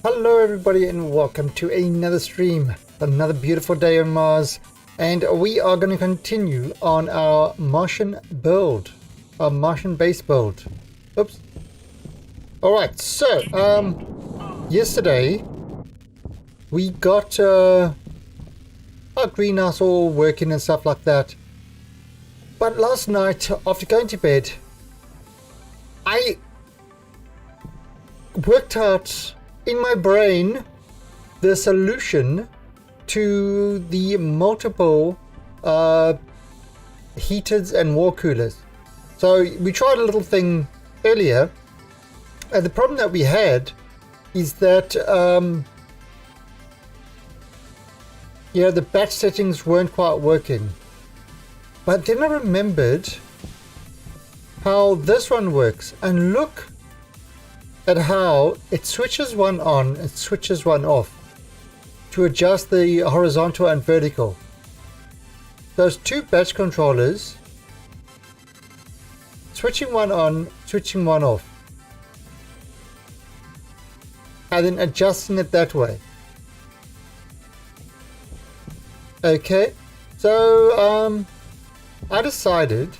Hello everybody and welcome to another stream, another beautiful day on Mars, and we are going to continue on our Martian build, our Martian base build. Oops. Alright, so, yesterday we got our greenhouse all working and stuff like that, but last night after going to bed I worked out in my brain the solution to the multiple heaters and wall coolers. So we tried a little thing earlier, and the problem that we had is that the batch settings weren't quite working. But then I remembered how this one works, and look at how it switches one on and switches one off to adjust the horizontal and vertical. Those two batch controllers, switching one on, switching one off, and then adjusting it that way. Okay, so I decided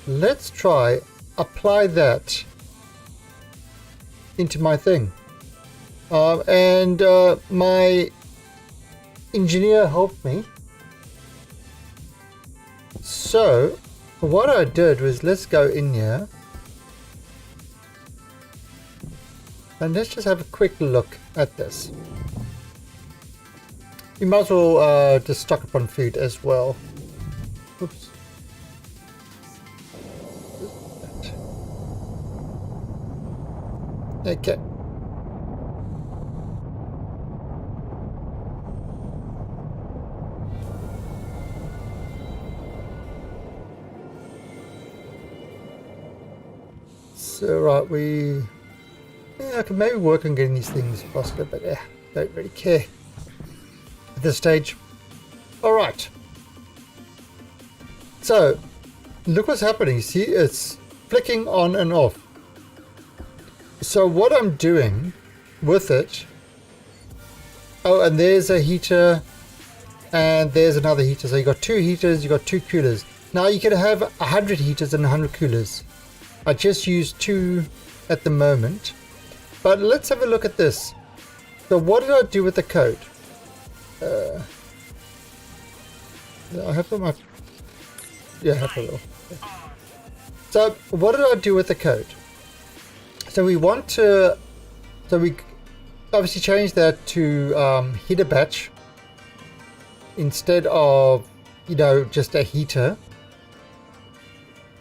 let's try apply that into my thing, and my engineer helped me. So what I did was, let's go in here and let's just have a quick look at this. You might as well just stock up on food as well. Oops. Okay. So right, I can maybe work on getting these things faster, but don't really care at this stage. All right. So look what's happening. See, it's flicking on and off. So what I'm doing with it, oh, and there's a heater and there's another heater. So you got two heaters, you got two coolers. Now you can have 100 heaters and 100 coolers. I just used 2 at the moment, but let's have a look at this. So what did I do with the code? I have my, I have a little. So what did I do with the code? So we want to, so we obviously change that to heater batch instead of, just a heater.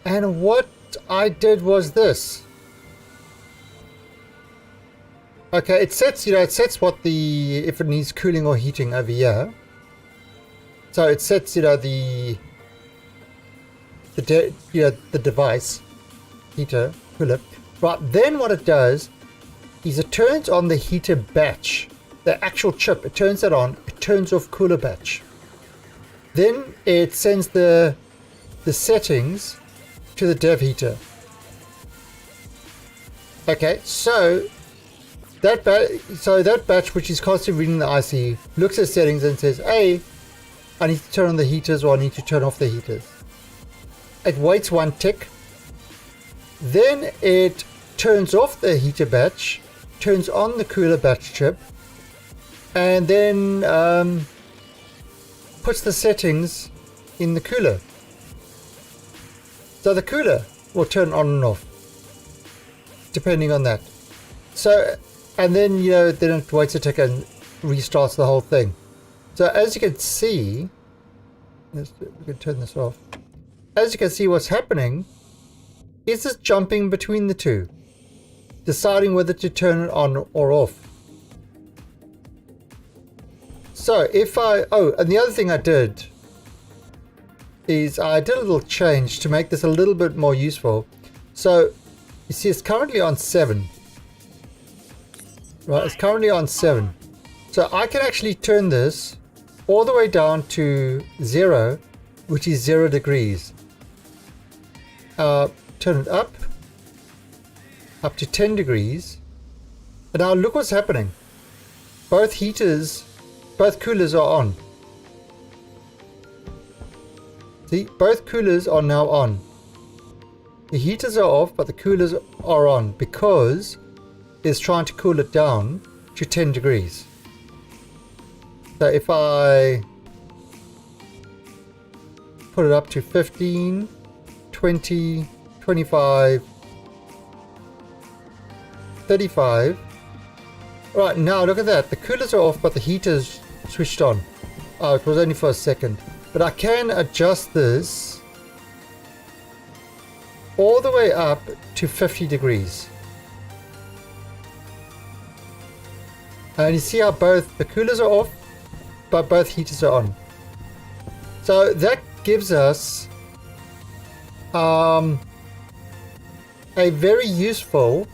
And what I did was this. Okay, it sets, it sets what if it needs cooling or heating over here. So it sets, the device, heater, cooler. But then what it does is it turns on the heater batch, the actual chip. It turns that on. It turns off cooler batch. Then it sends the settings to the dev heater. Okay, so that batch, which is constantly reading the IC, looks at settings and says, "Hey, I need to turn on the heaters, or I need to turn off the heaters." It waits one tick. Then it turns off the heater batch, turns on the cooler batch chip, and then puts the settings in the cooler. So the cooler will turn on and off, depending on that. So, and then, then it waits a tick and restarts the whole thing. So as you can see, we can turn this off. As you can see, what's happening is this jumping between the two, deciding whether to turn it on or off. So if and the other thing I did is I did a little change to make this a little bit more useful. So you see, it's currently on 7. Right, it's currently on 7. So I can actually turn this all the way down to 0, which is 0 degrees. Turn it up to 10 degrees. And now look what's happening. both coolers are on. See, both coolers are now on. The heaters are off, but the coolers are on because it's trying to cool it down to 10 degrees. So if I put it up to 15, 20, 25, 35. Right, now look at that. The coolers are off, but the heater's switched on. Oh, it was only for a second. But I can adjust this all the way up to 50 degrees. And you see how both the coolers are off, but both heaters are on. So that gives us a very useful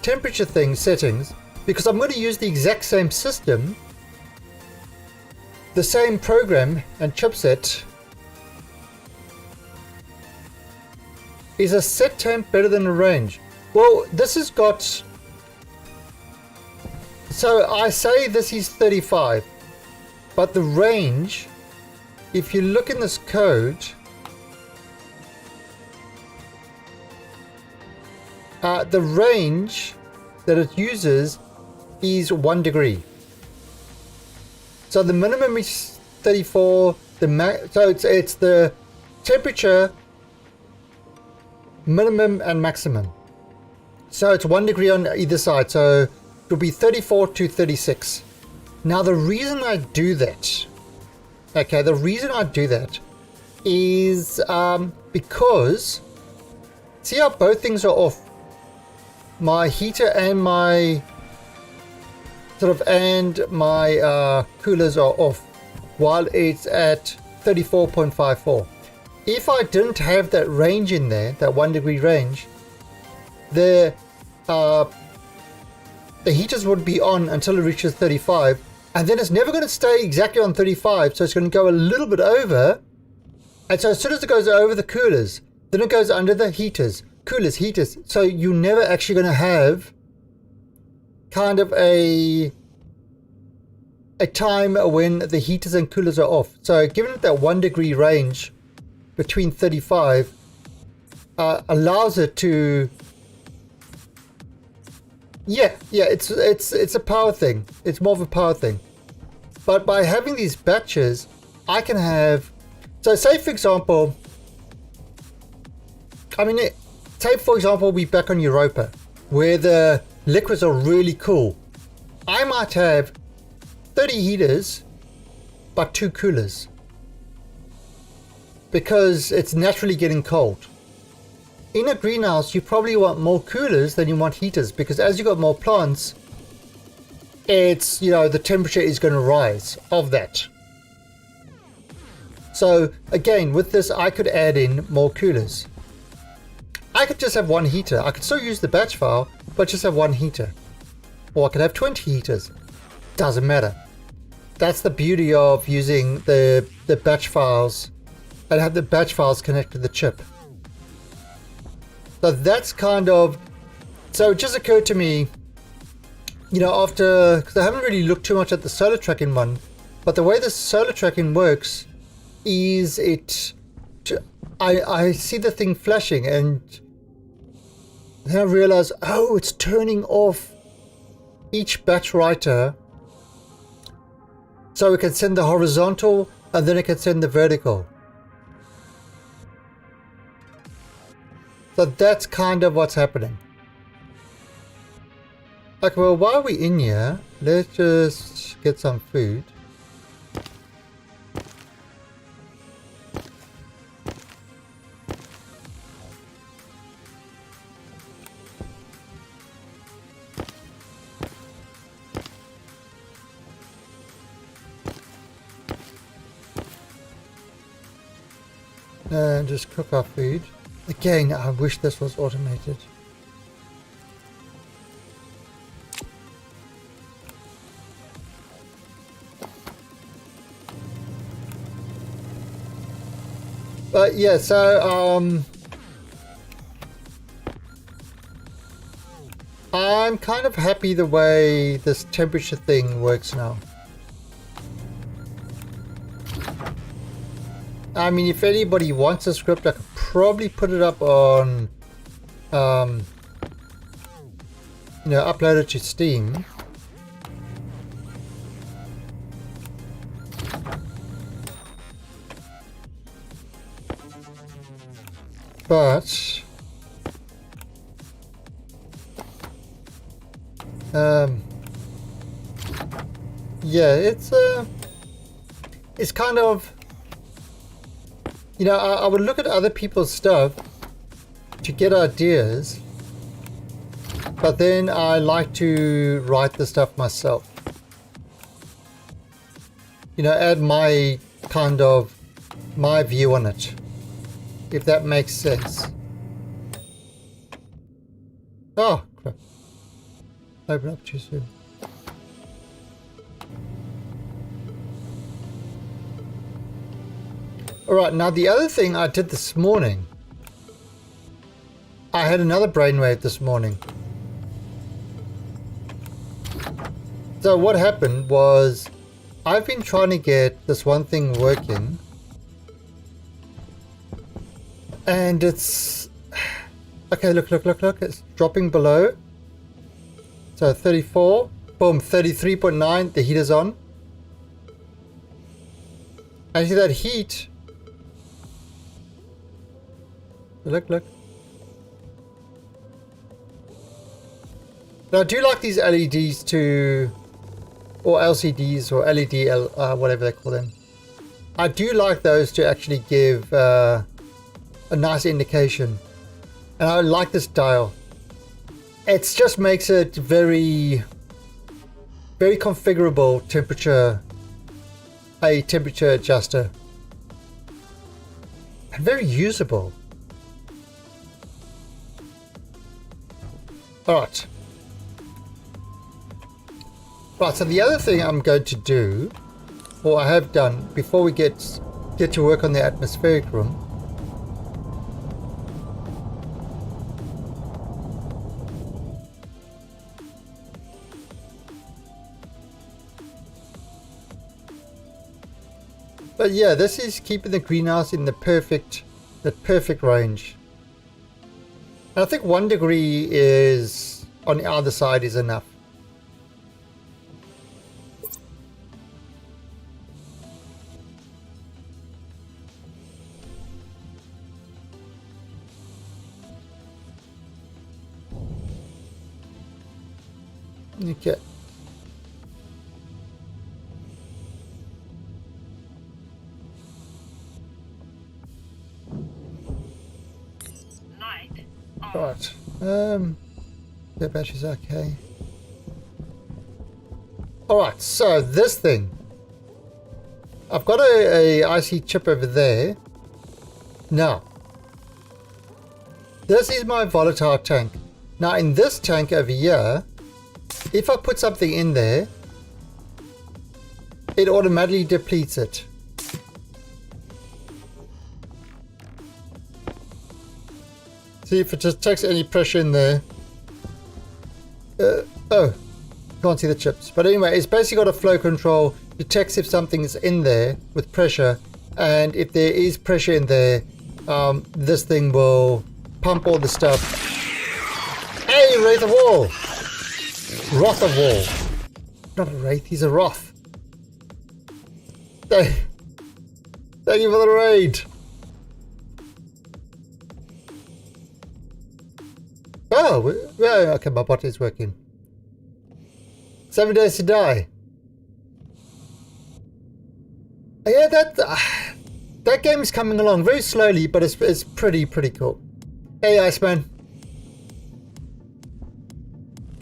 temperature settings, because I'm going to use the exact same system, the same program and chipset. Is a set temp better than a range? Well, this has got, so I say this is 35, but the range, if you look in this code, the range that it uses is 1 degree. So the minimum is 34, so it's the temperature minimum and maximum. So it's 1 degree on either side, so it'll be 34 to 36. Now the reason I do that, okay, the reason I do that is because see how both things are off. My heater and my coolers are off while it's at 34.54. If I didn't have that range in there, that 1 degree range, the heaters would be on until it reaches 35, and then it's never going to stay exactly on 35, so it's going to go a little bit over. And so as soon as it goes over the coolers, then it goes under the heaters, coolers, heaters. So you're never actually going to have kind of a time when the heaters and coolers are off. So given that 1 degree range between 35 allows it to, it's a power thing. It's more of a power thing. But by having these batches, I can have, so say for example, say for example we back on Europa where the liquids are really cool. I might have 30 heaters but 2 coolers because it's naturally getting cold. In a greenhouse, you probably want more coolers than you want heaters, because as you got more plants, it's, the temperature is going to rise of that. So again, with this, I could add in more coolers. I could just have 1 heater. I could still use the batch file, but just have 1 heater. Or I could have 20 heaters. Doesn't matter. That's the beauty of using the batch files and have the batch files connect to the chip. So that's kind of, so it just occurred to me, after, because I haven't really looked too much at the solar tracking one, but the way the solar tracking works is I see the thing flashing and then I realize, oh, it's turning off each batch writer so it can send the horizontal and then it can send the vertical. So that's kind of what's happening. Okay, well, while we're in here, let's just get some food. And just cook our food. Again, I wish this was automated. But yeah, so I'm I'm kind of happy the way this temperature thing works now. I mean, if anybody wants a script, I could probably put it up on, you know, upload it to Steam. But yeah, it's kind of, you know, I would look at other people's stuff to get ideas, but then I like to write the stuff myself. You know, add my kind of, my view on it, if that makes sense. Oh, crap. Open up too soon. Alright, now the other thing I did this morning, I had another brainwave this morning. So what happened was, I've been trying to get this one thing working, and it's, okay, look, it's dropping below. So 34, boom, 33.9, the heater's on. And see that heat, look. Now I do like these LEDs to, or LCDs or LED, whatever they call them. I do like those to actually give a nice indication. And I like this dial. It just makes it very, very configurable temperature, a temperature adjuster. And very usable. Alright. Right, so the other thing I'm going to do, or I have done, before we get to work on the atmospheric room, but yeah, this is keeping the greenhouse in the perfect range. And I think 1 degree is on the other side is enough. Okay. Right. The battery's okay. Alright, so this thing. I've got a IC chip over there. Now, this is my volatile tank. Now in this tank over here, if I put something in there, it automatically depletes it. See if it just takes any pressure in there. Oh, can't see the chips. But anyway, it's basically got a flow control, detects if something's in there with pressure, and if there is pressure in there, this thing will pump all the stuff. Hey, Wraith of War! Wrath of War. Not a Wraith, he's a Wrath. Thank you for the raid. Oh, yeah, okay, my bot is working. 7 days to die. Yeah, that game is coming along very slowly, but it's pretty cool. Hey, Iceman.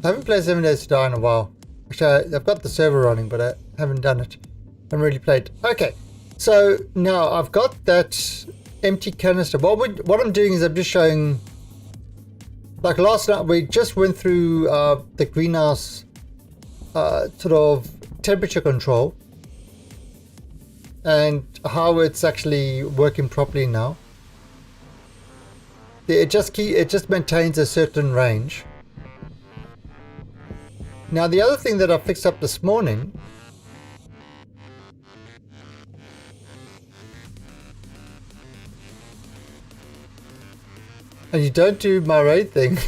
I haven't played 7 Days to Die in a while. Actually, I've got the server running, but I haven't done it. I haven't really played. Okay, so now I've got that empty canister. What I'm doing is I'm just showing, like last night we just went through the greenhouse sort of temperature control and how it's actually working properly now. It just maintains a certain range. Now the other thing that I fixed up this morning, and you don't do my raid thing.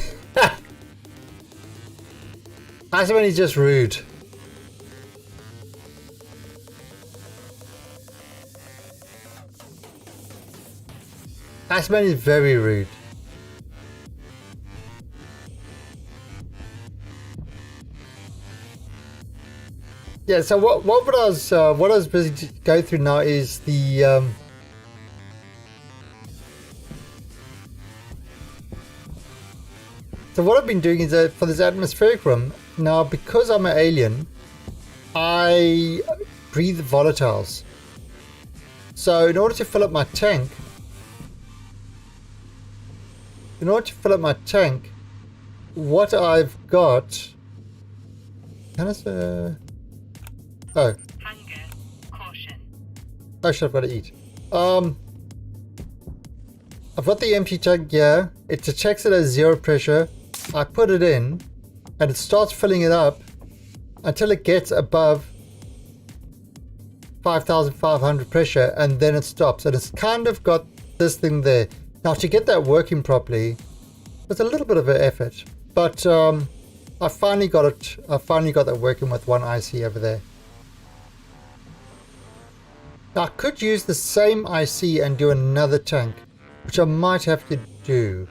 Iceman is just rude. Iceman is very rude. Yeah, so what I was busy going through now is the so what I've been doing is that for this atmospheric room, now because I'm an alien, I breathe volatiles. So in order to fill up my tank, what I've got, can I say, oh. Hunger, caution. Oh shit, I've got to eat. I've got the empty tank here. It checks it as 0 pressure. I put it in and it starts filling it up until it gets above 5,500 pressure, and then it stops, and it's kind of got this thing there. Now to get that working properly, it's a little bit of an effort, but I finally got it. I finally got that working with one IC over there. Now I could use the same IC and do another tank, which I might have to do.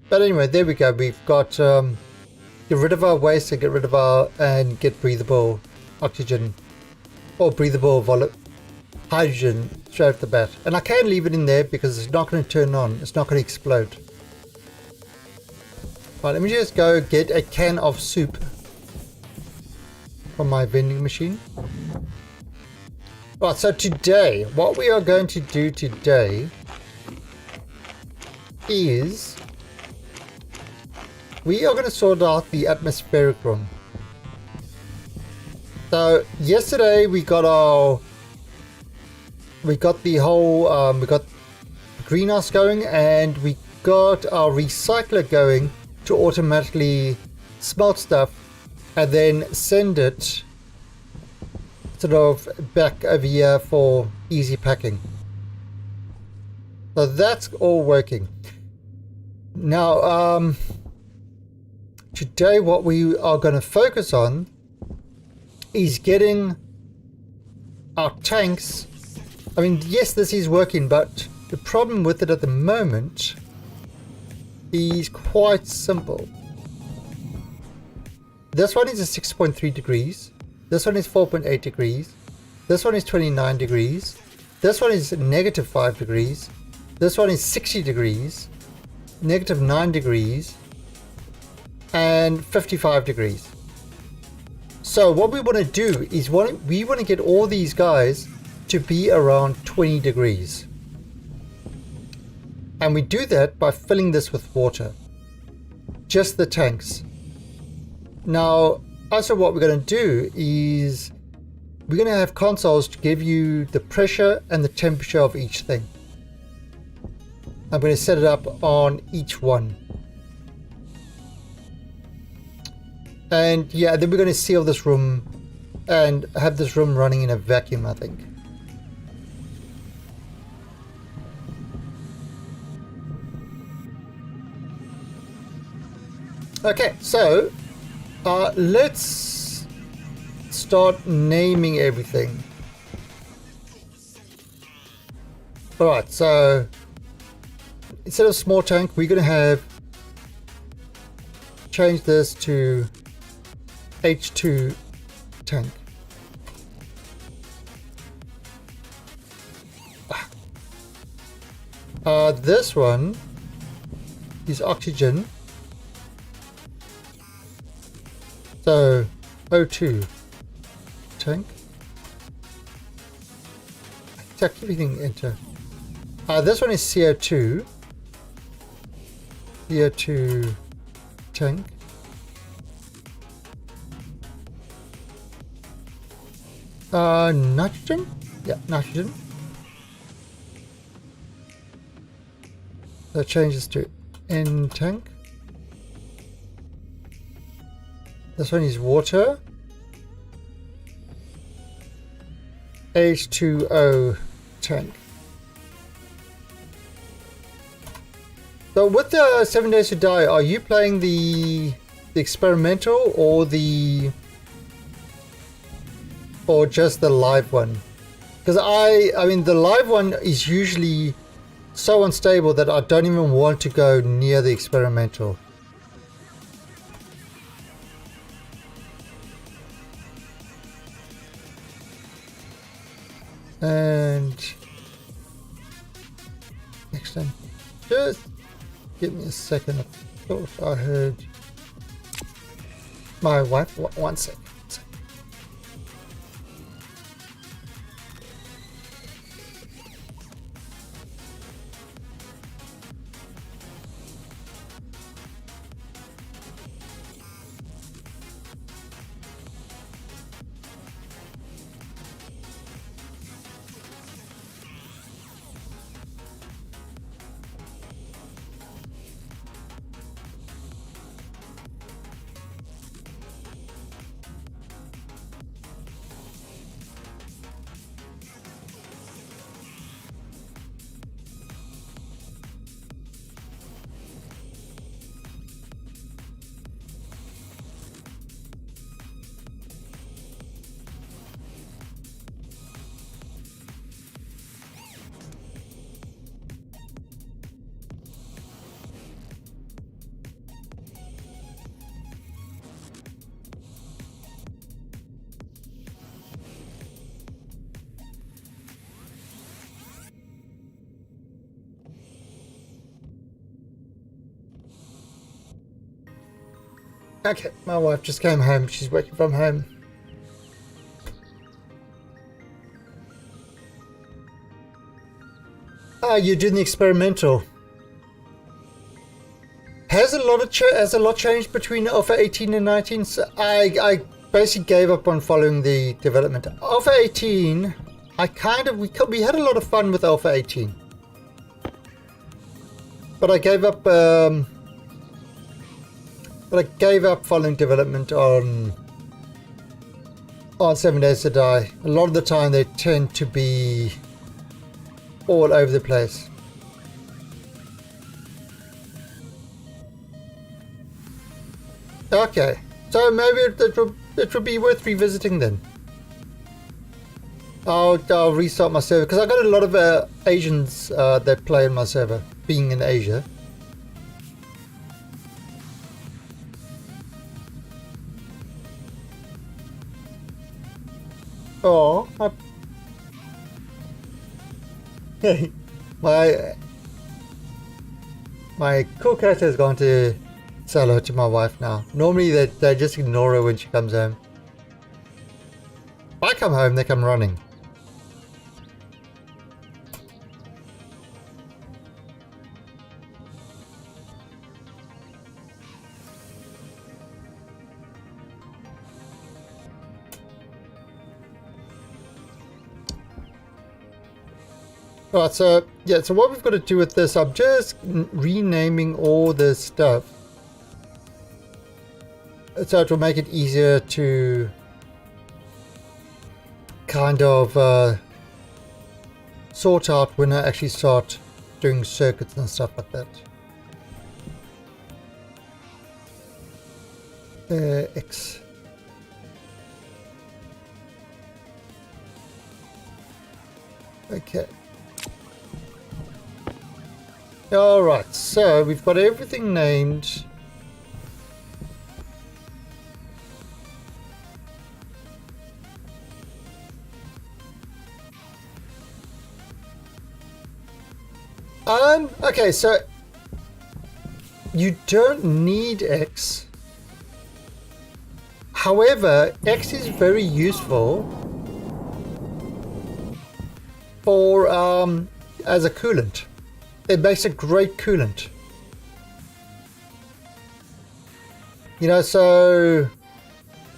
But anyway, there we go. We've got get rid of our waste and get breathable oxygen or breathable hydrogen straight off the bat. And I can leave it in there because it's not going to turn on. It's not going to explode. Right, let me just go get a can of soup from my vending machine. Right, so today, what we are going to do today is we are going to sort out the atmospheric room. So yesterday we got the whole we got greenhouse going, and we got our recycler going to automatically smelt stuff and then send it sort of back over here for easy packing. So that's all working. Now today what we are going to focus on is getting our tanks. I mean, yes, this is working, but the problem with it at the moment is quite simple. This one is a 6.3 degrees. This one is 4.8 degrees. This one is 29 degrees. This one is negative 5 degrees. This one is 60 degrees, negative 9 degrees, and 55 degrees. So what we want to do is we want to get all these guys to be around 20 degrees. And we do that by filling this with water. Just the tanks. Now, also what we're going to do is we're going to have consoles to give you the pressure and the temperature of each thing. I'm going to set it up on each one. And yeah, then we're going to seal this room and have this room running in a vacuum, I think. Okay, so let's start naming everything. Alright, so instead of small tank, we're going to have change this to H2 tank. This one is oxygen. So O2 tank. Check everything enter. This one is CO2. CO2 tank. Nitrogen? Yeah, nitrogen. That changes to N tank. This one is water. H2O tank. So with the 7 Days to Die, are you playing the experimental or just the live one? Because I mean the live one is usually so unstable that I don't even want to go near the experimental. And next time, just give me a second. I thought I heard my wife. One second. Okay, my wife just came home. She's working from home. Ah, you're doing the experimental. Has a lot changed between Alpha 18 and 19? So I basically gave up on following the development. Alpha 18, we had a lot of fun with Alpha 18, but I gave up. But I gave up following development on 7 Days to Die. A lot of the time they tend to be all over the place. Okay, so maybe it would be worth revisiting then. I'll restart my server because I got a lot of Asians that play in my server, being in Asia. Oh, my cool character is going to say hello to my wife now. Normally they just ignore her when she comes home. If I come home, they come running. Alright, so yeah, so what we've got to do with this, I'm just renaming all this stuff so it will make it easier to kind of sort out when I actually start doing circuits and stuff like that. X. Okay. Alright, so we've got everything named. Okay, so you don't need X. However, X is very useful for as a coolant. It makes a great coolant. You know, so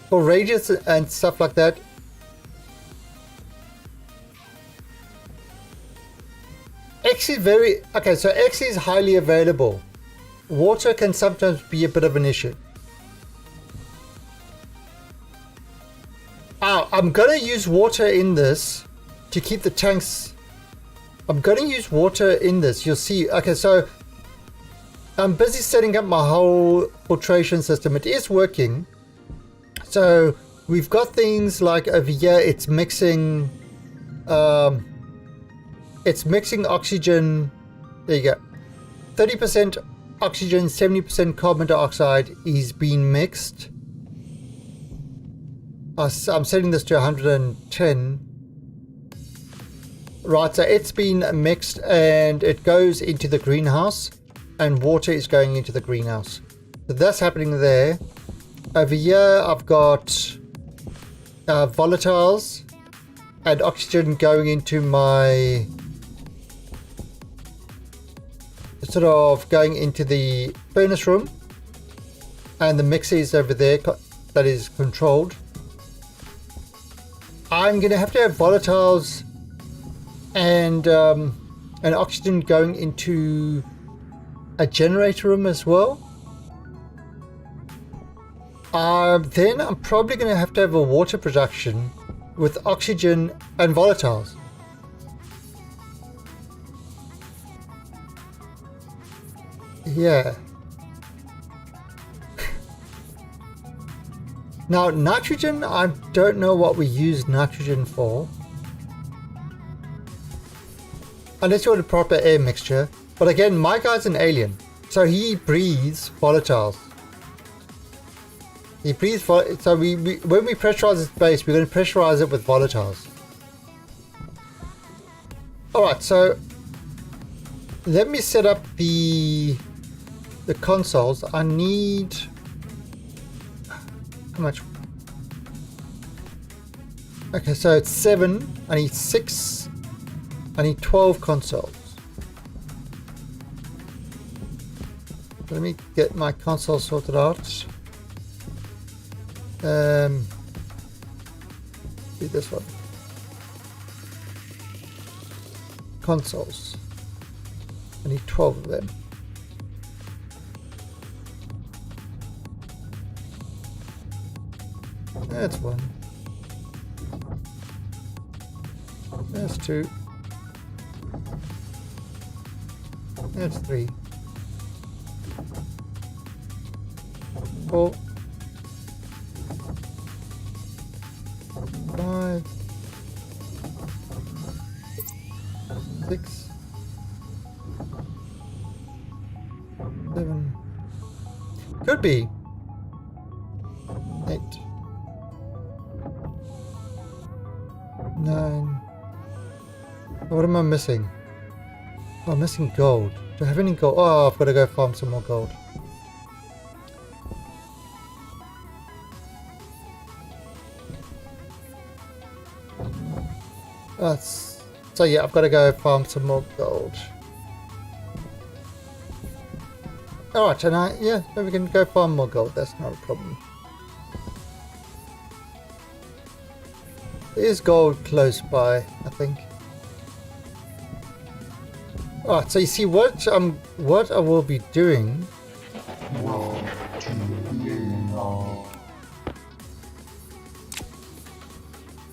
for radius and stuff like that. X is very okay, so X is highly available. Water can sometimes be a bit of an issue. Now, I'm going to use water in this to keep the tanks. I'm going to use water in this. You'll see. Okay, so I'm busy setting up my whole filtration system. It is working. So we've got things like over here, it's mixing oxygen. There you go. 30% oxygen, 70% carbon dioxide is being mixed. I'm setting this to 110. Right, so it's been mixed and it goes into the greenhouse, and water is going into the greenhouse. So that's happening there. Over here, I've got volatiles and oxygen going into my sort of going into the furnace room, and the mixer is over there that is controlled. I'm gonna have to have volatiles and oxygen going into a generator room as well. Then I'm probably gonna have to have a water production with oxygen and volatiles. Yeah. Now, nitrogen, I don't know what we use nitrogen for. Unless you want a proper air mixture. But again, my guy's an alien. So he breathes volatiles. He breathes so when we pressurize his base, we're going to pressurize it with volatiles. Alright, so let me set up the consoles. I need... How much? Okay, so it's 7. I need 6. I need 12 consoles. Let me get my console sorted out. Do this one. Consoles. I need 12 of them. That's 1. That's 2. That's 3. 4. 5. 6. 7. Could be 8. 9. What am I missing? Oh, I'm missing gold. Do I have any gold? Oh, I've got to go farm some more gold. So yeah, I've got to go farm some more gold. Alright, and yeah, we can go farm more gold. That's not a problem. There is gold close by, I think. Alright, so you see what I will be doing.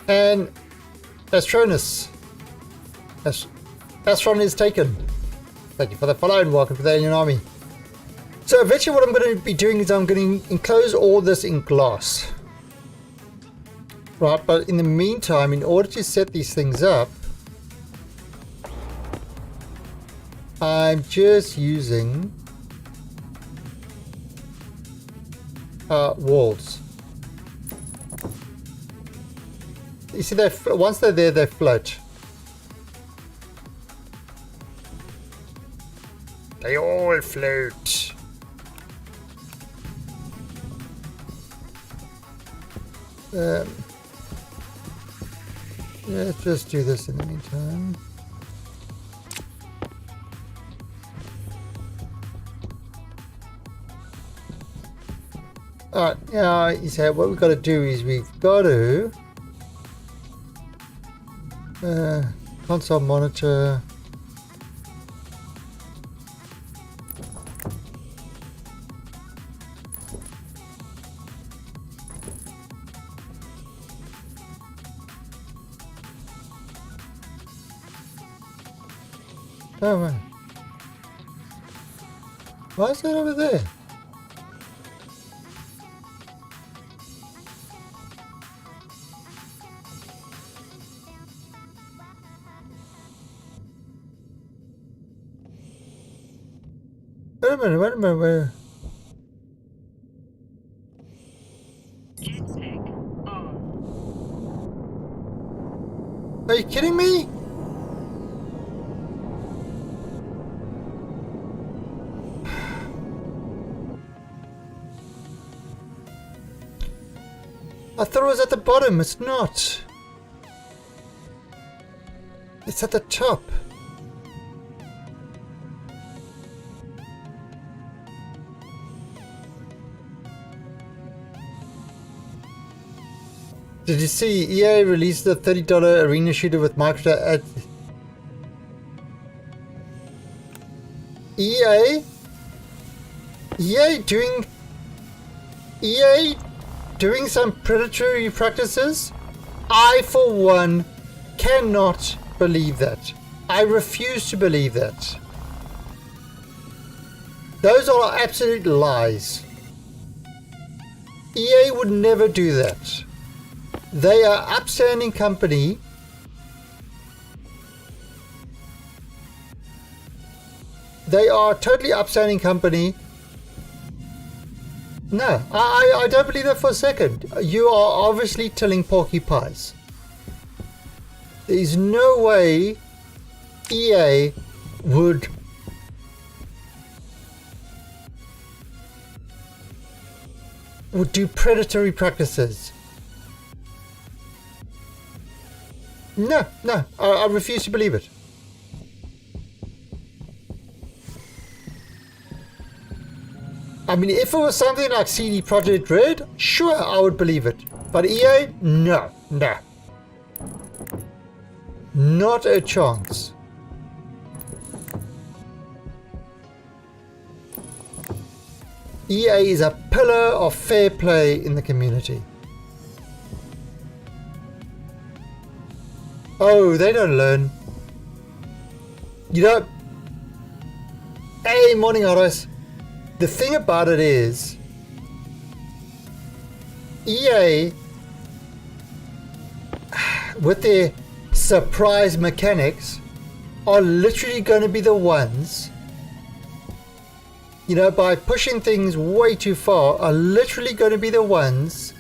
And Astronus. Astron is taken. Thank you for the follow and welcome to the Alien Army. So eventually what I'm going to be doing is I'm going to enclose all this in glass. Right, but in the meantime, in order to set these things up, I'm just using walls. You see, once they're there, they float. They all float. Yeah, let's just do this in the meantime. Alright, yeah, you say what we've got to do is we've got to console monitor. Oh, man. Why is that over there? Wait a minute, wait a minute, wait. Jetpack on. Are you kidding me? I thought it was at the bottom. It's not. It's at the top. Did you see EA released the $30 arena shooter with Microsoft at EA? EA doing some predatory practices? I, for one, cannot believe that. I refuse to believe that. Those are absolute lies. EA would never do that. They are an upstanding company. They are a totally upstanding company. No, I don't believe that for a second. You are obviously telling porcupines. There's no way EA would do predatory practices. No, I refuse to believe it. I mean, if it was something like CD Projekt Red, sure, I would believe it. But EA, no. Not a chance. EA is a pillar of fair play in the community. Oh, they don't learn. You know, hey, morning, Horace. The thing about it is, EA, with their surprise mechanics, are literally going to be the ones, you know, by pushing things way too far, are literally going to be the ones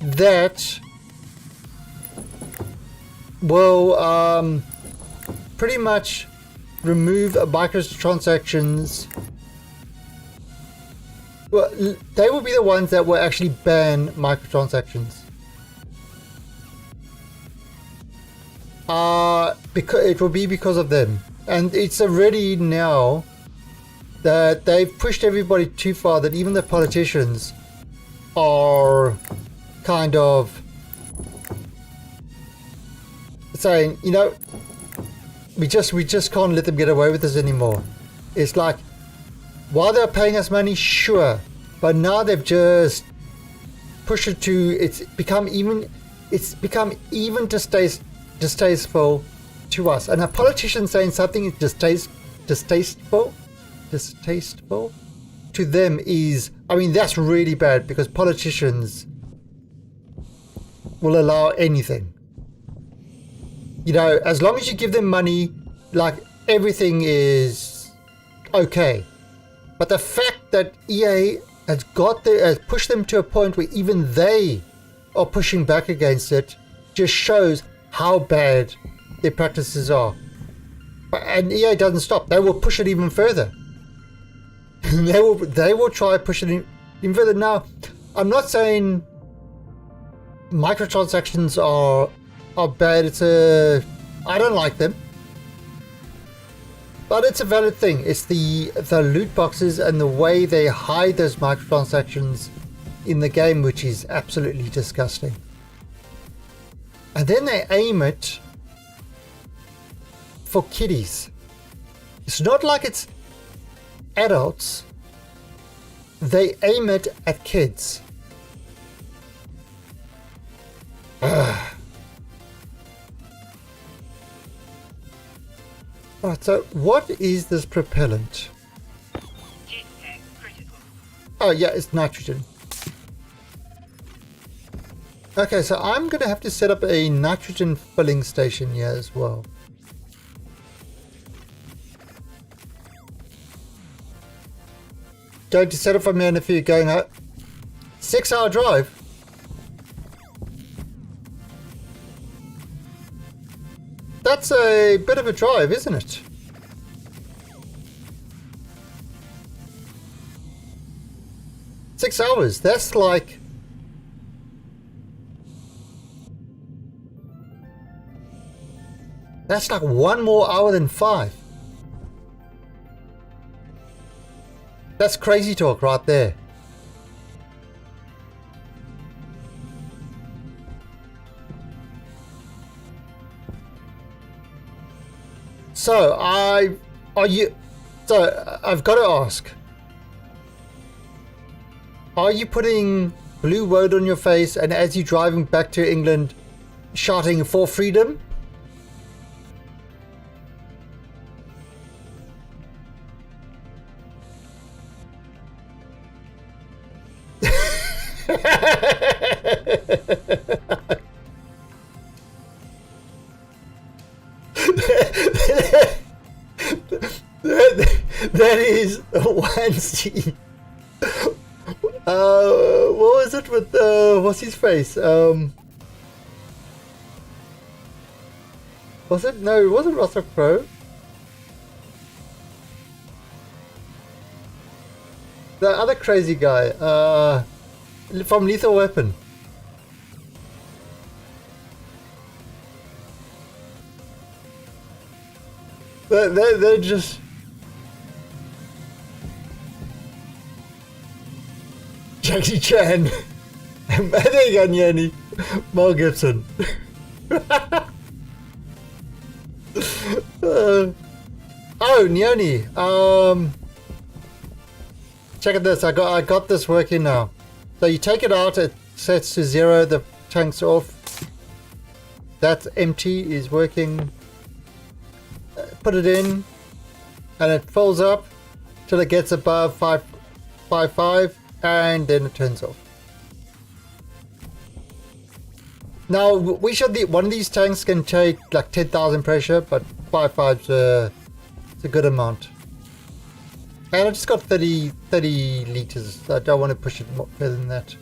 that will pretty much remove microtransactions. Well, they will be the ones that will actually ban microtransactions. Because it will be because of them, and it's already now that they've pushed everybody too far that even the politicians are kind of saying, you know, we just can't let them get away with this anymore. It's like, while they're paying us money, sure, but now they've just pushed it to, it's become even distasteful to us. And a politician saying something is distasteful to them is, I mean, that's really bad, because politicians will allow anything. You know, as long as you give them money, like, everything is okay. But the fact that EA has pushed them to a point where even they are pushing back against it just shows how bad their practices are. And EA doesn't stop. They will push it even further. they will try push it even further. Now, I'm not saying microtransactions are bad. I don't like them, but it's a valid thing. It's the loot boxes and the way they hide those microtransactions in the game, which is absolutely disgusting. And then they aim it for kiddies. It's not like it's adults. They aim it at kids. Alright, so what is this propellant? JetTech critical. Oh yeah, it's nitrogen. Okay, so I'm going to have to set up a nitrogen filling station here as well. Going to set up from here in a few, going out. 6-hour drive. That's a bit of a drive, isn't it? Six hours. That's like... That's like 1 more hour than 5. That's crazy talk right there. So I've got to ask, are you putting blue word on your face and as you're driving back to England shouting for freedom? That is one scene. What was it with what's his face? Was it? No, it wasn't Russell Crowe. The other crazy guy from Lethal Weapon. They're just... Jackie Chan. There you go, Nyani. Mel Gibson. Oh, Nyani. Check out this. I got this working now. So you take it out, it sets to 0, the tank's off. That's empty, is working. Put it in, and it fills up till it gets above 555, and then it turns off. Now we should one of these tanks can take like 10,000 pressure, but 5.5's it's a good amount. And I just got 30 liters. I don't want to push it more further than that.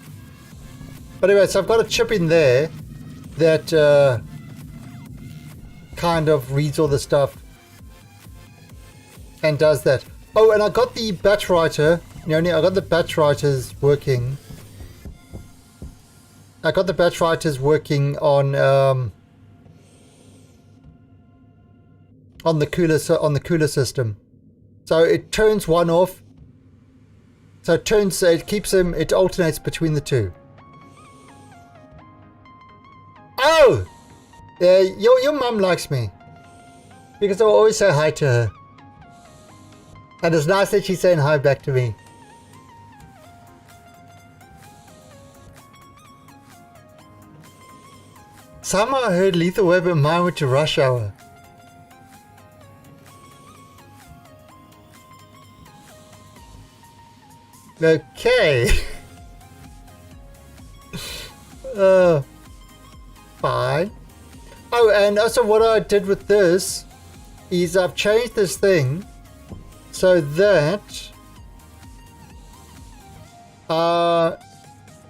But anyway, so I've got a chip in there that kind of reads all the stuff and does that. Oh, and I got the batch writer. I got the batch writers working. I got the batch writers working on the cooler system. So it turns one off. So it keeps them. It alternates between the two. Oh, your mum likes me because I always say hi to her. And it's nice that she's saying hi back to me. Somehow I heard Lethal Weapon mine went to Rush Hour. Okay. Fine. Oh, and also what I did with this is I've changed this thing so that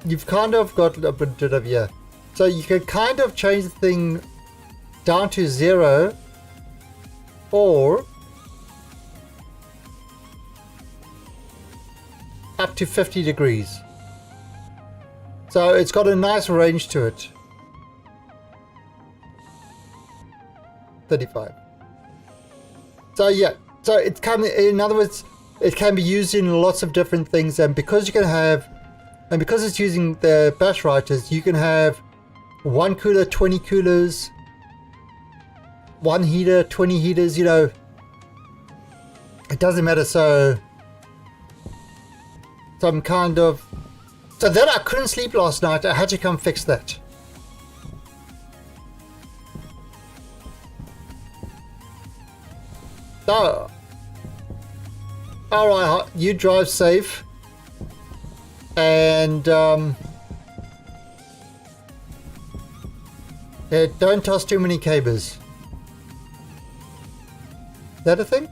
you've kind of got a bit of here. So you can kind of change the thing down to 0 or up to 50 degrees. So it's got a nice range to it. 35. So yeah, so it can, in other words, it can be used in lots of different things, and because you can have, and because it's using the batch writers, you can have 1 cooler, 20 coolers, 1 heater, 20 heaters, you know, it doesn't matter. So I'm kind of, so then I couldn't sleep last night. I had to come fix that. Oh. Alright, you drive safe. And, yeah, don't toss too many cabers. Is that a thing?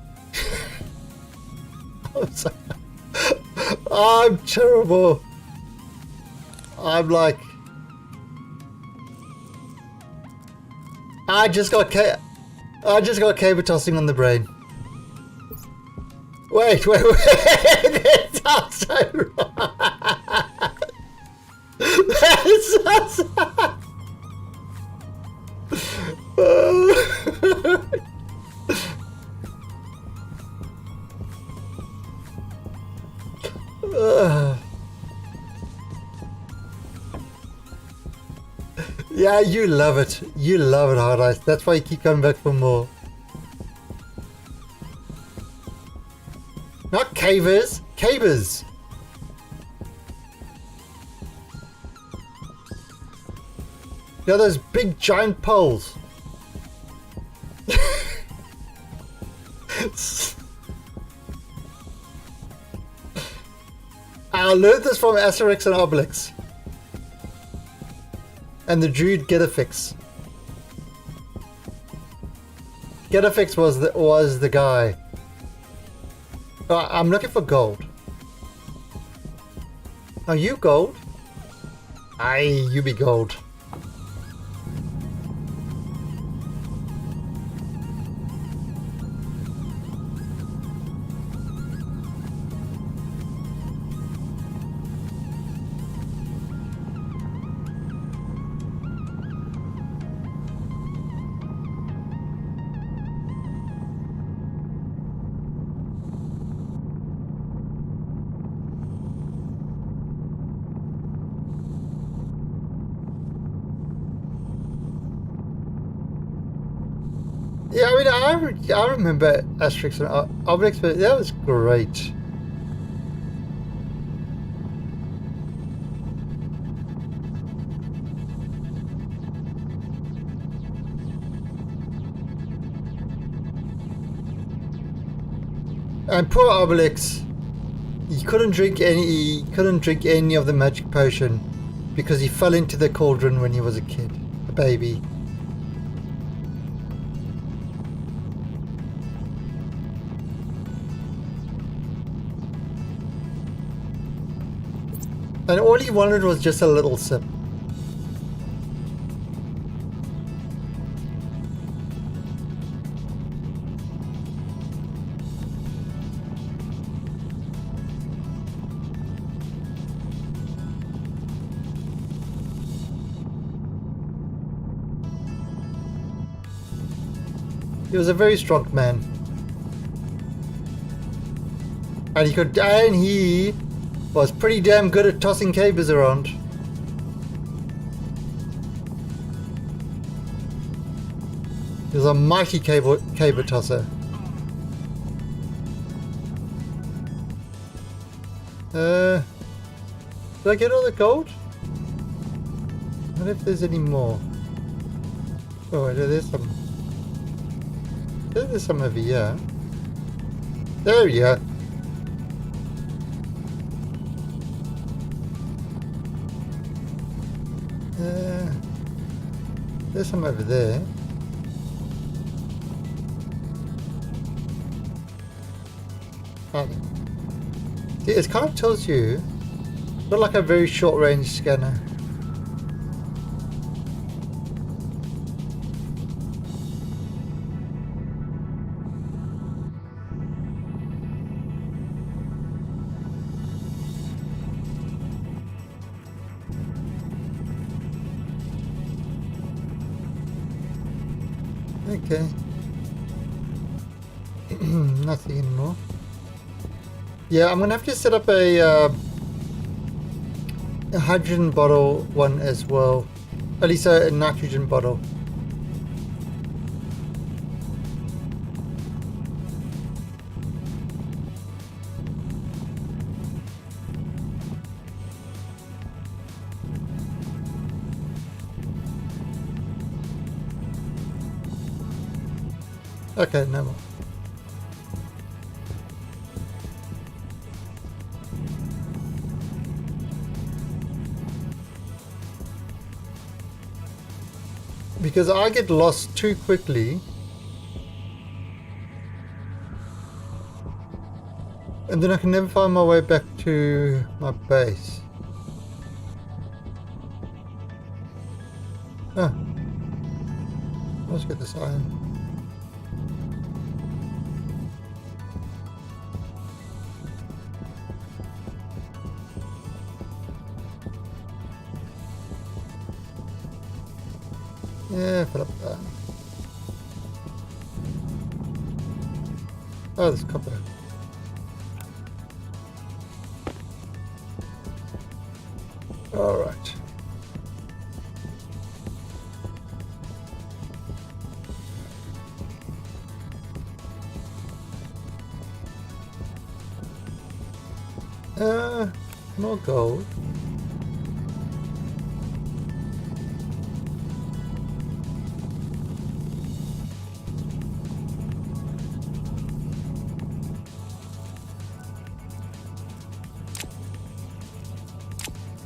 I'm sorry. I'm terrible. I'm like... I just got caber tossing on the brain. Wait. That sounds so wrong. That sounds... Yeah, you love it. You love it, Hard Ice. That's why you keep coming back for more. Not cavers, cabers. You know those big giant poles. I learned this from Asterix and Obelix. And the Druid Getafix. Getafix was the guy. I'm looking for gold. Are you gold? Aye, you be gold. Yeah, I mean, I remember Asterix and Obelix, but that was great. And poor Obelix, he couldn't drink any of the magic potion because he fell into the cauldron when he was a kid, a baby. And all he wanted was just a little sip. He was a very strong man. And he was pretty damn good at tossing cabers around. He was a mighty caber tosser. Did I get all the gold? I wonder if there's any more. Oh, wait, there's some. There's some over here. There we go. There's some over there. Oh. See, it kind of tells you, not like a very short range scanner. Okay. Nothing anymore. Yeah, I'm gonna have to set up a hydrogen bottle one as well. At least a nitrogen bottle. Okay, no more. because I get lost too quickly. And then I can never find my way back to my base. Oh. Let's get this iron. Yeah, fill up that. Oh, there's copper. All right. More gold.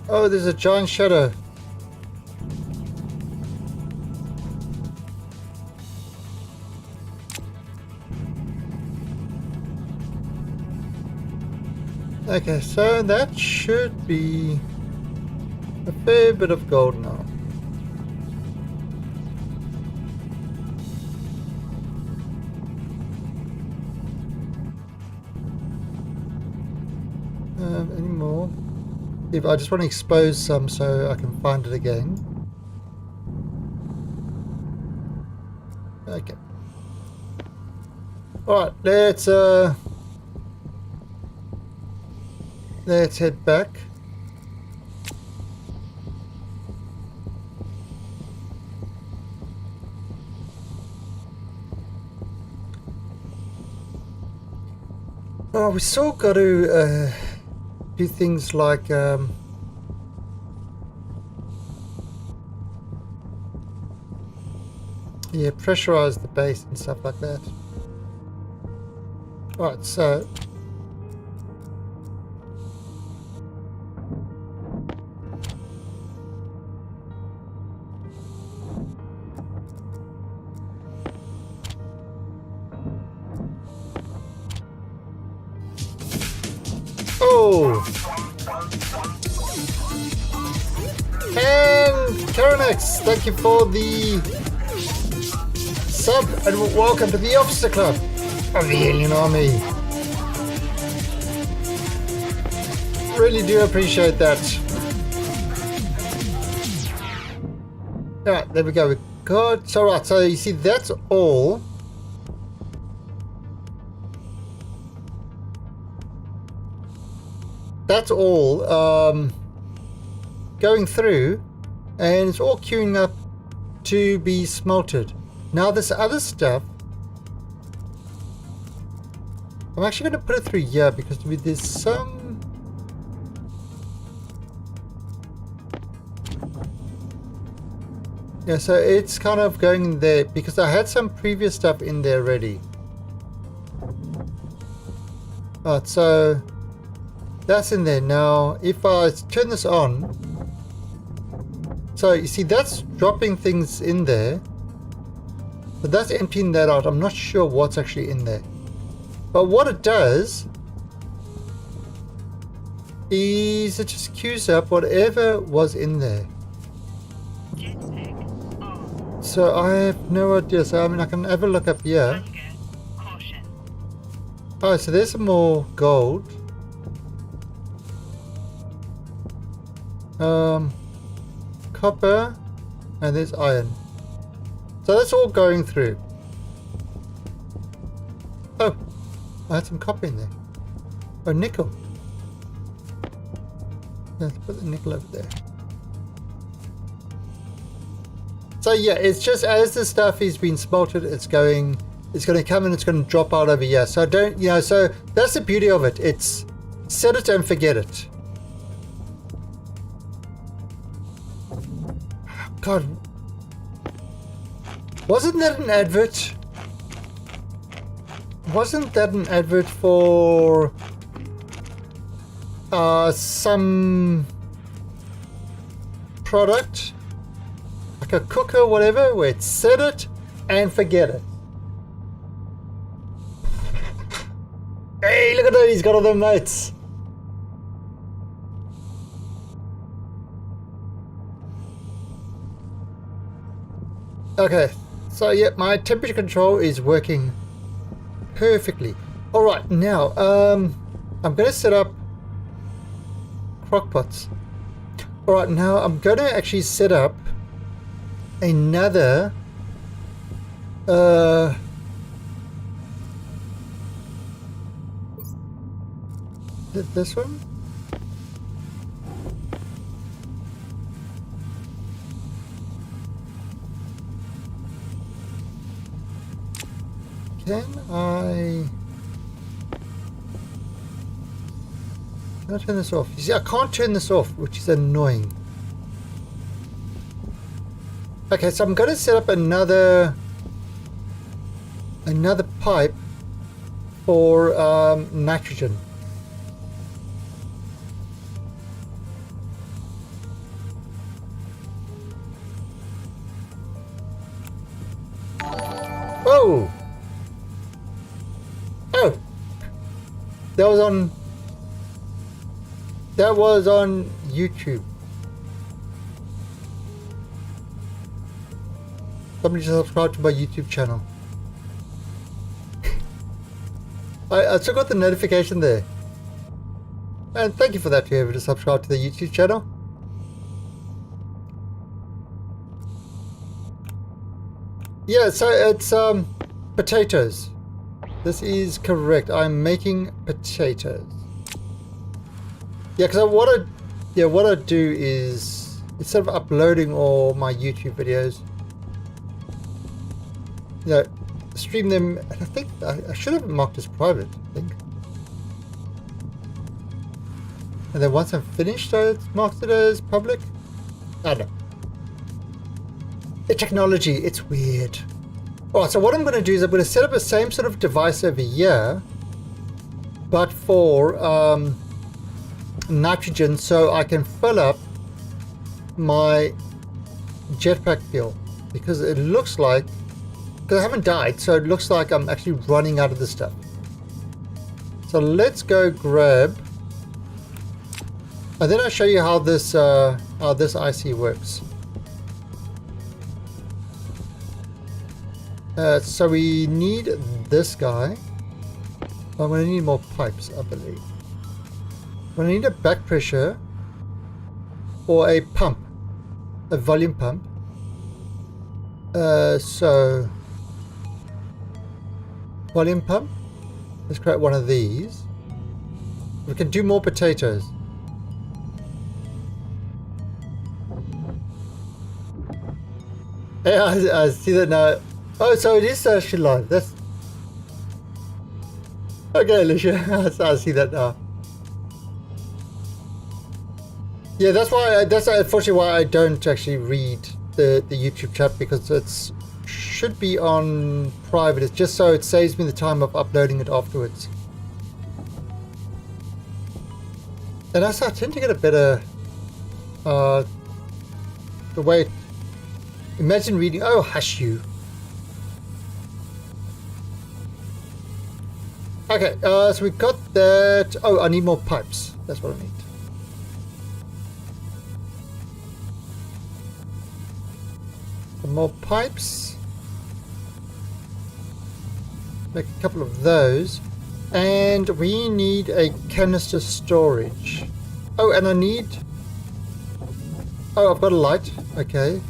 Oh, there's a giant shadow. Okay, so that should be a fair bit of gold now. Any more? If I just want to expose some so I can find it again. Okay. Alright, let's head back. Oh, we still got to do things like yeah, pressurize the base and stuff like that. Right, so and Karanex, thank you for the sub and welcome to the Officer Club of the Alien Army. Really do appreciate that. Alright, there we go. We got so right, so you see that's all. That's all going through, and it's all queuing up to be smelted. Now this other stuff, I'm actually going to put it through here because there's some yeah, so it's kind of going there because I had some previous stuff in there already. Alright, so that's in there. Now if I turn this on, so you see that's dropping things in there, but that's emptying that out. I'm not sure what's actually in there, but what it does is it just queues up whatever was in there. Jetpack on. So I have no idea. So I mean I can have a look up here. Hunger. Caution. Oh, so there's some more gold. Copper, and there's iron. So that's all going through. Oh, I had some copper in there. Oh, nickel. Let's put the nickel over there. So yeah, it's just as the stuff is being smelted, it's going to come and it's going to drop out over here. So don't, you know, so that's the beauty of it. It's set it and forget it. God, wasn't that an advert? Wasn't that an advert for some product? I like a cooker, whatever, where it's set it and forget it. Hey, look at that, he's got all them notes. Okay, so yeah, my temperature control is working perfectly. All right, now I'm going to set up crockpots. All right, now I'm going to actually set up another this one. Can I turn this off? You see, I can't turn this off, which is annoying. Okay, so I'm going to set up another pipe for nitrogen. Oh! Oh! That was on YouTube. Somebody just subscribed to my YouTube channel. I still got the notification there. And thank you for that, whoever to subscribe to the YouTube channel. Yeah, so it's potatoes. This is correct. I'm making potatoes. Yeah, because what I do is, instead of uploading all my YouTube videos, you know, stream them. And I think I should have it marked as private, I think. And then once I'm finished, I marked it as public. I don't know. The technology, it's weird. Alright, so what I'm going to do is I'm going to set up the same sort of device over here, but for nitrogen, so I can fill up my jetpack fuel, because it looks like, because I haven't died, so it looks like I'm actually running out of the stuff. So let's go grab, and then I'll show you how this IC works. So we need this guy. I'm going to need more pipes, I believe. I'm going to need a back pressure or a pump, a volume pump. So volume pump. Let's create one of these. We can do more potatoes. Yeah, I see that now. Oh, so it is actually live. That's okay, Alicia. I see that now. Yeah, that's why. That's unfortunately why I don't actually read the YouTube chat, because it's should be on private. It's just so it saves me the time of uploading it afterwards. And I tend to get a better the way. Imagine reading. Oh, hush you. Okay, so we've got that. Oh, I need more pipes. That's what I need. Some more pipes. Make a couple of those. And we need a canister storage. Oh, and I need... Oh, I've got a light. Okay.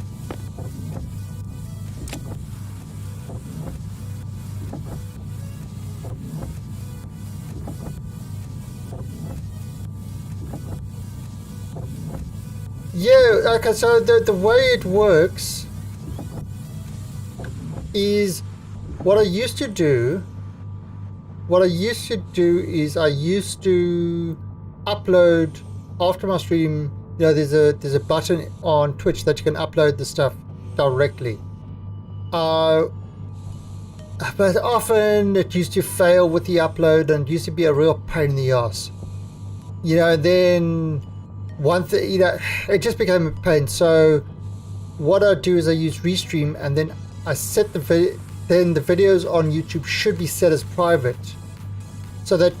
Yeah, okay, so the way it works is what I used to do is I used to upload after my stream. You know, there's a button on Twitch that you can upload the stuff directly. But often it used to fail with the upload and used to be a real pain in the ass. You know, then one thing, you know, it just became a pain. So what I do is I use Restream, and then I set then the videos on YouTube should be set as private, so that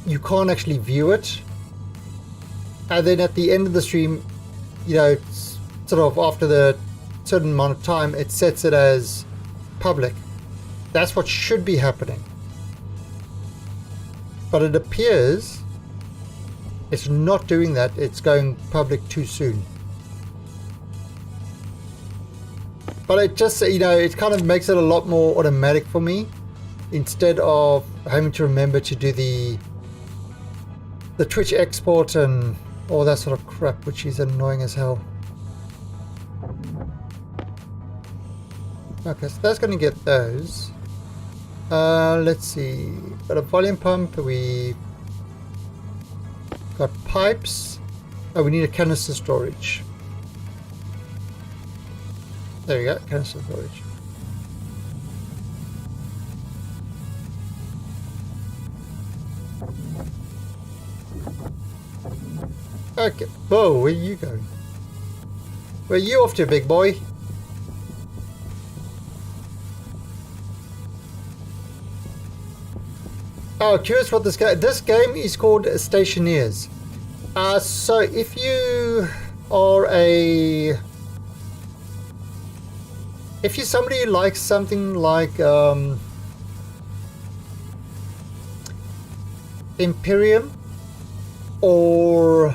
you can't actually view it. And then at the end of the stream, you know, sort of after the certain amount of time, it sets it as public. That's what should be happening. But it appears it's not doing that. It's going public too soon. But it just, you know, it kind of makes it a lot more automatic for me, instead of having to remember to do the Twitch export and all that sort of crap, which is annoying as hell. Okay, so that's going to get those. Let's see. Got a volume pump. We got pipes. Oh, we need a canister storage. There we go, canister storage. Okay. Whoa, where are you going? Where are you off to, big boy? Oh, curious what this game is called Stationeers. So if you are if you're somebody who likes something like Imperium, or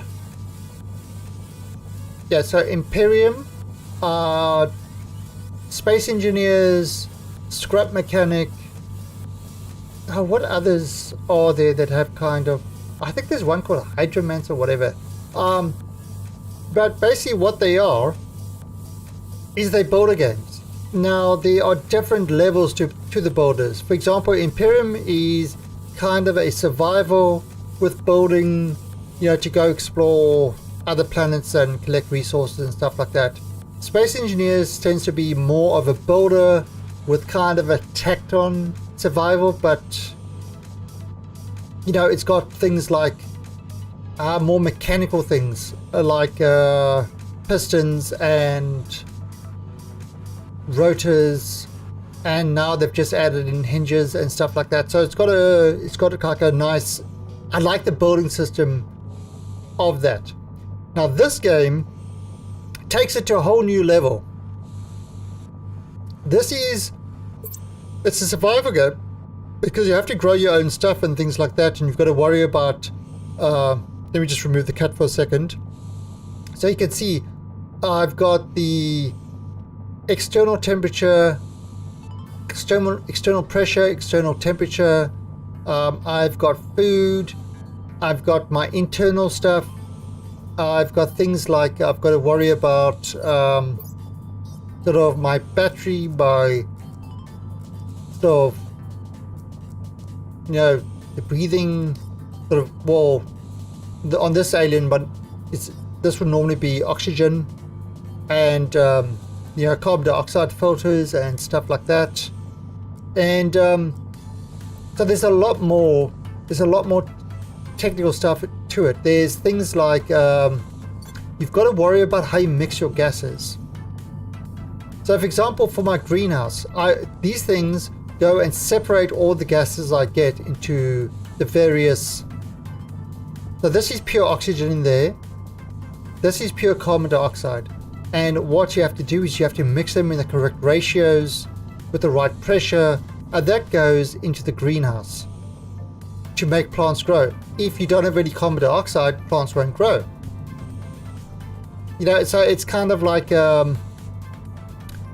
yeah, so Imperium, Space Engineers, Scrap Mechanic. Oh, what others are there that have kind of? I think there's one called Hydromancer or whatever. But basically, what they are is they builder games. Now there are different levels to the builders. For example, Imperium is kind of a survival with building, you know, to go explore other planets and collect resources and stuff like that. Space Engineers tends to be more of a builder with kind of a tacked on survival, but you know, it's got things like more mechanical things like pistons and rotors, and now they've just added in hinges and stuff like that. So it's got like a nice, I like the building system of that. Now this game takes it to a whole new level. It's a survival game because you have to grow your own stuff and things like that, and you've got to worry about let me just remove the cut for a second. So you can see I've got the external temperature, external pressure, external temperature. I've got food. I've got my internal stuff. I've got things like I've got to worry about sort of my battery, my sort of, you know, the breathing sort of, well, on this alien, but this would normally be oxygen and you know, carbon dioxide filters and stuff like that. And so there's a lot more technical stuff to it. There's things like you've got to worry about how you mix your gases. So for example, for my greenhouse, these things go and separate all the gases I get into the various. So this is pure oxygen in there. This is pure carbon dioxide. And what you have to do is you have to mix them in the correct ratios with the right pressure, and that goes into the greenhouse to make plants grow. If you don't have any carbon dioxide, plants won't grow. You know, so it's kind of like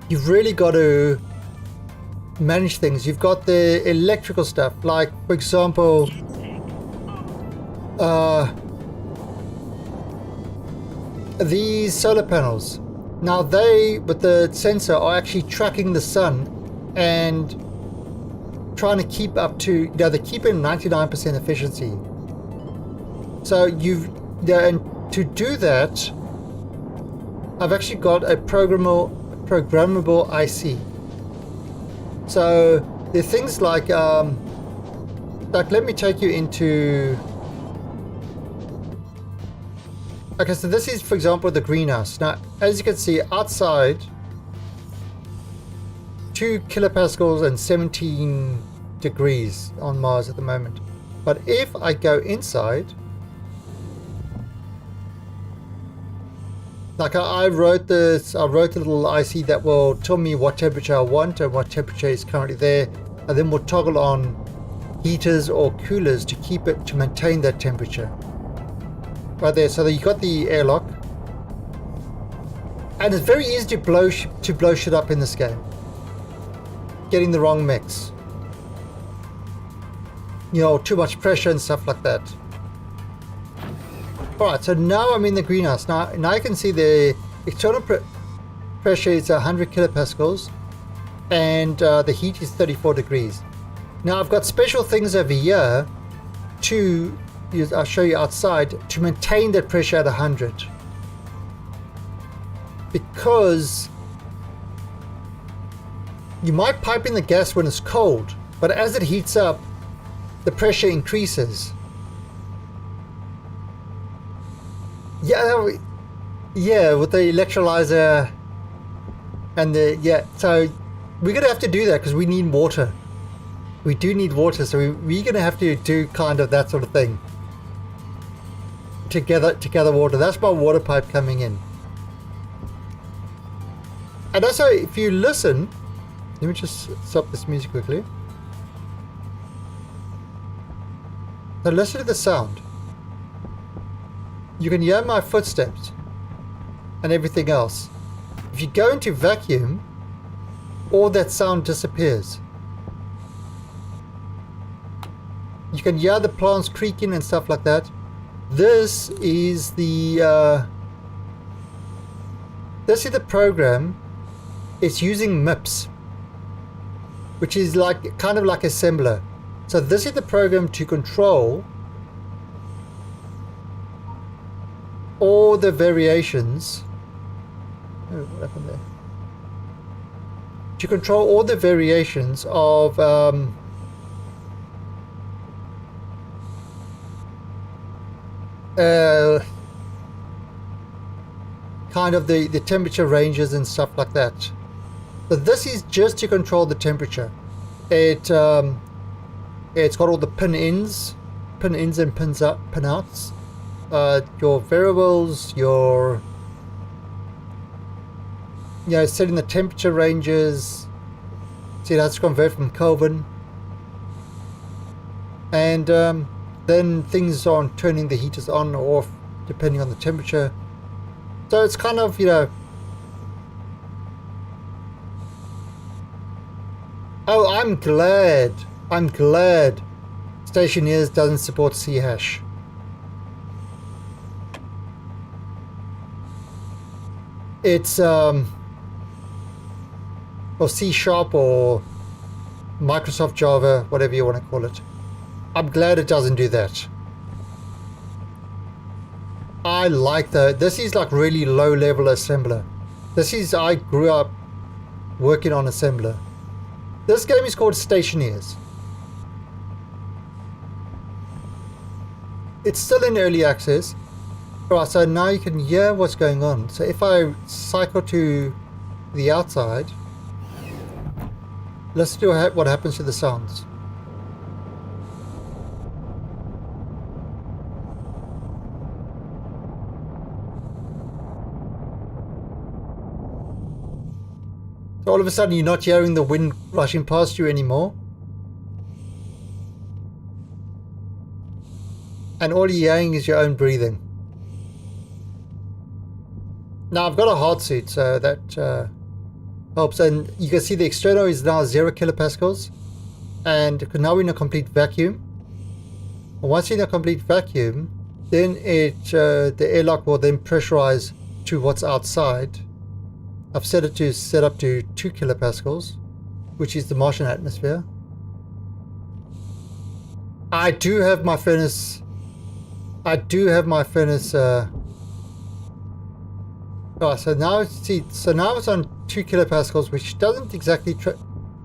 you've really got to manage things. You've got the electrical stuff, like for example, these solar panels. Now they, with the sensor, are actually tracking the sun and trying to keep up to, you know, they keep in 99% efficiency. So and to do that, I've actually got a programmable IC. So there are things like let me take you into Okay, so this is, for example, the greenhouse. Now, as you can see, outside, 2 kilopascals and 17 degrees on Mars at the moment. But if I go inside, like I wrote this, I wrote a little IC that will tell me what temperature I want and what temperature is currently there, and then we'll toggle on heaters or coolers to keep it, to maintain that temperature. Right there, so you got the airlock, and it's very easy to blow shit up in this game. Getting the wrong mix, you know, too much pressure and stuff like that. Alright, so now I'm in the greenhouse. Now you can see the external pressure is 100 kilopascals, and the heat is 34 degrees. Now I've got special things over here to, I'll show you outside, to maintain that pressure at 100. Because you might pipe in the gas when it's cold, but as it heats up, the pressure increases. Yeah, with the electrolyzer and so we're gonna have to do that because we need water. We do need water, so we're gonna have to do kind of that sort of thing to gather water. That's my water pipe coming in. And also, if you listen, let me just stop this music quickly. Now listen to the sound. You can hear my footsteps and everything else. If you go into vacuum, all that sound disappears. You can hear the plants creaking and stuff like that. This is the program. It's using MIPS, which is like kind of like assembler. So this is the program to control all the variations. Oh, what happened there? To control all the variations of kind of the temperature ranges and stuff like that. So this is just to control the temperature. It's got all the pin ins and pin outs. Your variables, your setting the temperature ranges. See, that's convert from Kelvin, and then things on turning the heaters on or off depending on the temperature. So it's kind of, oh, I'm glad Stationeers doesn't support C#. It's or C# or Microsoft Java, whatever you want to call it. I'm glad it doesn't do that. I like this is like really low level assembler. I grew up working on assembler. This game is called Stationeers. It's still in early access. Alright, so now you can hear what's going on. So if I cycle to the outside, let's do what happens to the sounds. So all of a sudden you're not hearing the wind rushing past you anymore. And all you're hearing is your own breathing. Now I've got a hard suit, so that helps. And you can see the external is now 0 kilopascals. And now we're in a complete vacuum. And once you're in a complete vacuum, then the airlock will then pressurize to what's outside. I've set it to set up to 2 kilopascals, which is the Martian atmosphere. I do have my furnace. Oh, so now it's on 2 kilopascals, which doesn't exactly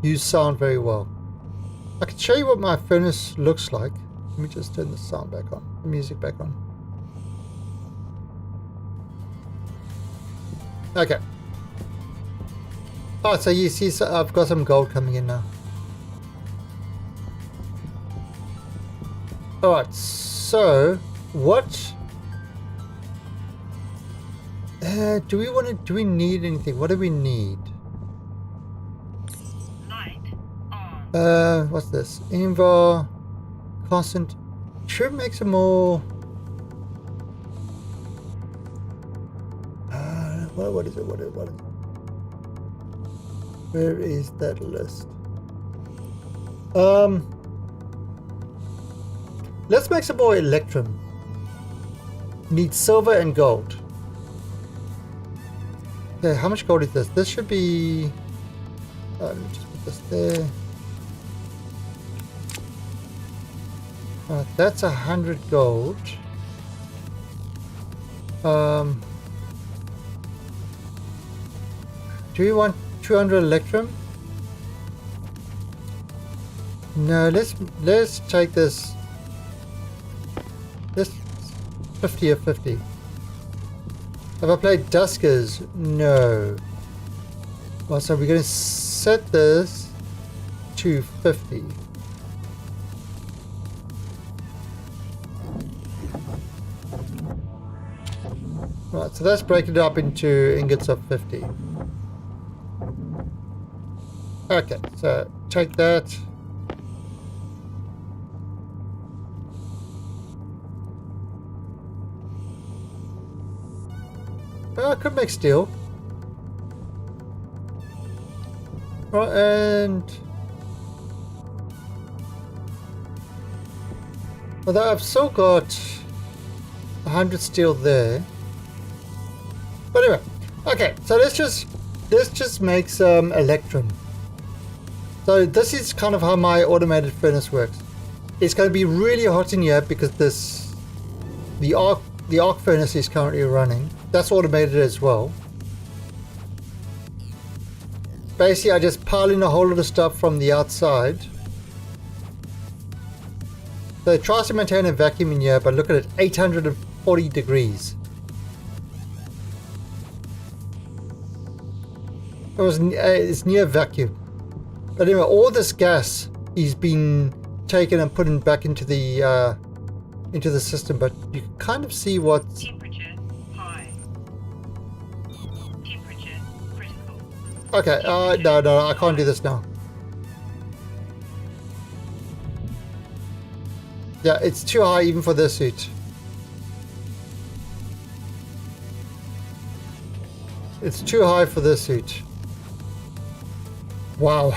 use sound very well. I can show you what my furnace looks like. Let me just turn the sound back on, the music back on. Okay. Oh, so you see, so I've got some gold coming in now. Alright, so what do we need anything? What do we need? Light on. What's this? Invar constant should make some more. What is it? What is it? Where is that list? Let's make some more electrum. Need silver and gold. Okay, how much gold is this? This should be. Let me just put this there. That's 100 gold. Do you want 200 electrum? No, let's take this. This 50 or 50. Have I played Duskers? No. Well, so we're going to set this to 50. Right, so let's break it up into ingots of 50. Okay, so take that. I could make steel. Right, and although I've still got 100 steel there. But anyway, okay, so let's just make some electrum. So this is kind of how my automated furnace works. It's going to be really hot in here because the arc furnace is currently running. That's automated as well. Basically, I just pile in a whole lot of stuff from the outside. So it tries to maintain a vacuum in here, but look at it, 840 degrees. It's near vacuum. But anyway, all this gas is being taken and put back into the system, but you can kind of see what. Temperature high. Temperature critical. Okay, no, I can't do this now. Yeah, it's too high even for this suit. It's too high for this suit. Wow.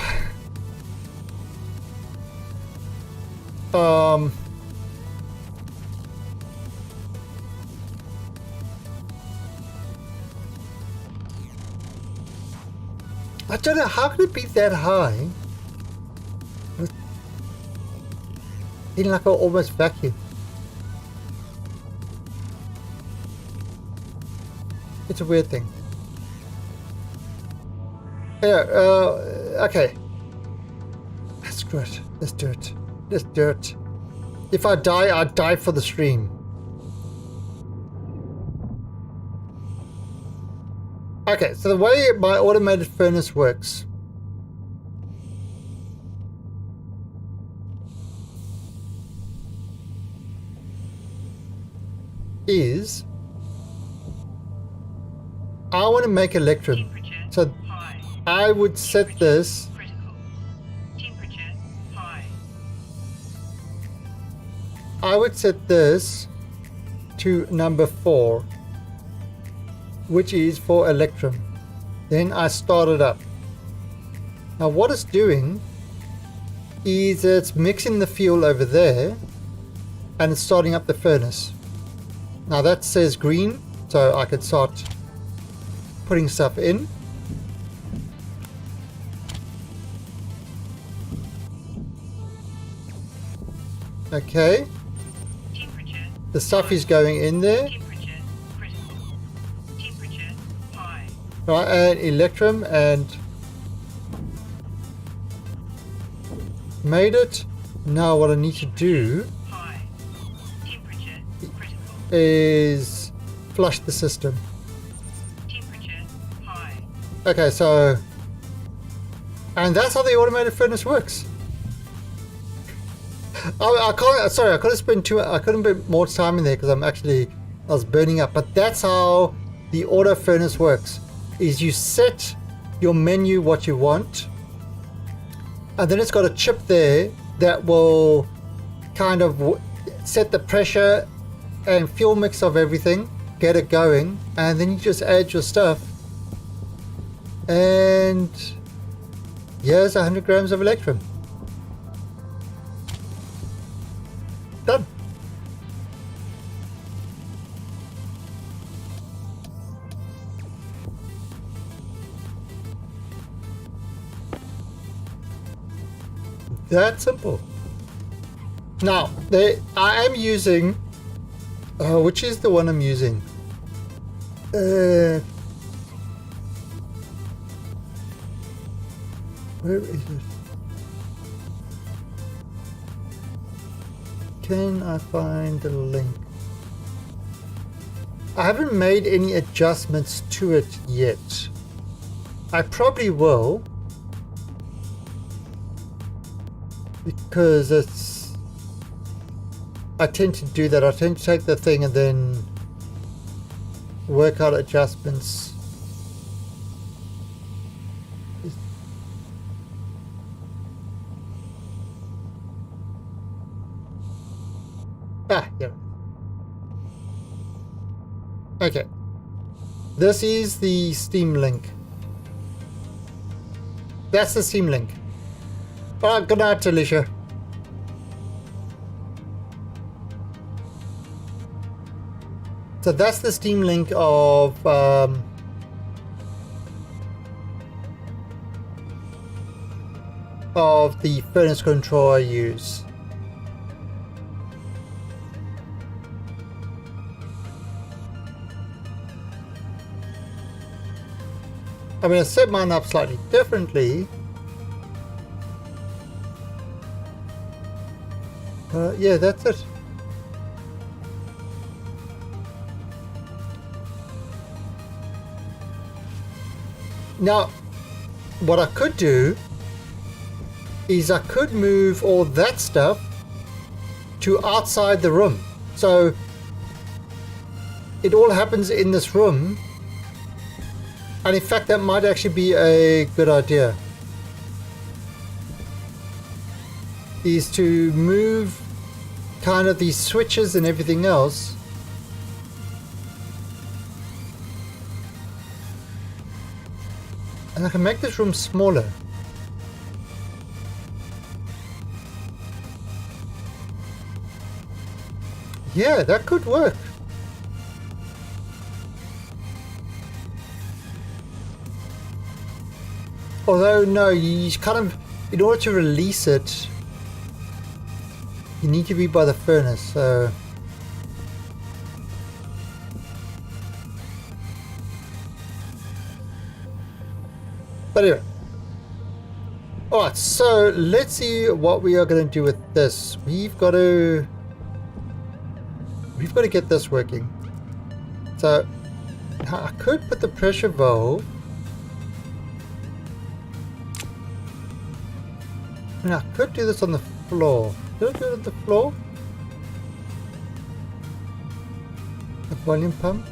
I don't know, how can it be that high? In like an almost vacuum. It's a weird thing. Yeah, okay. Screw it. Let's do it. Let's do it. If I die for the stream. Okay, so the way my automated furnace works is I want to make electrum. So I would set this to number 4, which is for electrum. Then I start it up. Now what it's doing is it's mixing the fuel over there and it's starting up the furnace. Now that says green, so I could start putting stuff in. Okay. The stuff is going in there. Right, and electrum and made it. Now what I need to do is flush the system. Okay, so... And that's how the automated furnace works. I can't... Sorry, I couldn't put more time in there because I was burning up. But that's how the auto furnace works. Is you set your menu what you want. And then it's got a chip there that will kind of set the pressure and fuel mix of everything. Get it going. And then you just add your stuff. And here's 100 grams of Electrum. Done. That simple. Now, I am using... which is the one I'm using? Where is it? Can I find the link? I haven't made any adjustments to it yet. I probably will. Because I tend to do that. I tend to take the thing and then work out adjustments. Yeah. Okay. This is the Steam link. That's the Steam link. Alright, good night, Alicia. So that's the Steam link of the furnace control I use. I'm going to set mine up slightly differently. Yeah, that's it. Now, what I could do is I could move all that stuff to outside the room. So it all happens in this room. And in fact, that might actually be a good idea. Is to move kind of these switches and everything else and I can make this room smaller. Yeah, that could work. Although no, you kind of, in order to release it, you need to be by the furnace, so... But anyway. Alright, so let's see what we are going to do with this. We've got to get this working. So, now I could put the pressure valve... I mean, I could do this on the floor. Did I do it on the floor? The volume pump?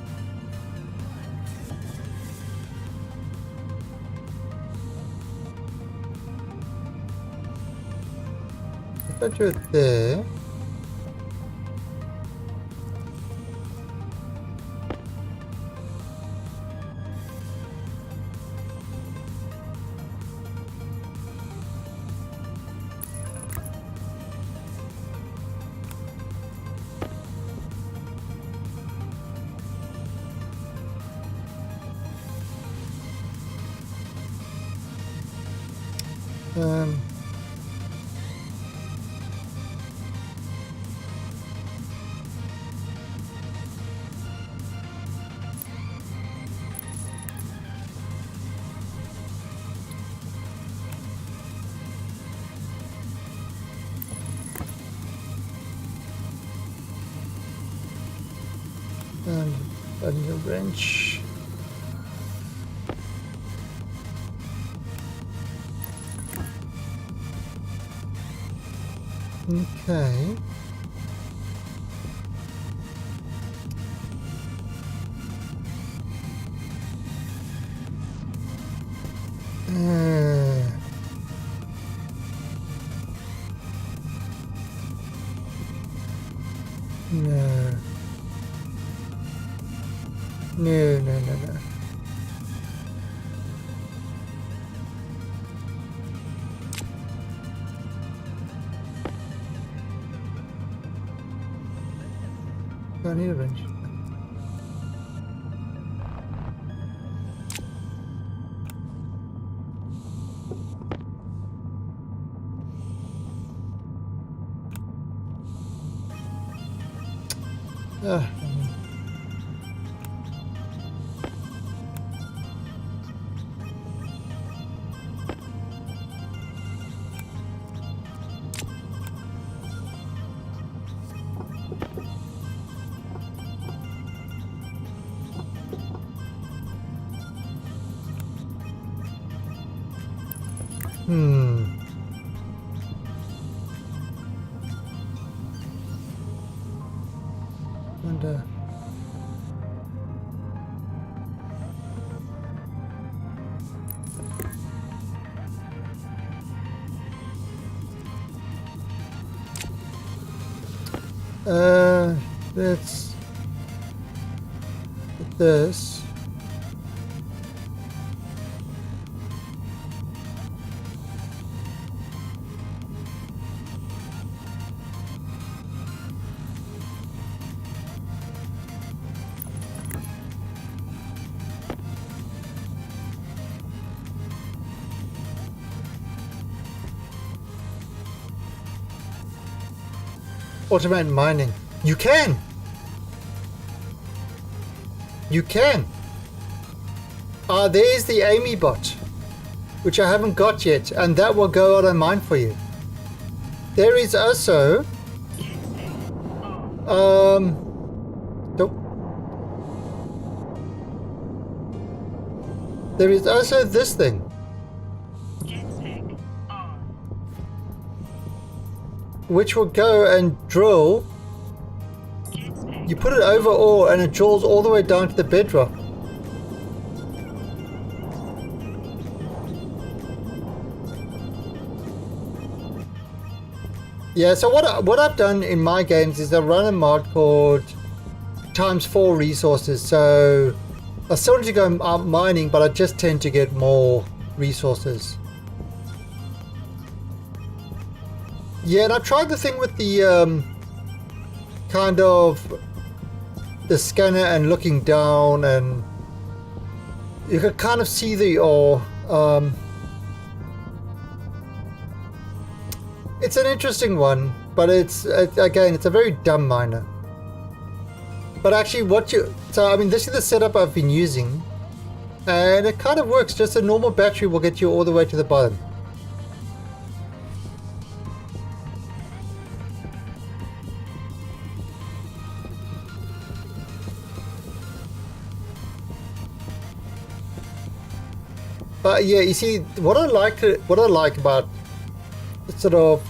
If I do it there... a new wrench. Okay. No. No, no, no, no. I need a wrench. Ah. Wonder. Let's get this. Automate mining. You can! You can! There's the Amy bot, which I haven't got yet, and that will go out and mine for you. There is also... Nope. There is also this thing. Which will go and drill. You put it over ore and it drills all the way down to the bedrock. Yeah, so what I've done in my games is I run a mod called ×4 resources. So I still need to go mining, but I just tend to get more resources. Yeah, and I tried the thing with the kind of the scanner and looking down, and you could kind of see the ore. It's an interesting one, but again, it's a very dumb miner. But actually, so I mean, this is the setup I've been using, and it kind of works. Just a normal battery will get you all the way to the bottom. But yeah, you see, what I like about sort of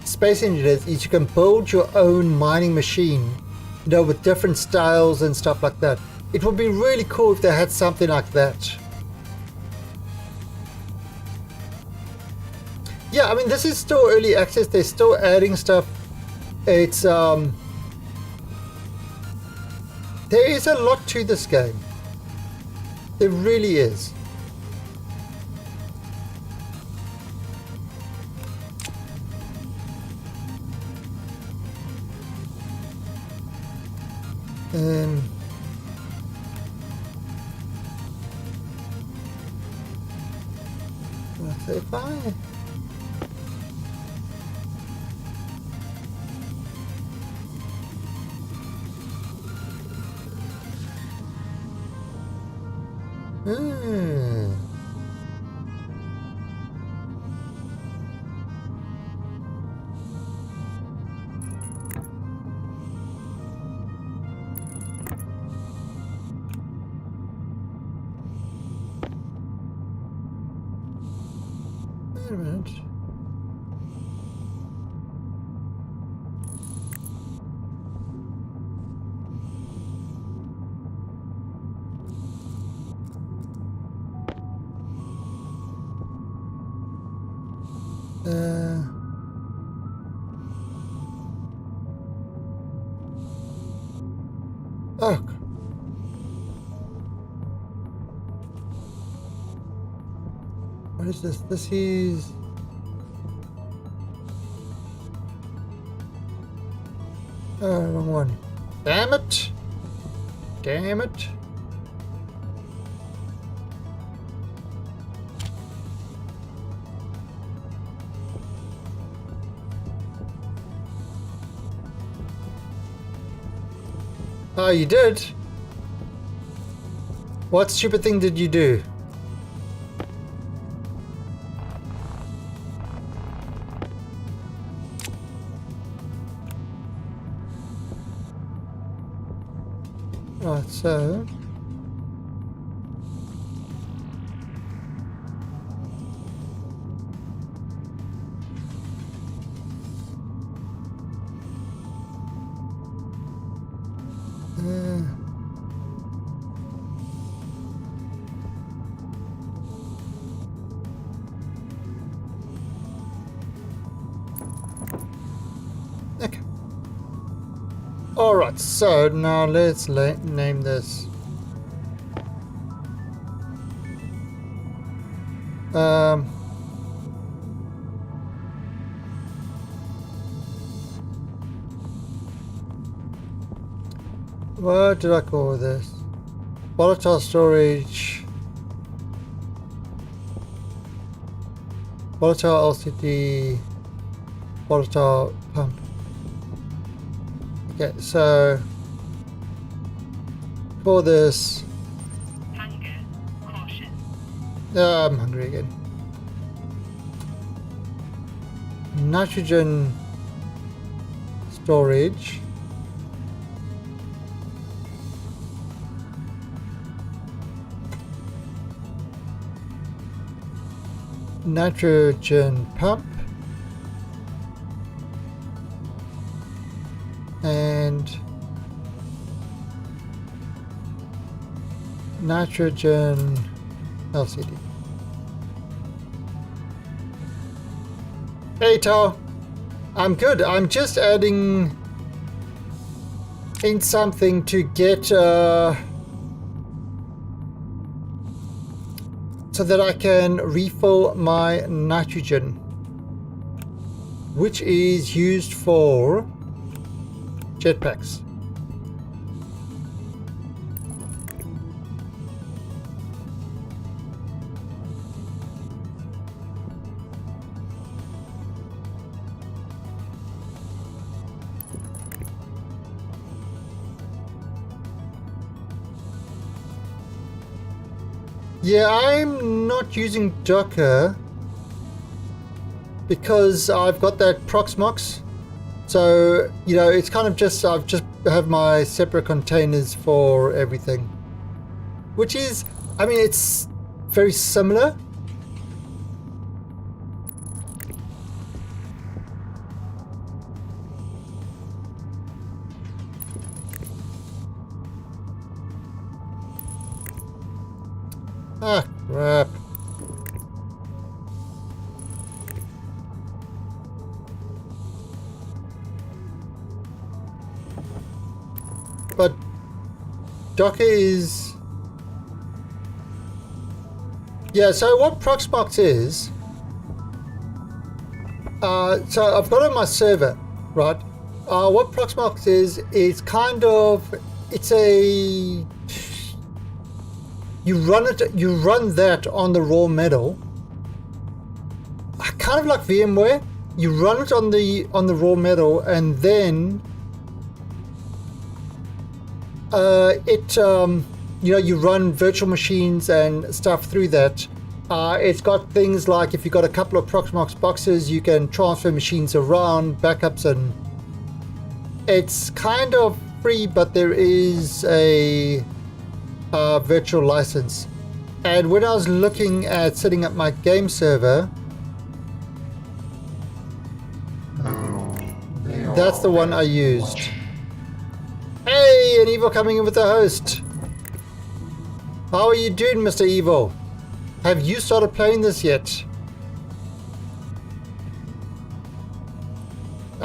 Space Engineers is you can build your own mining machine, you know, with different styles and stuff like that. It would be really cool if they had something like that. Yeah, I mean, this is still early access. They're still adding stuff. It's there is a lot to this game. There really is. If I wait a minute. Oh. What is this? This is... Oh, wrong one. Damn it! Damn it! Oh, you did? What stupid thing did you do? Right, so... Okay. Alright, so now let's name this. What did I call this? Volatile storage. Volatile LCD. Volatile pump. Okay, so for this, Hunger. Caution. I'm hungry again. Nitrogen storage. Nitrogen pump. And nitrogen LCD. Hey Tao, I'm good. I'm just adding in something to get so that I can refill my nitrogen, which is used for jetpacks. Yeah, I'm not using Docker because I've got that Proxmox. So, you know, it's kind of just, I've just have my separate containers for everything. Which is, I mean, it's very similar. Ah, crap. But Docker is... Yeah, so what Proxmox is... so I've got it on my server, right? What Proxmox is kind of... It's a... You run that on the raw metal. Kind of like VMware. You run it on the raw metal, and then you know, you run virtual machines and stuff through that. It's got things like, if you've got a couple of Proxmox boxes, you can transfer machines around, backups, and it's kind of free, but there is a virtual license. And when I was looking at setting up my game server, that's the one I used. Hey, an Evo coming in with a host. How are you doing, Mr. Evo? Have you started playing this yet?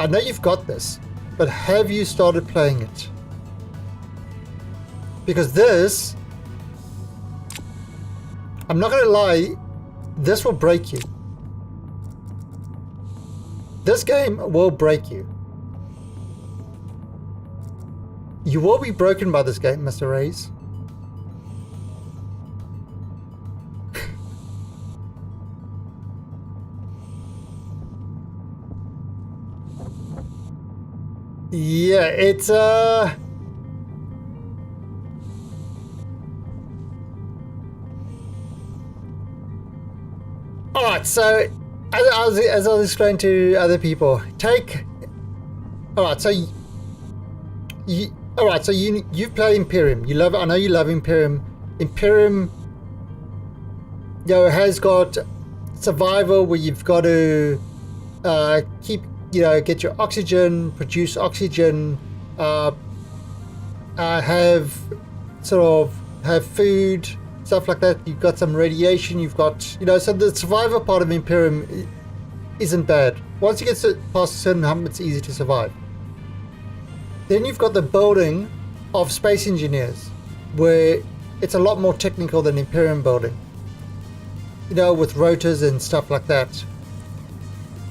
I know you've got this, but have you started playing it? Because this, I'm not gonna lie, this will break you. This game will break you. You will be broken by this game, Mr. Reyes. Yeah, it's alright, so as I was explaining to other people, you've played Imperium. I know you love Imperium. Imperium, has got survival where you've got to get your oxygen, produce oxygen, have food, stuff like that. You've got some radiation, you've got, so the survival part of Imperium isn't bad. Once you get past a certain hump, it's easy to survive. Then you've got the building of Space Engineers, where it's a lot more technical than Imperium building, with rotors and stuff like that.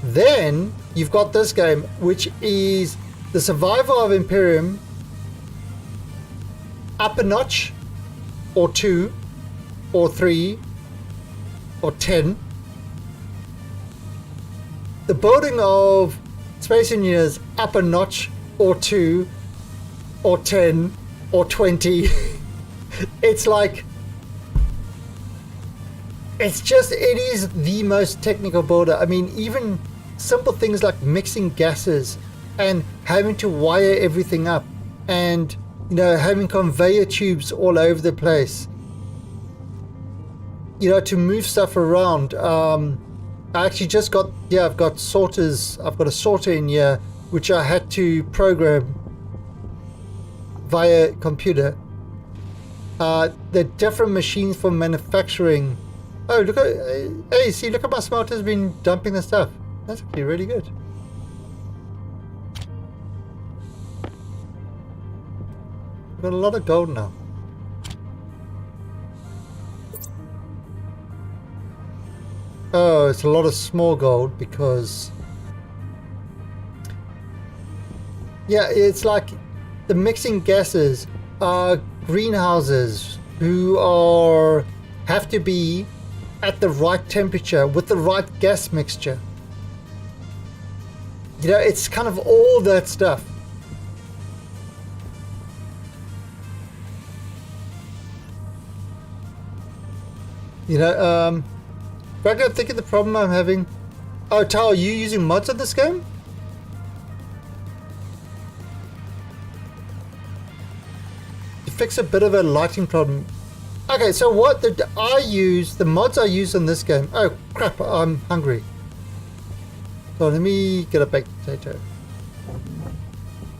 Then you've got this game, which is the survival of Imperium up a notch, or 2, or 3, or 10. The building of Space Engineers up a notch, or 2, or 10, or 20. It's like, it is the most technical builder. I mean, even simple things like mixing gases and having to wire everything up and having conveyor tubes all over the place, to move stuff around. I actually just got, I've got sorters. I've got a sorter in here which I had to program via computer. The different machines for manufacturing. Oh, look at my smelter's been dumping the stuff. That's actually really good. We've got a lot of gold now. Oh, it's a lot of small gold because... yeah, it's like the mixing gases are greenhouses who have to be at the right temperature with the right gas mixture. It's kind of all that stuff. But I think of the problem I'm having. Oh, Tao, are you using mods on this game? To fix a bit of a lighting problem. Okay, so the mods I use in this game. Oh crap, I'm hungry. So let me get a baked potato.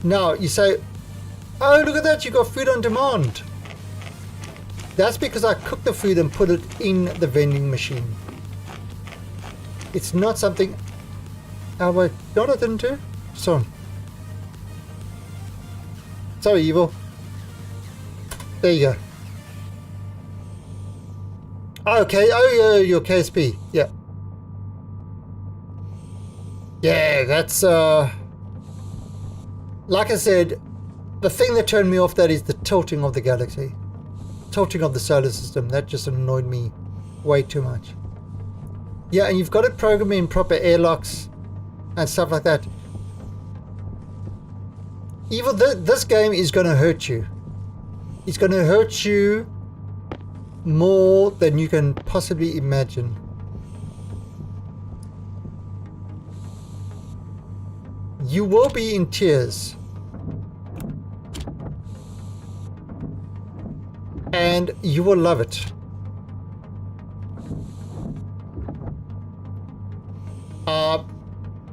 Now you say, oh look at that, you got food on demand. That's because I cooked the food and put it in the vending machine. It's not something... oh wait, no, I didn't do? Sorry, evil. There you go. Okay, oh yeah, your KSP, yeah. Yeah, that's like I said, the thing that turned me off that is the tilting of the galaxy. Tilting of the solar system. That just annoyed me way too much. Yeah, and you've got to program in proper airlocks and stuff like that. Evil, this game is going to hurt you. It's going to hurt you more than you can possibly imagine. You will be in tears. And you will love it.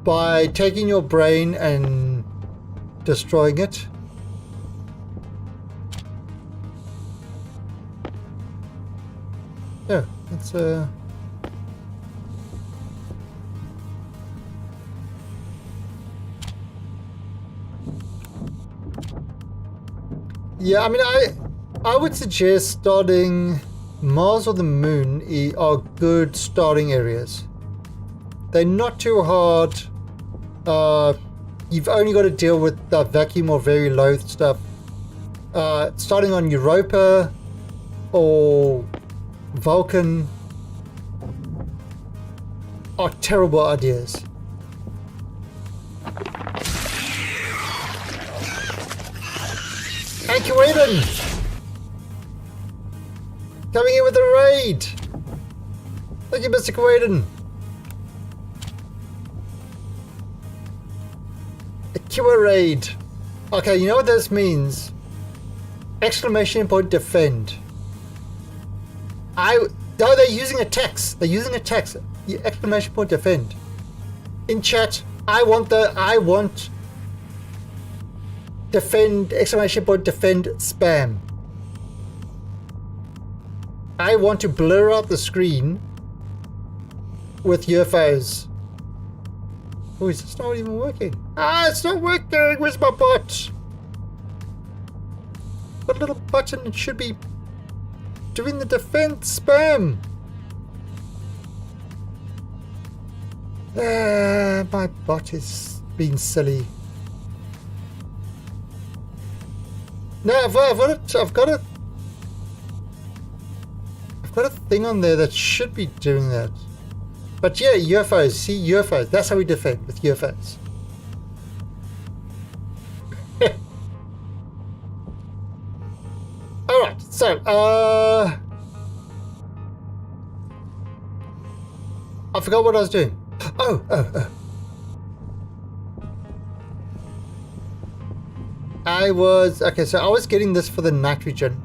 By taking your brain and destroying it. Yeah, it's Yeah, I mean, I would suggest starting Mars or the Moon are good starting areas. They're not too hard. You've only got to deal with the vacuum or very low stuff. Starting on Europa or Vulcan are terrible ideas. Thank you, Aiden! Coming in with a raid! Thank you, Mr. Quaden! A Kua raid! Okay, you know what this means? Exclamation point defend. No, they're using a text. They're using a text. Exclamation point defend. In chat, I want defend, exclamation point defend spam. I want to blur out the screen with UFOs. Oh, is this not even working? Ah, it's not working! Where's my bot? What little button? It should be doing the defense spam. My bot is being silly. No, I've got a thing on there that should be doing that. But yeah, UFOs. See, UFOs. That's how we defend, with UFOs. Alright, so, I forgot what I was doing. Oh. I was getting this for the nitrogen.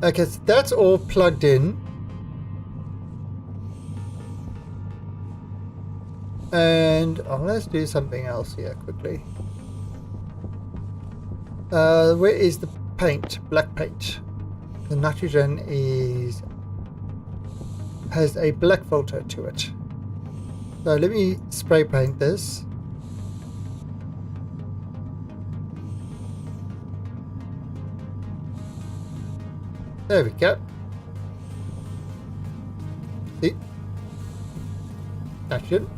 Okay, so that's all plugged in. And let's do something else here quickly. Where is the paint? Black paint. The nitrogen has a black filter to it. So let me spray paint this. There we go. See? Action.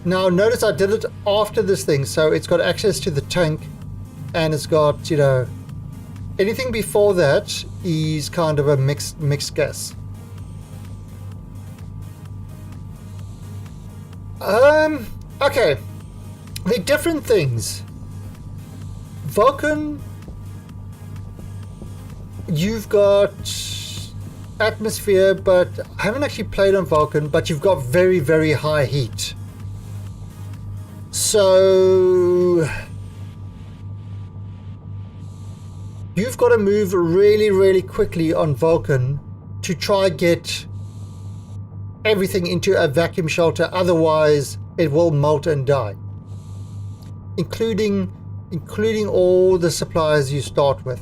Now notice I did it after this thing, so it's got access to the tank, and it's got, you know, anything before that is kind of a mixed gas. Okay. They're different things. Vulcan, you've got atmosphere, but I haven't actually played on Vulcan, but you've got very, very high heat. So you've got to move really, really quickly on Vulcan to try get everything into a vacuum shelter, otherwise it will melt and die, including all the supplies you start with.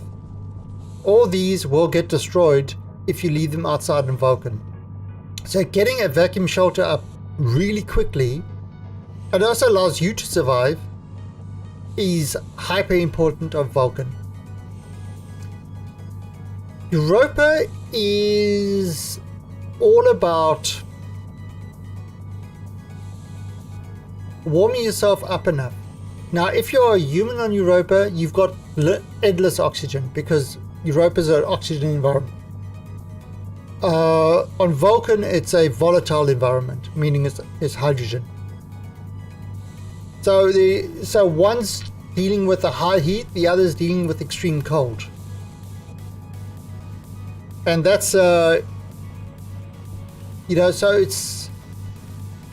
All these will get destroyed if you leave them outside in Vulcan. So getting a vacuum shelter up really quickly, and also allows you to survive, is hyper important on Vulcan. Europa is all about warming yourself up enough. Now, if you're a human on Europa, you've got endless oxygen because Europa is an oxygen environment. On Vulcan, it's a volatile environment, meaning it's hydrogen. So one's dealing with a high heat, the other's dealing with extreme cold. And that's, so it's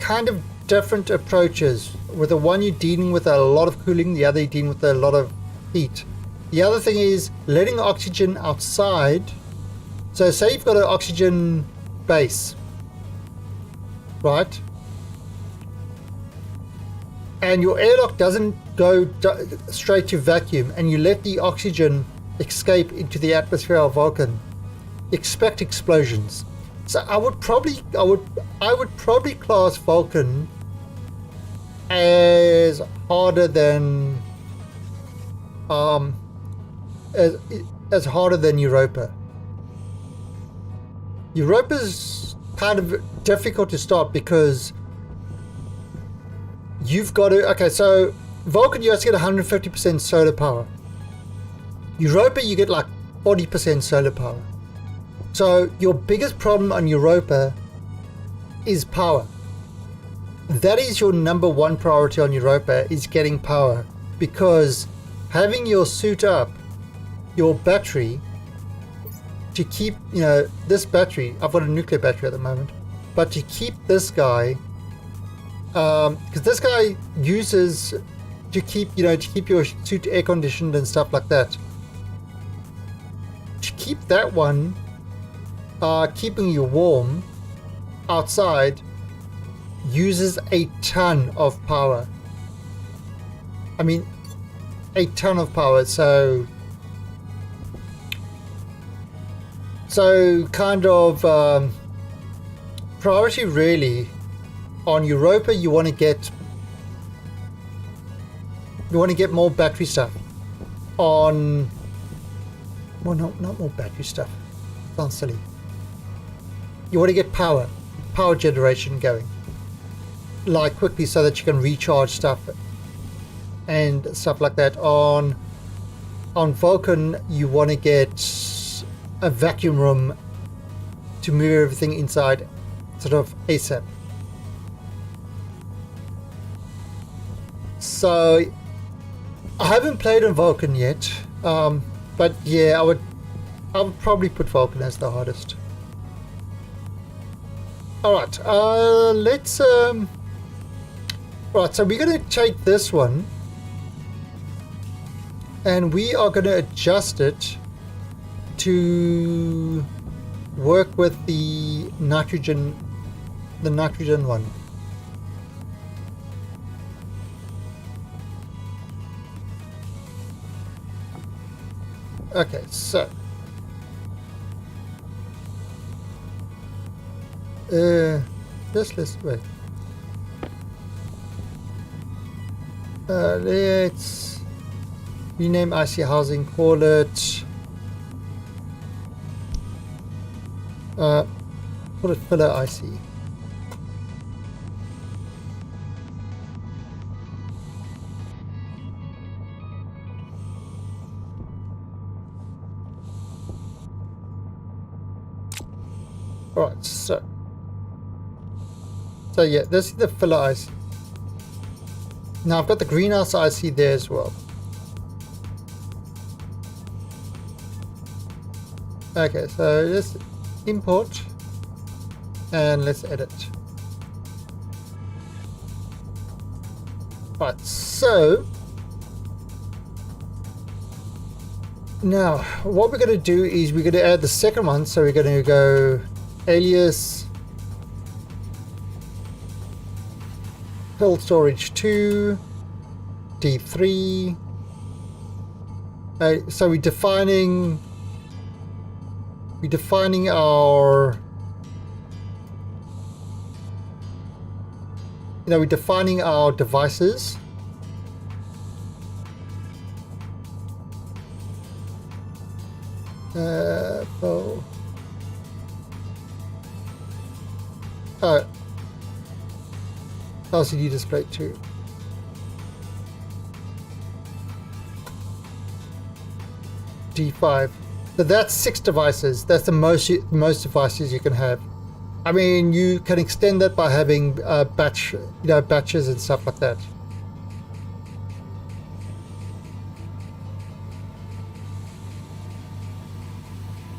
kind of different approaches. With the one you're dealing with a lot of cooling, the other you're dealing with a lot of heat. The other thing is letting oxygen outside. So say you've got an oxygen base, right? And your airlock doesn't go straight to vacuum, and you let the oxygen escape into the atmosphere of Vulcan. Expect explosions. So I would probably class Vulcan as harder than as, as harder than Europa. Europa's kind of difficult to start because you've got to... Okay, so Vulcan, you actually get 150% solar power. Europa, you get like 40% solar power. So your biggest problem on Europa is power. That is your number one priority on Europa, is getting power. Because having your suit up, your battery, to keep, you know, this battery, I've got a nuclear battery at the moment, but to keep this guy, because this guy uses to keep, you know, to keep your suit air conditioned and stuff like that. To keep that one keeping you warm outside uses a ton of power. I mean, a ton of power. So kind of priority really on Europa. You want to get more battery stuff. On, well, not more battery stuff. Sounds silly. You want to get power generation going, like quickly, so that you can recharge stuff and stuff like that. On Vulcan, you want to get a vacuum room to move everything inside, sort of ASAP. So I haven't played on Vulcan yet, but yeah, I would probably put Vulcan as the hardest. Alright, let's right, so we're going to take this one and we are going to adjust it to work with the nitrogen one. Okay, so let's wait. Let's rename IC housing, call it filler IC. Alright, so yeah, this is the filler IC. Now I've got the greenhouse IC there as well. Okay, so let's import and let's edit. Right, so now what we're going to do is we're going to add the second one. So we're going to go alias build storage 2 D3. So we're defining our, we're defining our devices. LCD display 2. D5. So that's 6 devices. That's the most devices you can have. I mean, you can extend that by having batches and stuff like that.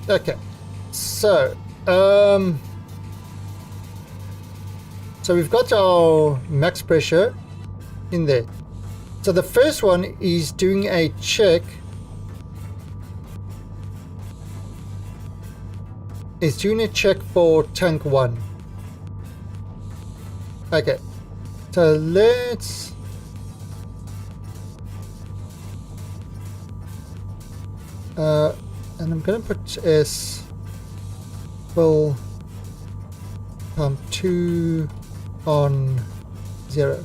Okay, so so we've got our max pressure in there. So the first one is doing a check. It's doing a check for tank 1. Okay, so let's and I'm gonna put S full pump 2 on 0.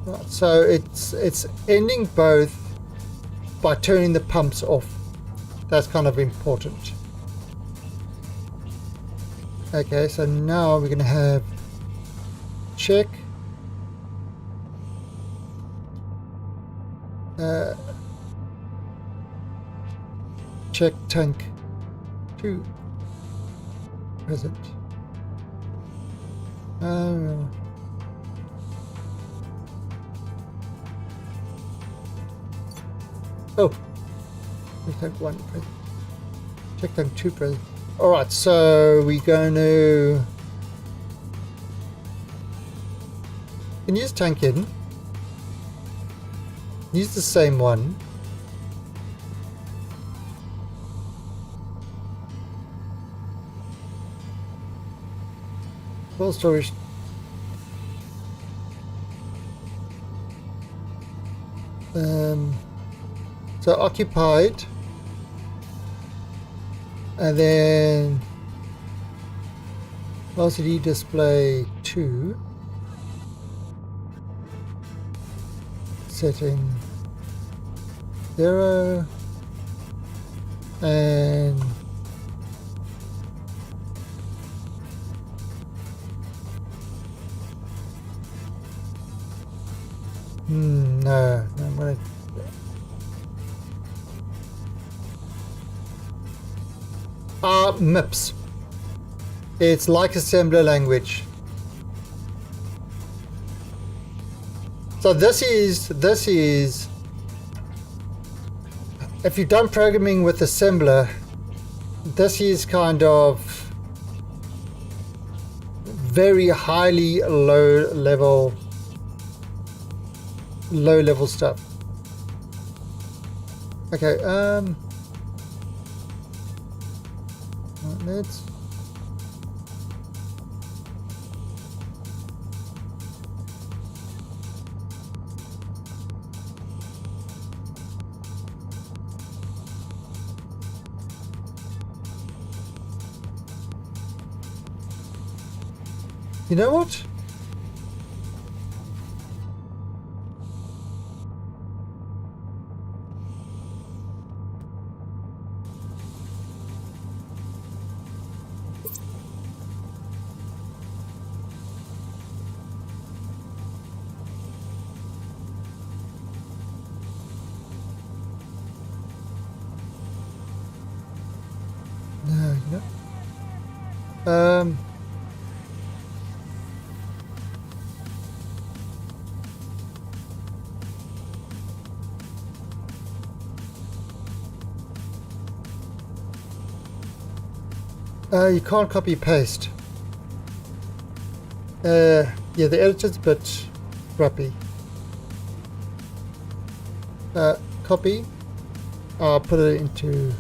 Right, so it's ending both by turning the pumps off. That's kind of important. Okay, so now we're going to have check. Check tank 2 present. Oh, check tank 1 present. Check tank 2 present. Alright, so we're going to use tank in. Use the same one. Full storage. So occupied, and then LCD display 2, setting 0, and no, I'm gonna. MIPS. It's like assembler language. So this is if you've done programming with assembler, this is kind of very highly low level stuff. Okay, let's you know what? No, no. You can't copy paste. Yeah, the editor's a bit crappy. Copy. I'll put it into.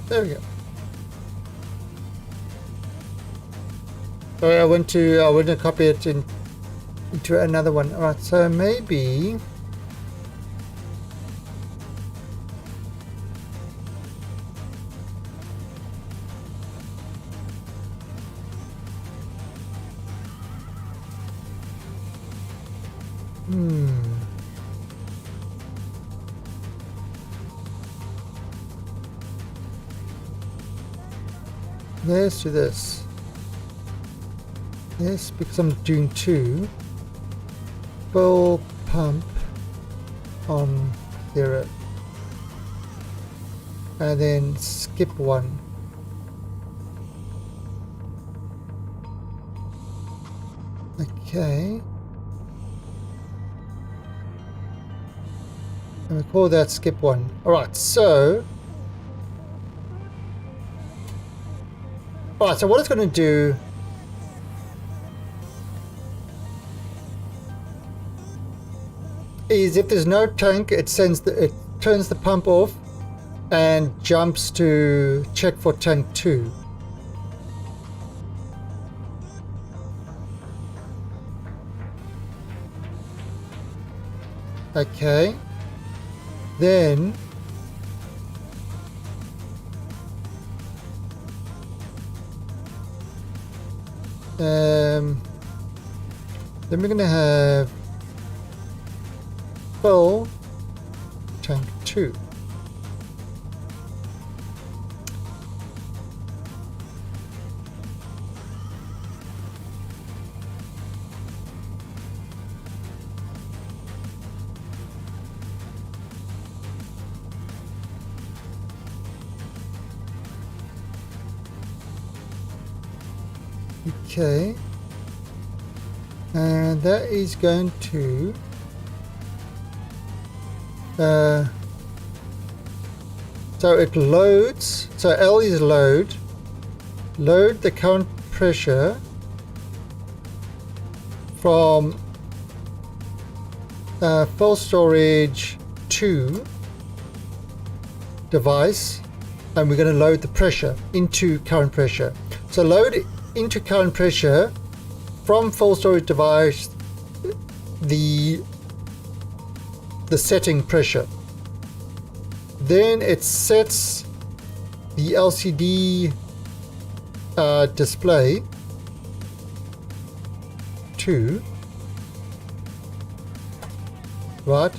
There we go. Sorry, I went to copy it into another one. Alright, so maybe let's do this. Yes, because I'm doing 2. Full pump on 0. And then skip 1. Okay. And we call that skip 1. Alright, so... Alright, so what it's going to do... is if there's no tank, it turns the pump off and jumps to check for tank 2. Okay. Then we're gonna have full tank 2. Okay, and that is going to so it loads, so L is load the current pressure from full storage 2 device, and we're going to load the pressure into current pressure. So load into current pressure from full storage device the setting pressure. Then it sets the LCD display to right.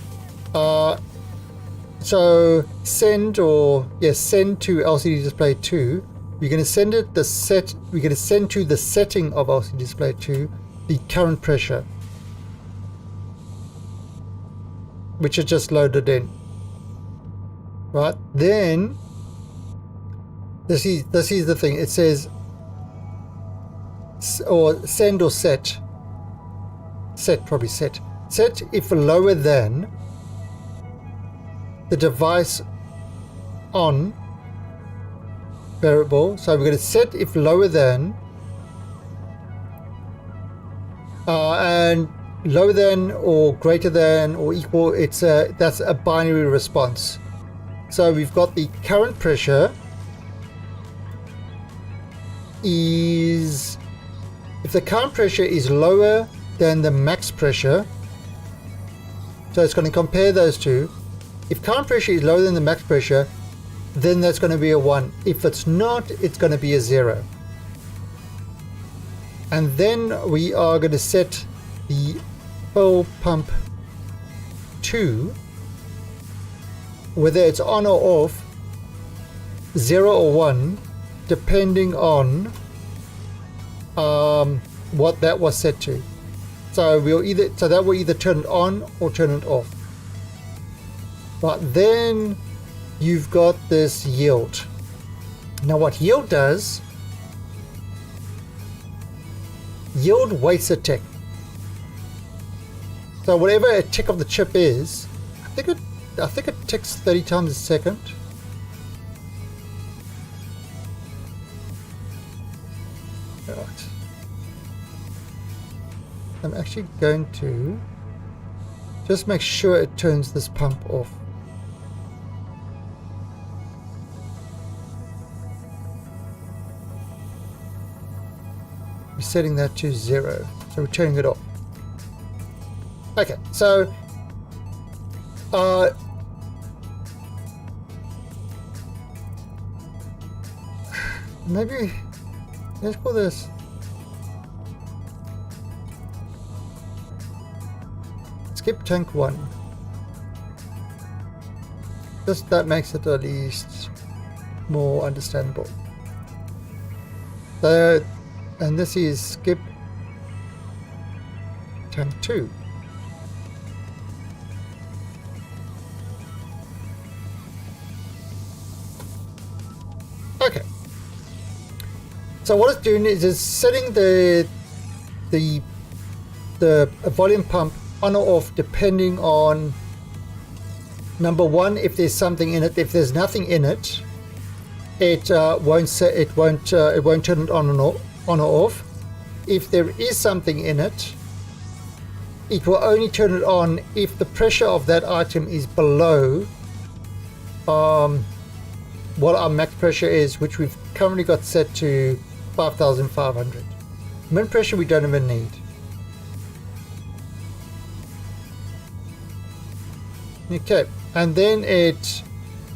So send to LCD display 2. We're going to send it we're going to send to the setting of LCD display 2 the current pressure, which is just loaded in. Right, then this is the thing. It says or send or set if lower than the device on variable. So we're going to set if lower than and lower than or greater than or equal. That's a binary response. So we've got the current pressure is, if the current pressure is lower than the max pressure, so it's going to compare those two. If current pressure is lower than the max pressure, then that's going to be a 1. If it's not, it's going to be a 0. And then we are going to set the full pump 2, whether it's on or off, 0 or 1, depending on what that was set to. So that will either turn it on or turn it off. But then you've got this yield. Now what yield does, yield waits a tick. So whatever a tick of the chip is, I think it ticks 30 times a second. Right. I'm actually going to just make sure it turns this pump off. We're setting that to 0, so we're turning it off. Okay, so maybe let's call this skip tank 1. Just that makes it at least more understandable. So, and this is skip tank 2. Okay. So what it's doing is it's setting the volume pump on or off depending on number one, if there's something in it. If there's nothing in it, it won't turn it on or off. If there is something in it, it will only turn it on if the pressure of that item is below what our max pressure is, which we've currently got set to 5,500. Min pressure we don't even need. Okay, and then it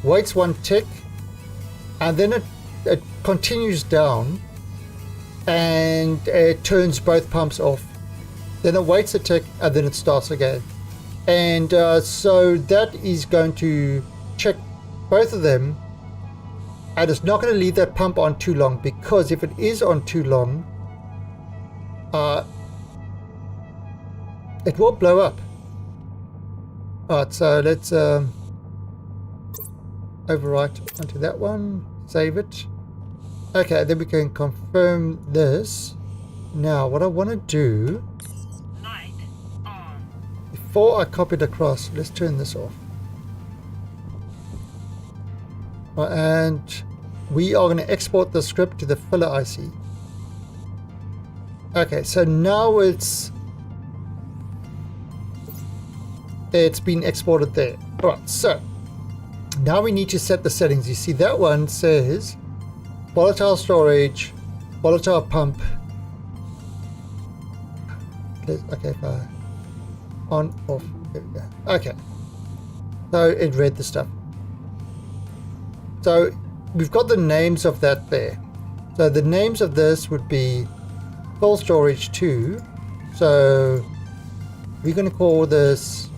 waits one tick, and then it continues down, and it turns both pumps off. Then it waits a tick, and then it starts again. And so that is going to check both of them, and it's not going to leave that pump on too long, because if it is on too long, it will blow up. Alright, so let's overwrite onto that one, save it. Okay, then we can confirm this. Now, what I want to do, Light on. before I copy it across, let's turn this off. And we are going to export the script to the filler IC. Okay, so now it's been exported there. Alright, so now we need to set the settings. You see that one says volatile storage, volatile pump. Okay, fine. On, off. There we go. Okay. So it read the stuff. So we've got the names of that there. So the names of this would be full storage 2. So we're going to call this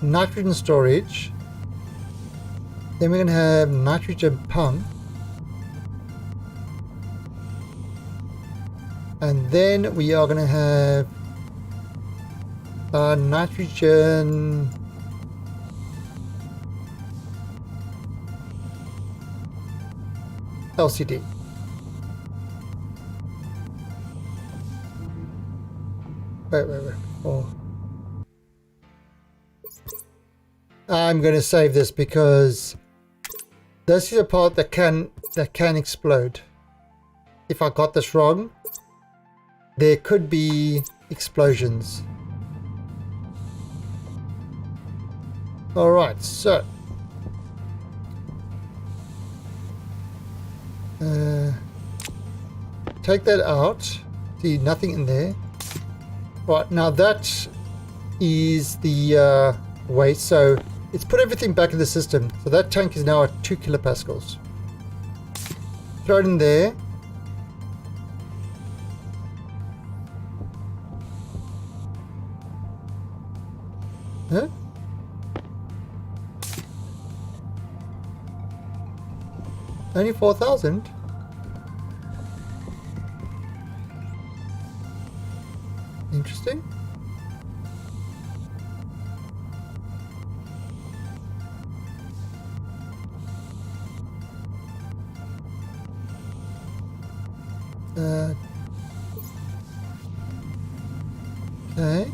nitrogen storage. Then we're going to have nitrogen pump. And then we are going to have nitrogen LCD. Wait. Oh. I'm going to save this because this is a part that can explode. If I got this wrong, there could be explosions. Alright, so take that out. See, nothing in there. Right, now that is the waste, so it's put everything back in the system. So that tank is now at 2 kilopascals. Throw it in there. Huh? Only 4,000? Interesting. Okay.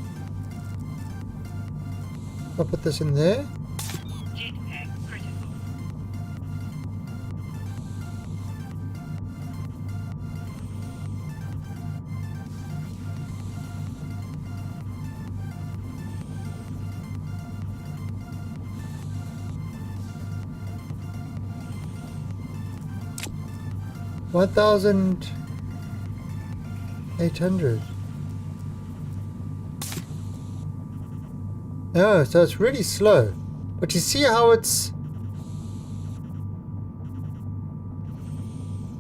I'll put this in there. Jetpack critical. $1,800. Oh, so it's really slow. But you see how it's...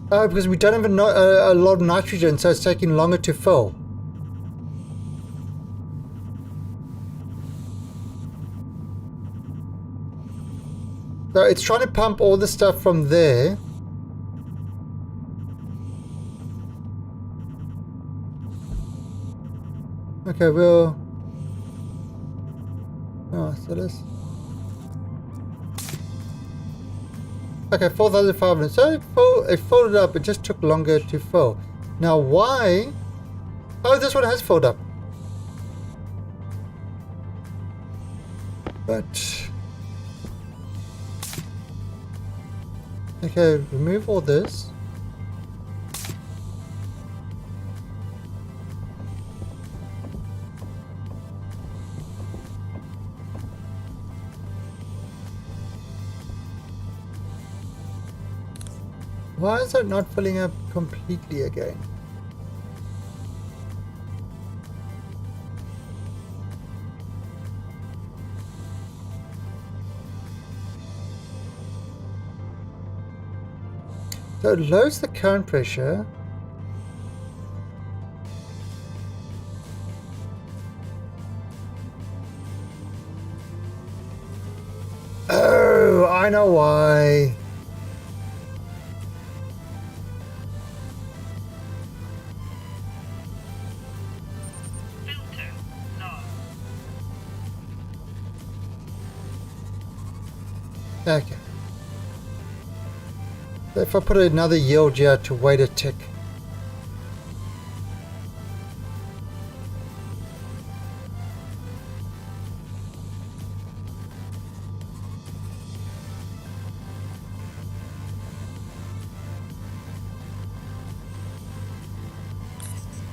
Oh, because we don't have a lot of nitrogen, so it's taking longer to fill. So it's trying to pump all the stuff from there. Okay, we'll... Oh, so this. Okay, 4,500. So it filled it up. It just took longer to fill. Now, why? Oh, this one has filled up. But okay, remove all this. Why is it not filling up completely again? So it lowers the current pressure. Oh, I know why. Filter low. Okay. So if I put another yield here to wait a tick.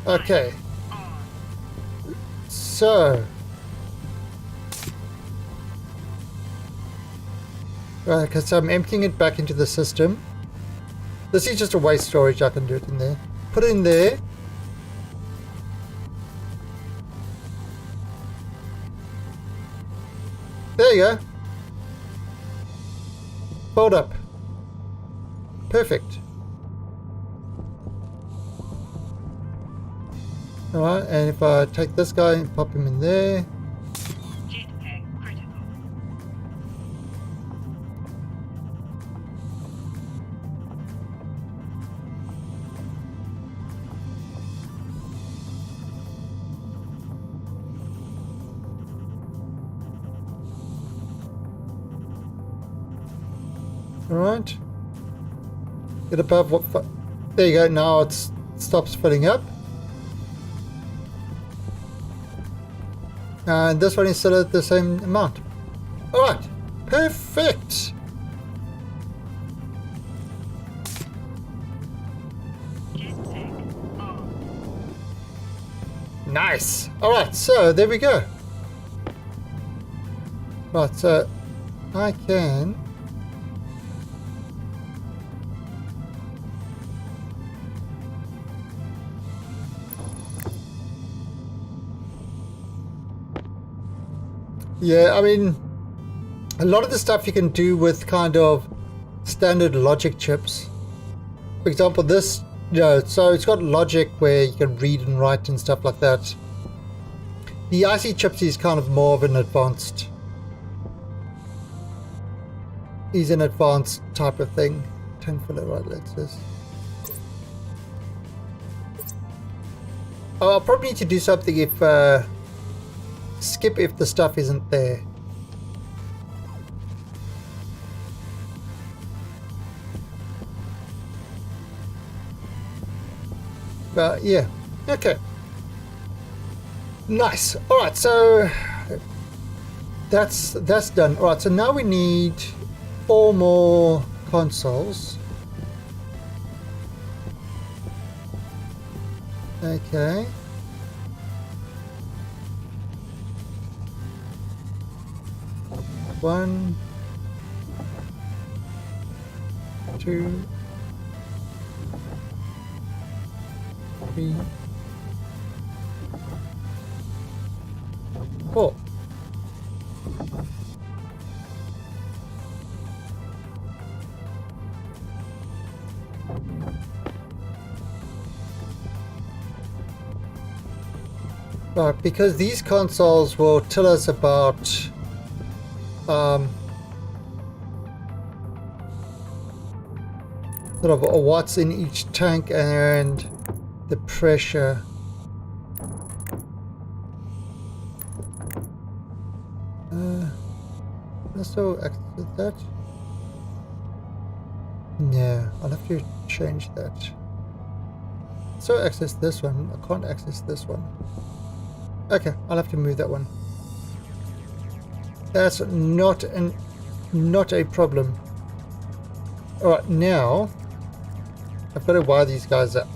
Okay. So right, because I'm emptying it back into the system. This is just a waste storage. I can do it in there. Put it in there. There you go. Fold up. Perfect. Alright, and if I take this guy and pop him in there. Jetpack critical. Alright. Get above what... There you go. Now it stops filling up. And this one is still at the same amount. Alright. Perfect. Jetpack on. Nice. Alright, so there we go. Right, so I can... Yeah, I mean, a lot of the stuff you can do with kind of standard logic chips. For example, this, you know, so it's got logic where you can read and write and stuff like that. The IC chips is kind of more of an advanced, is an advanced type of thing. 10 filler, right, let's just. Oh, I'll probably need to do something if, skip if the stuff isn't there. But yeah, okay. Nice. Alright, so that's done. Alright, so now we need 4 more consoles. Okay. One, 2, 3, 4. Right, because these consoles will tell us about sort of what's in each tank and the pressure. Let's still access that. Yeah, I'll have to change that. So access this one. I can't access this one. Okay, I'll have to move that one. That's not a problem. Alright, now I've got to wire these guys up.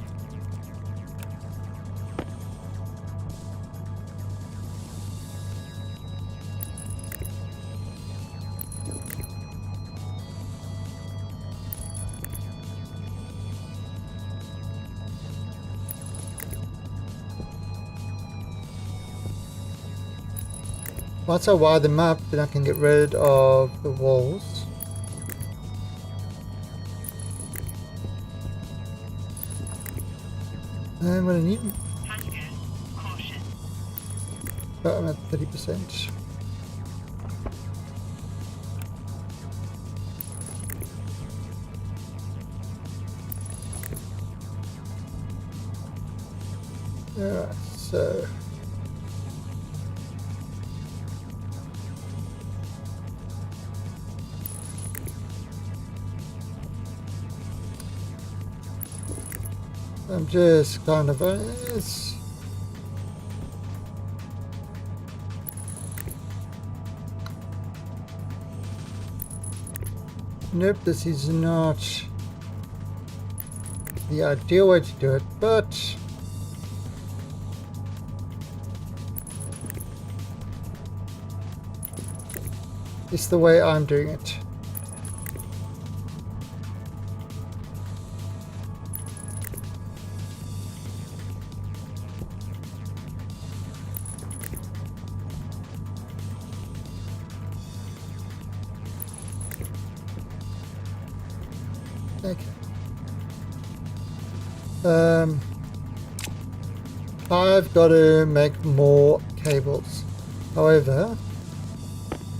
Once I wire them up, then I can get rid of the walls. And what I need, Passengers, caution. oh, I'm at 30%. Alright, so I'm just kind of nope, this is not the ideal way to do it, but it's the way I'm doing it. Okay. I've got to make more cables. However,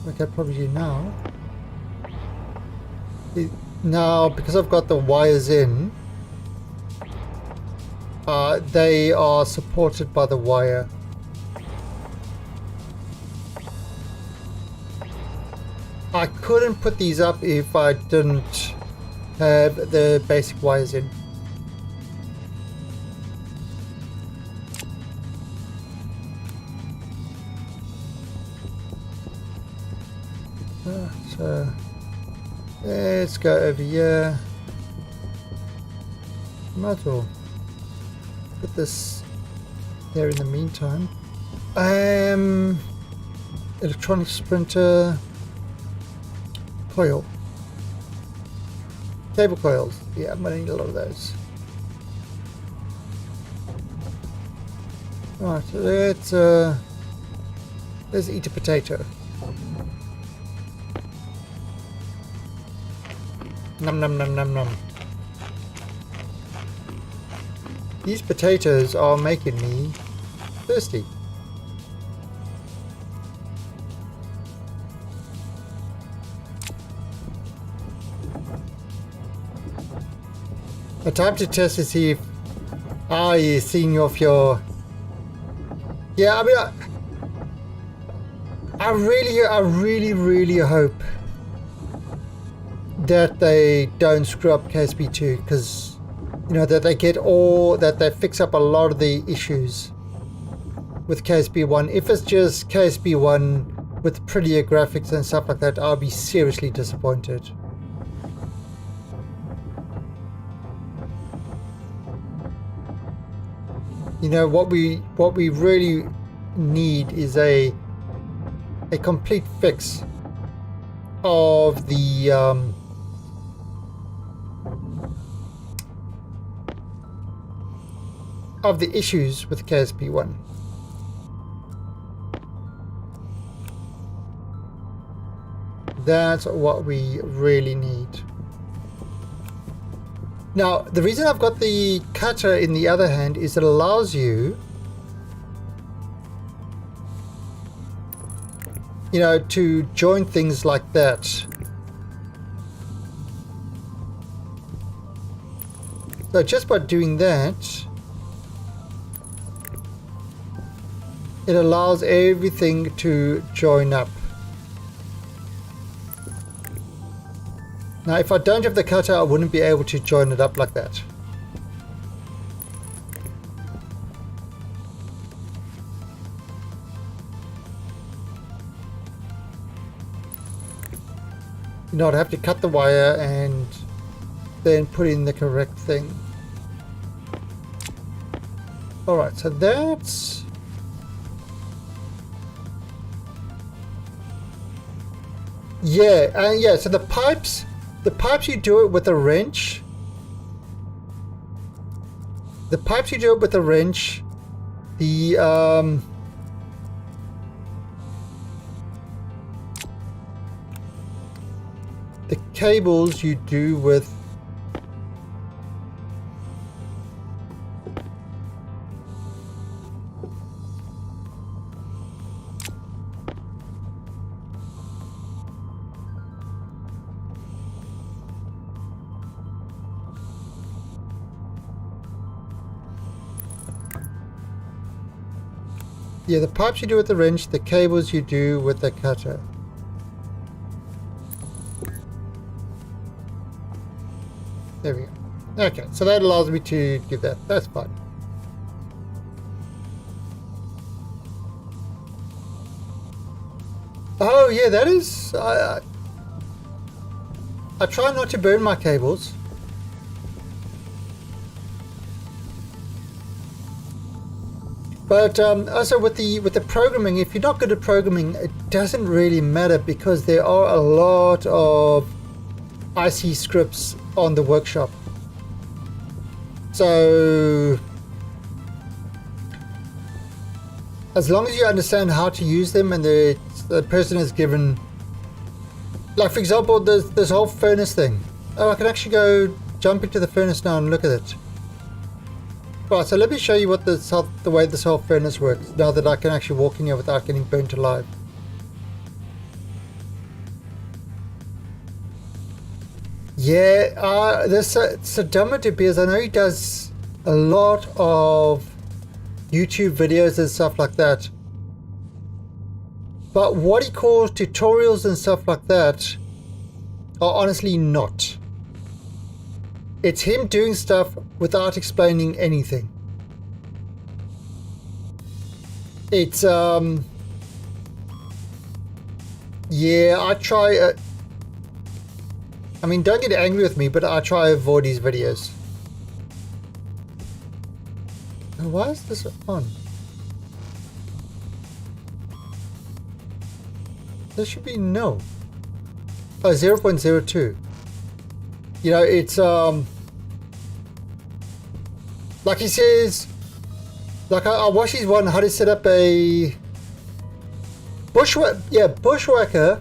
like I probably do now. Now, because I've got the wires in, they are supported by the wire. I couldn't put these up if I didn't have the basic wires in. So let's go over here. Might as well put this there in the meantime. Electronic sprinter coil. Cable coils. Yeah, I'm gonna need a lot of those. Alright, so let's eat a potato. Num num num num num. These potatoes are making me thirsty. A time to test to see if you're seeing off your. Yeah, I mean, I really hope that they don't screw up KSP2, because you know that they fix up a lot of the issues with KSP1. If it's just KSP1 with prettier graphics and stuff like that, I'll be seriously disappointed. You know, what we really need is a complete fix of the issues with KSP1. That's what we really need. Now, the reason I've got the cutter in the other hand is it allows you, you know, to join things like that. So just by doing that, it allows everything to join up. Now, if I don't have the cutter, I wouldn't be able to join it up like that. You know, I'd have to cut the wire and then put in the correct thing. Alright, so that's... Yeah, so the pipes you do it with a wrench. The pipes you do it with a wrench. The cables you do with the pipes you do with the wrench, the cables you do with the cutter. There we go. Okay, so that allows me to do that. That's fine. Oh yeah, that is... I try not to burn my cables. But also with the programming, if you're not good at programming, it doesn't really matter because there are a lot of IC scripts on the workshop. So as long as you understand how to use them and the person is given, like for example, there's this whole furnace thing. Oh, I can actually go jump into the furnace now and look at it. Right, so let me show you what the way this whole furnace works, now that I can actually walk in here without getting burnt alive. Yeah, there's Sadama because I know he does a lot of YouTube videos and stuff like that. But what he calls tutorials and stuff like that are honestly not. It's him doing stuff without explaining anything. It's yeah, I try I mean, don't get angry with me, but I try to avoid these videos. Why is this on? There should be no. Oh, 0.02. You know, it's like he says, like I watched his one how to set up a bushwhacker.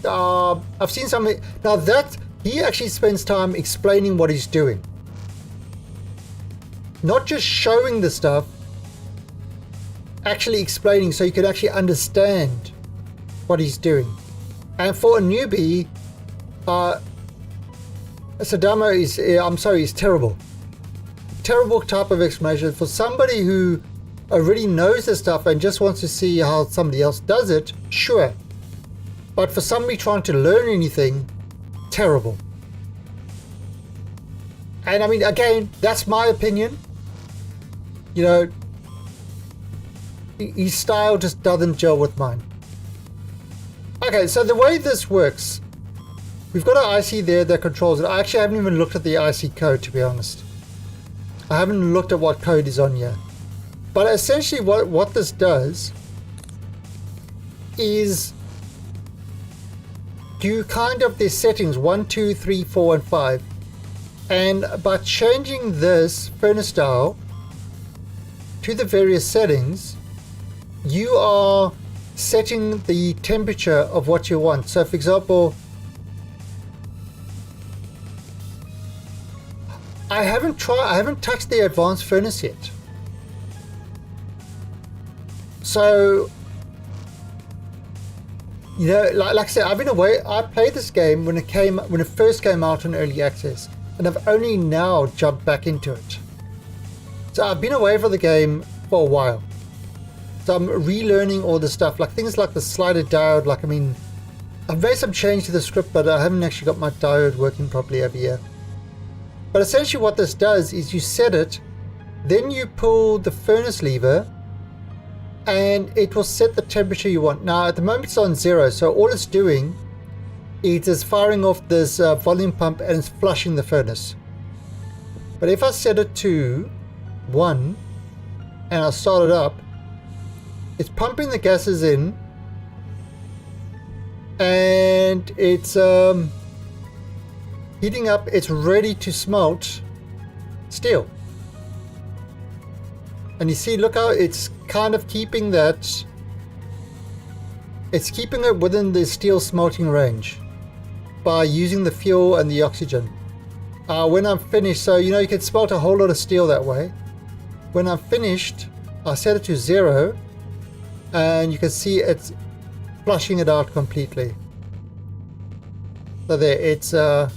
I've seen something now that he actually spends time explaining what he's doing, not just showing the stuff, actually explaining so you can actually understand what he's doing. And for a newbie, Sadama is, I'm sorry, is terrible. Terrible type of explanation. For somebody who already knows the stuff and just wants to see how somebody else does it, sure. But for somebody trying to learn anything, terrible. And I mean, again, that's my opinion. You know, his style just doesn't gel with mine. Okay, so the way this works, we've got an IC there that controls it. I actually haven't even looked at the IC code, to be honest. I haven't looked at what code is on here. But essentially what this does is you kind of, there's settings 1, 2, 3, 4 and 5. And by changing this furnace dial to the various settings, you are setting the temperature of what you want. So for example, I haven't touched the advanced furnace yet. So, you know, like I said, I've been away. I played this game when it first came out in early access, and I've only now jumped back into it. So I've been away from the game for a while. So I'm relearning all the stuff, like things like the slider diode. Like, I mean, I've made some change to the script, but I haven't actually got my diode working properly over here. But essentially what this does is you set it, then you pull the furnace lever, and it will set the temperature you want. Now at the moment it's on 0, so all it's doing it is firing off this volume pump and it's flushing the furnace. But if I set it to 1 and I start it up, it's pumping the gases in and it's heating up. It's ready to smelt steel. And you see, look how it's kind of keeping that. It's keeping it within the steel smelting range by using the fuel and the oxygen. When I'm finished, so you know you can smelt a whole lot of steel that way. When I'm finished, I set it to 0 and you can see it's flushing it out completely. So there, it's and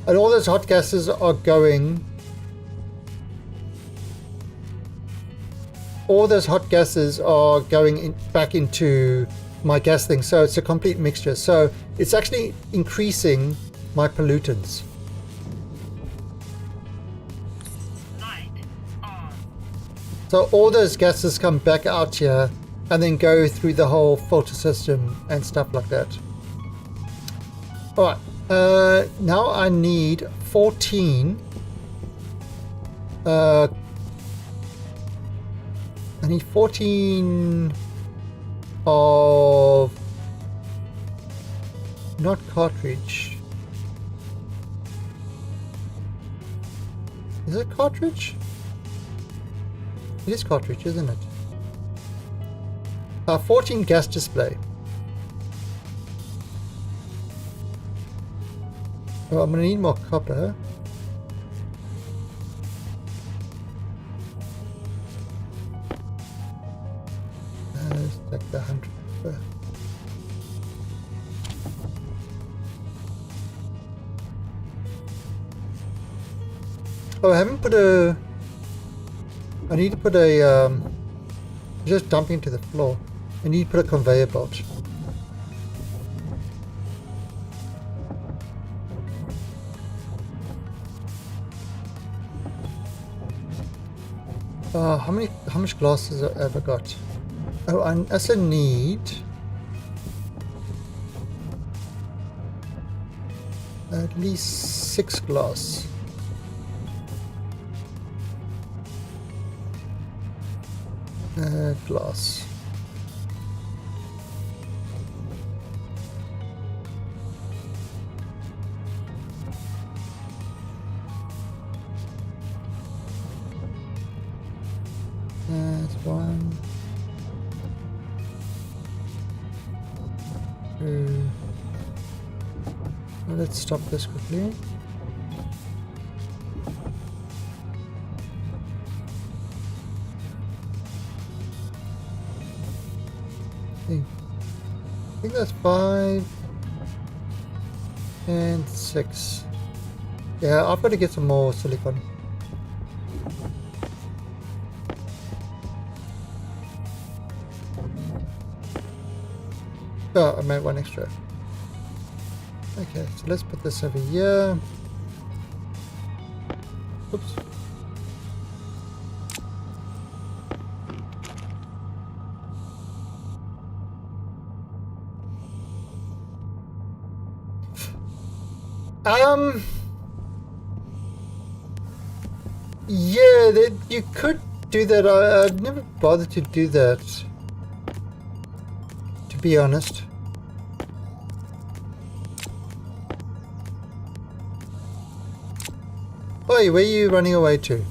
all those hot gases are going. All those hot gases are going back into my gas thing, so it's a complete mixture. So it's actually increasing my pollutants. Light on. So all those gases come back out here and then go through the whole filter system and stuff like that. Alright, now I need 14 I need 14 of, not cartridge. Is it cartridge? It is cartridge, isn't it? 14 gas display. Oh, I'm going to need more copper. Let's take the 100 copper. Oh, I haven't put a... I need to put a... just dumping to the floor. I need to put a conveyor belt. How much glass has I ever got? Oh, I also need at least 6 glass. Glass. That's 1, 2. Well, let's stop this quickly. I think that's 5 and 6. Yeah, I've got to get some more silicon. Oh, I made 1 extra. Okay, so let's put this over here. Oops. Yeah, you could do that. I've never bothered to do that, to be honest. Oi, where are you running away to?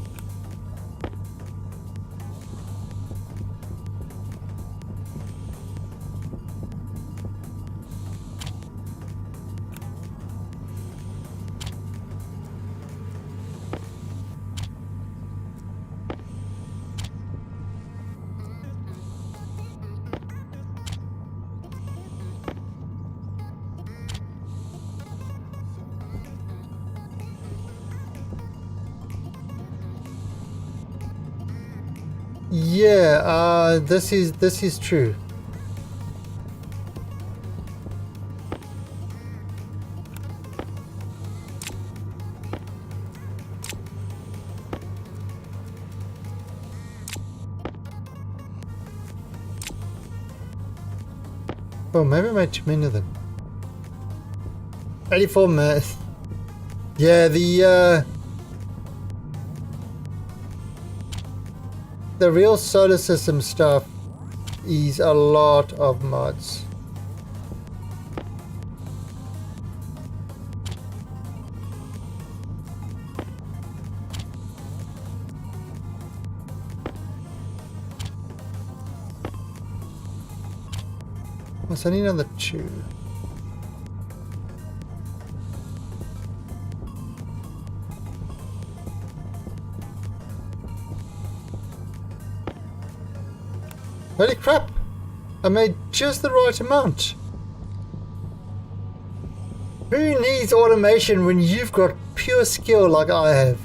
Yeah, this is true. Oh, maybe I made too many of them. 84 minutes. Yeah, the real solar system stuff is a lot of mods. What's I need on the 2? Holy crap! I made just the right amount. Who needs automation when you've got pure skill like I have?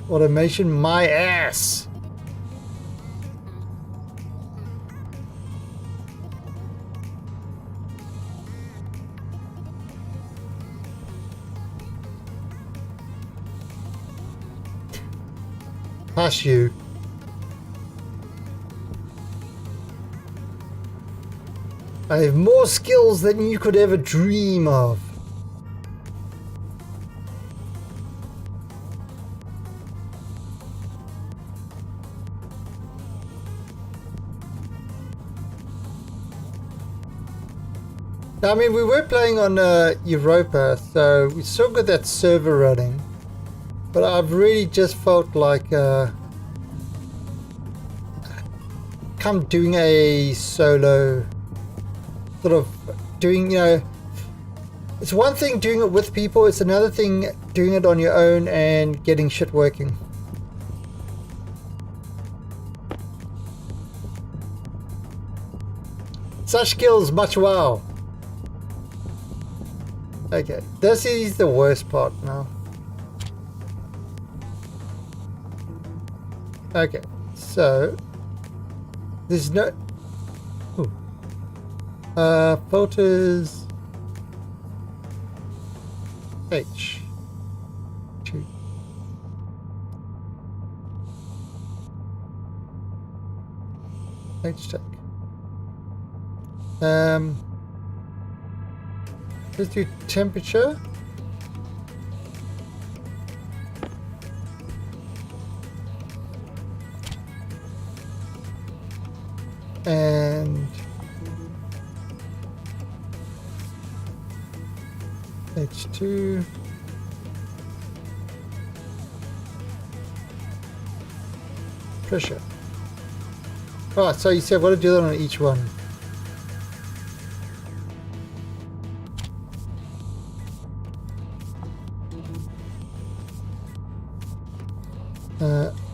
Automation my ass! Hush you. I have more skills than you could ever dream of. I mean, we were playing on Europa, so we still got that server running. But I've really just felt like come doing a solo sort of doing, you know, it's one thing doing it with people, it's another thing doing it on your own and getting shit working. Such skills, much wow. Okay, this is the worst part now. Okay, so there's no filters H 2 H tag. Let's do temperature. And H2. Pressure. Oh, so you said what to do that on each one.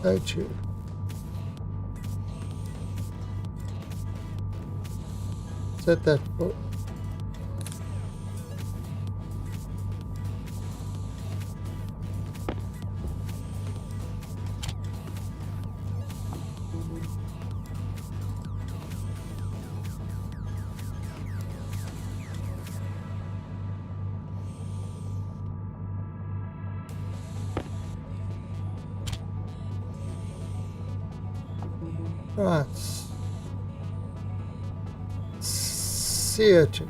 O2. Set that for right. CO2.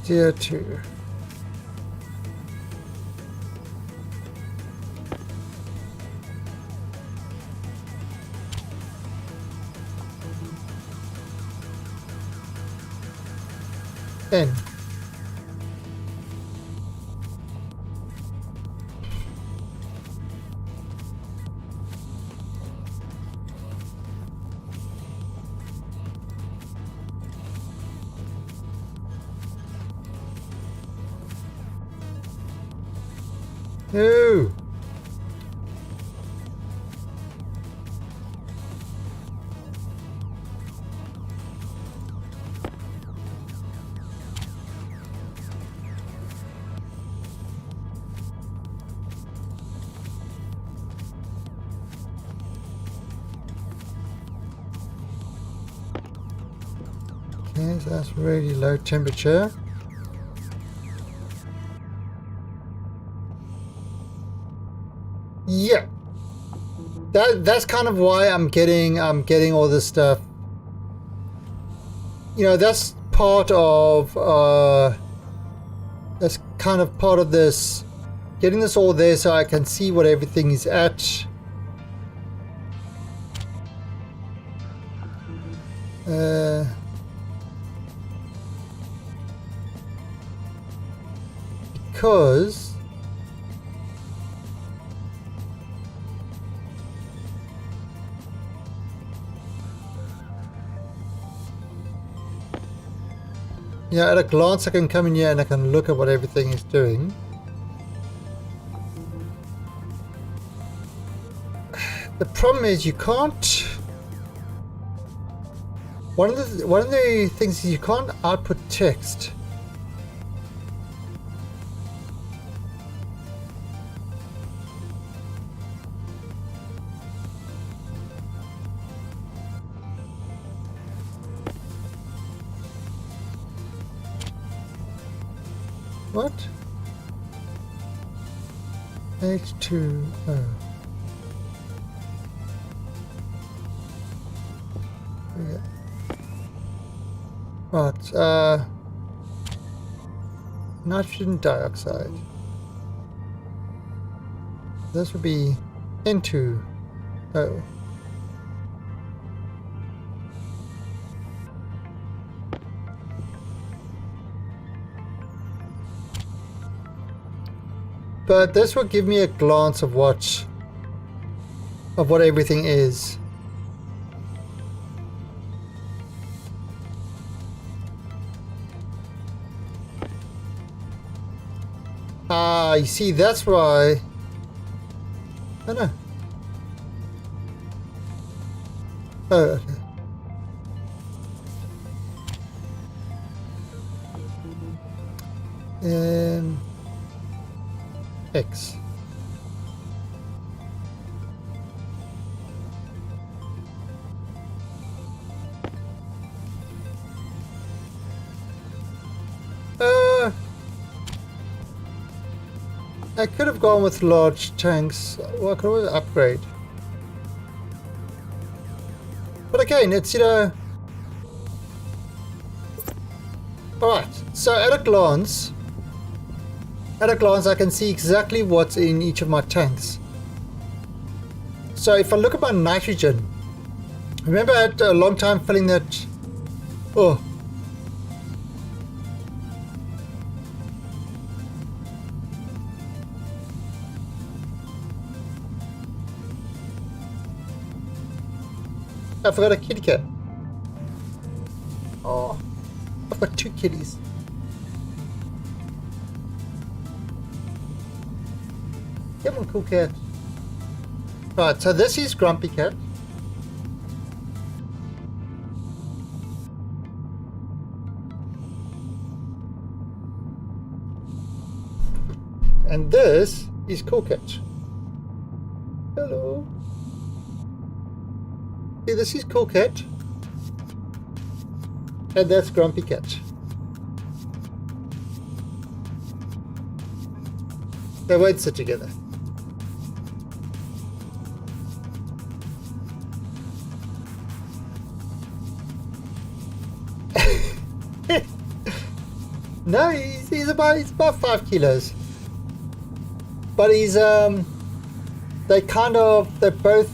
CO2. N. No. Okay, so that's really low temperature. Yeah. That's kind of why I'm getting all this stuff. You know, that's part of that's kind of part of this, getting this all there so I can see what everything is at. Because yeah, at a glance I can come in here and I can look at what everything is doing. The problem is you can't. One of the things is you can't output text. What? H2O. Yeah. Right, nitrogen dioxide. This would be N2O. But this will give me a glance of what everything is. Ah, you see, that's why. Oh no. Oh, okay. X. I could have gone with large tanks. Well, I could always upgrade. But again, it's, you know... Alright, so at a glance I can see exactly what's in each of my tanks. So if I look at my nitrogen, remember I had a long time filling that... Oh. I forgot a kitty cat. Oh, I've got 2 kitties. Come on, cool cat. Right, so this is Grumpy Cat. And this is Cool Cat. Hello. See, this is Cool Cat. And that's Grumpy Cat. They won't sit together. No, he's about 5 kilos. But he's they're both.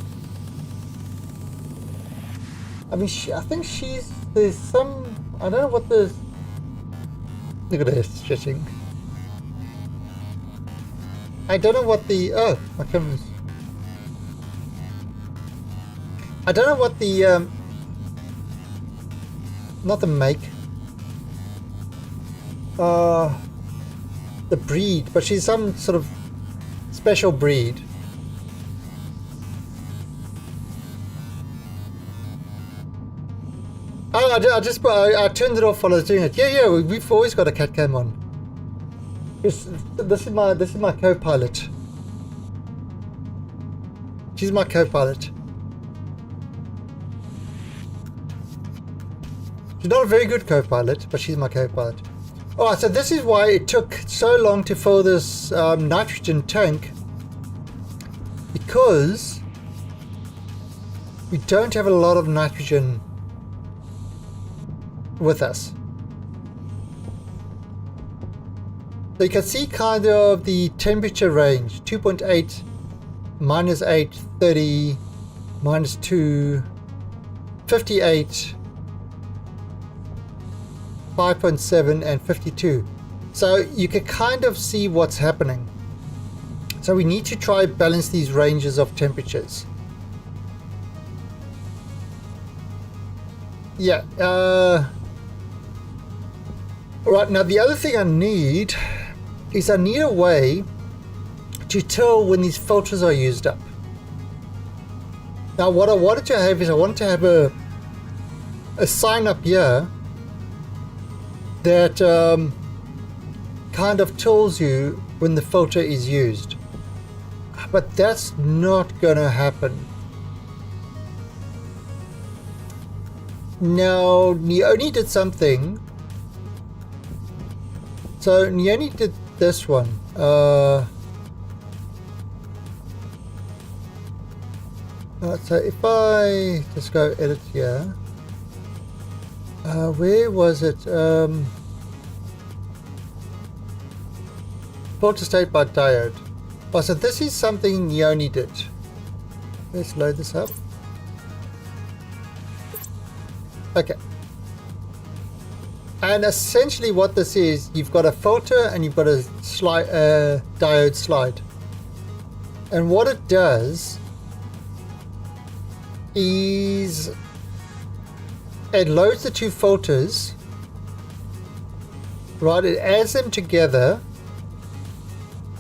I mean, I think there's some, I don't know what the, look at her stretching. I don't know what the, oh, my camera's, I don't know what the, not the make, the breed, but she's some sort of special breed. Oh, I turned it off while I was doing it. Yeah, we've always got a cat cam on. This is my co-pilot. She's my co-pilot. She's not a very good co-pilot, but she's my co-pilot. Alright, so this is why it took so long to fill this nitrogen tank. Because we don't have a lot of nitrogen with us. So you can see kind of the temperature range, 2.8, minus 8, 30, minus 2, 58, 5.7 and 52. So you can kind of see what's happening. So we need to try balance these ranges of temperatures. Yeah, right, now the other thing I need is I need a way to tell when these filters are used up. Now what I wanted to have is I wanted to have a sign up here that kind of tells you when the filter is used. But that's not gonna happen. Now Neoni did something. So Neoni did this one. So if I just go edit here, where was it? Filter state by diode. Oh, so this is something Neoni did. Let's load this up. Okay. And essentially what this is, you've got a filter and you've got a diode slide. And what it does is it loads the two filters, right? It adds them together,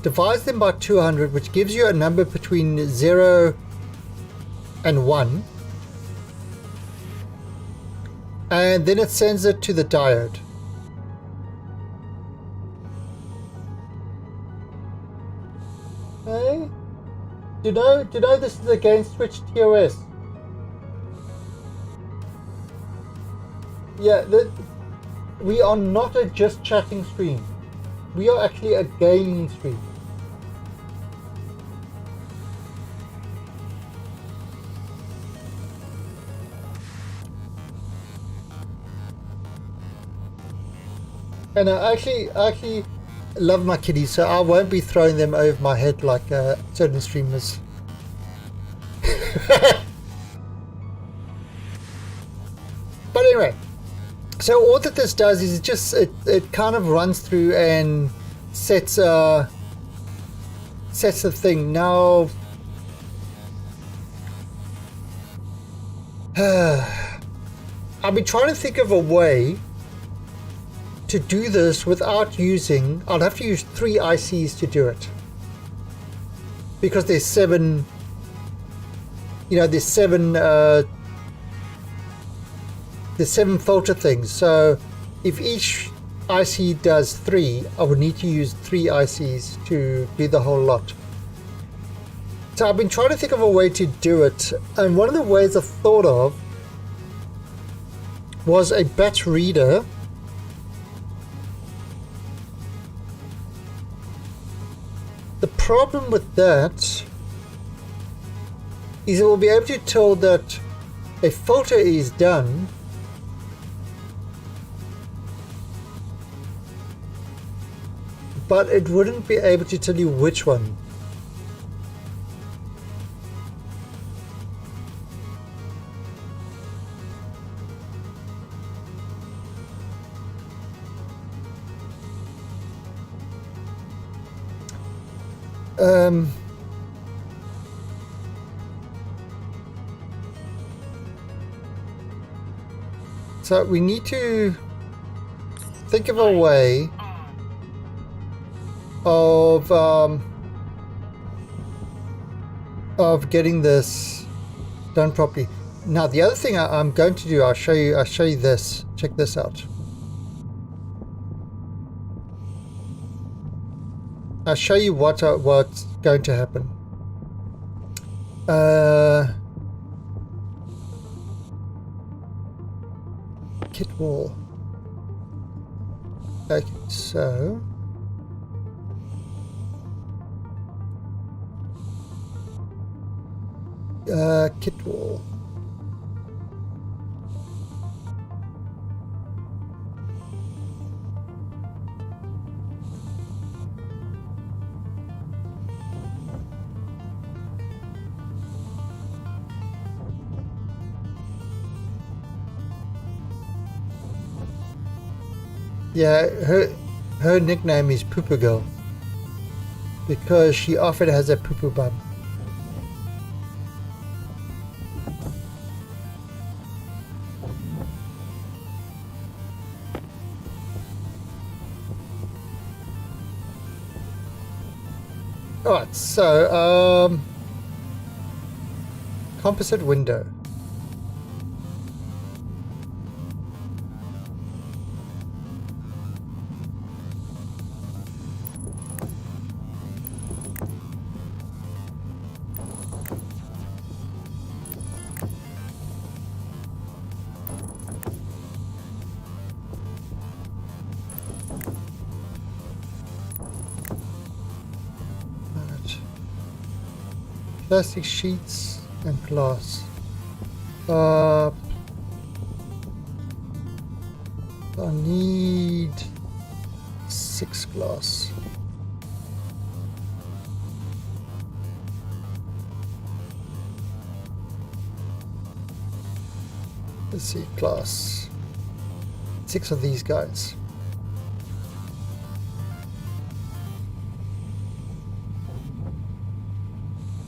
divides them by 200, which gives you a number between 0 and 1. And then it sends it to the diode. Okay. Do you know this is a gain switch TOS? Yeah, we are not a just chatting stream. We are actually a gaming stream. And I actually love my kitties, so I won't be throwing them over my head like certain streamers. But anyway, so all that this does is it kind of runs through and sets the thing. Now I've been trying to think of a way to do this without using, I'll have to use 3 ICs to do it. Because there's 7, there's 7 filter things. So if each IC does 3, I would need to use 3 ICs to do the whole lot. So I've been trying to think of a way to do it. And one of the ways I thought of was a batch reader. The problem with that is it will be able to tell that a filter is done, but it wouldn't be able to tell you which one. So we need to think of a way of getting this done properly. Now the other thing I'm going to do, I'll show you this. Check this out. I'll show you what's going to happen. Kit wall. Okay, so kit wall. Yeah, her nickname is Poo Poo Girl because she often has a poo poo bum. Alright, so composite window. Plastic sheets and glass. I need 6 glass. Let's see, glass. 6 of these guys.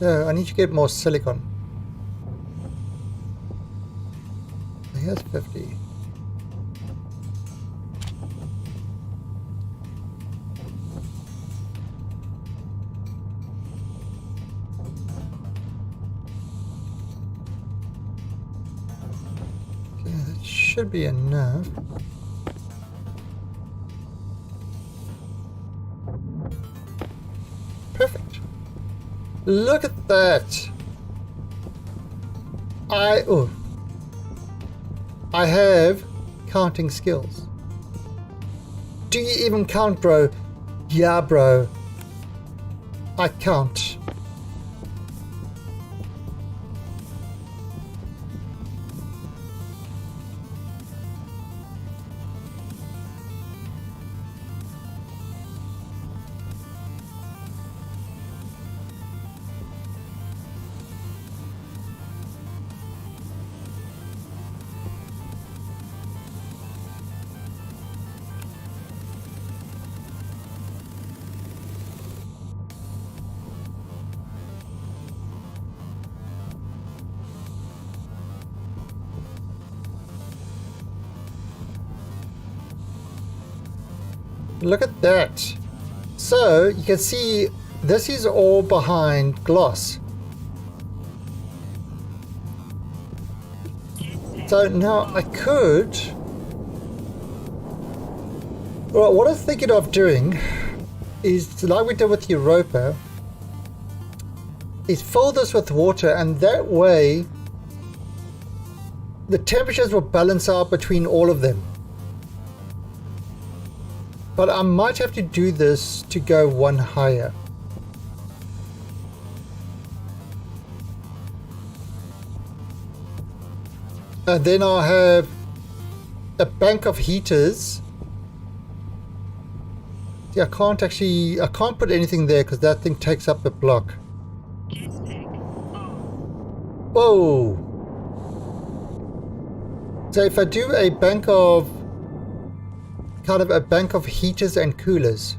No, I need to get more silicon. Here's 50. Okay, that should be enough. Perfect. Look at that. I have counting skills. Do you even count, bro? Yeah, bro. I count. Look at that. So you can see this is all behind glass. So now I could, well, what I'm thinking of doing is, like we did with Europa, is fill this with water, and that way the temperatures will balance out between all of them. But I might have to do this to go one higher. And then I'll have a bank of heaters. Yeah, I can't put anything there because that thing takes up the block. Whoa! So if I do a bank of heaters and coolers.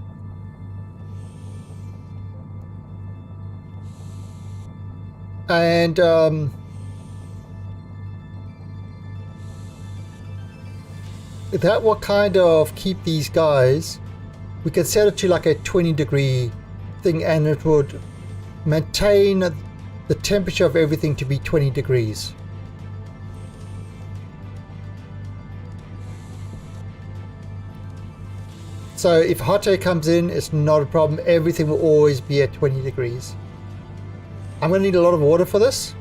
And that will kind of keep these guys. We can set it to like a 20-degree thing, and it would maintain the temperature of everything to be 20 degrees. So if hot air comes in, it's not a problem. Everything will always be at 20 degrees. I'm going to need a lot of water for this.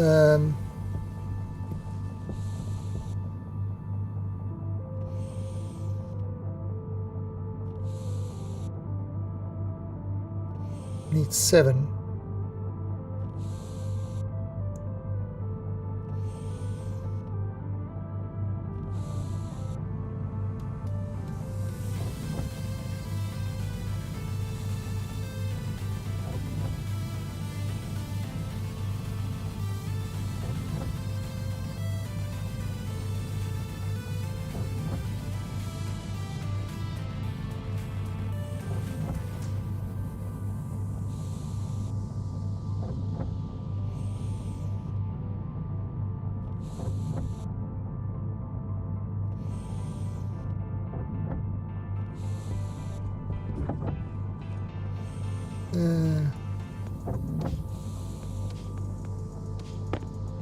Um, need 7.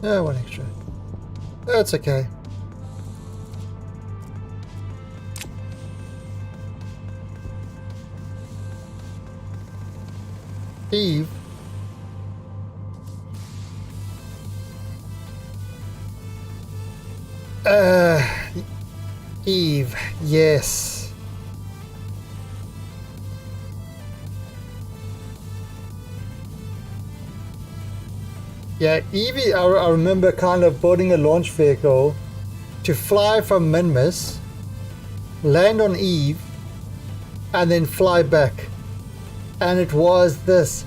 Oh, 1 extra. That's okay. Eve. Eve, yes. Yeah, Evie, I remember kind of boarding a launch vehicle to fly from Minmus, land on Eve, and then fly back. And it was this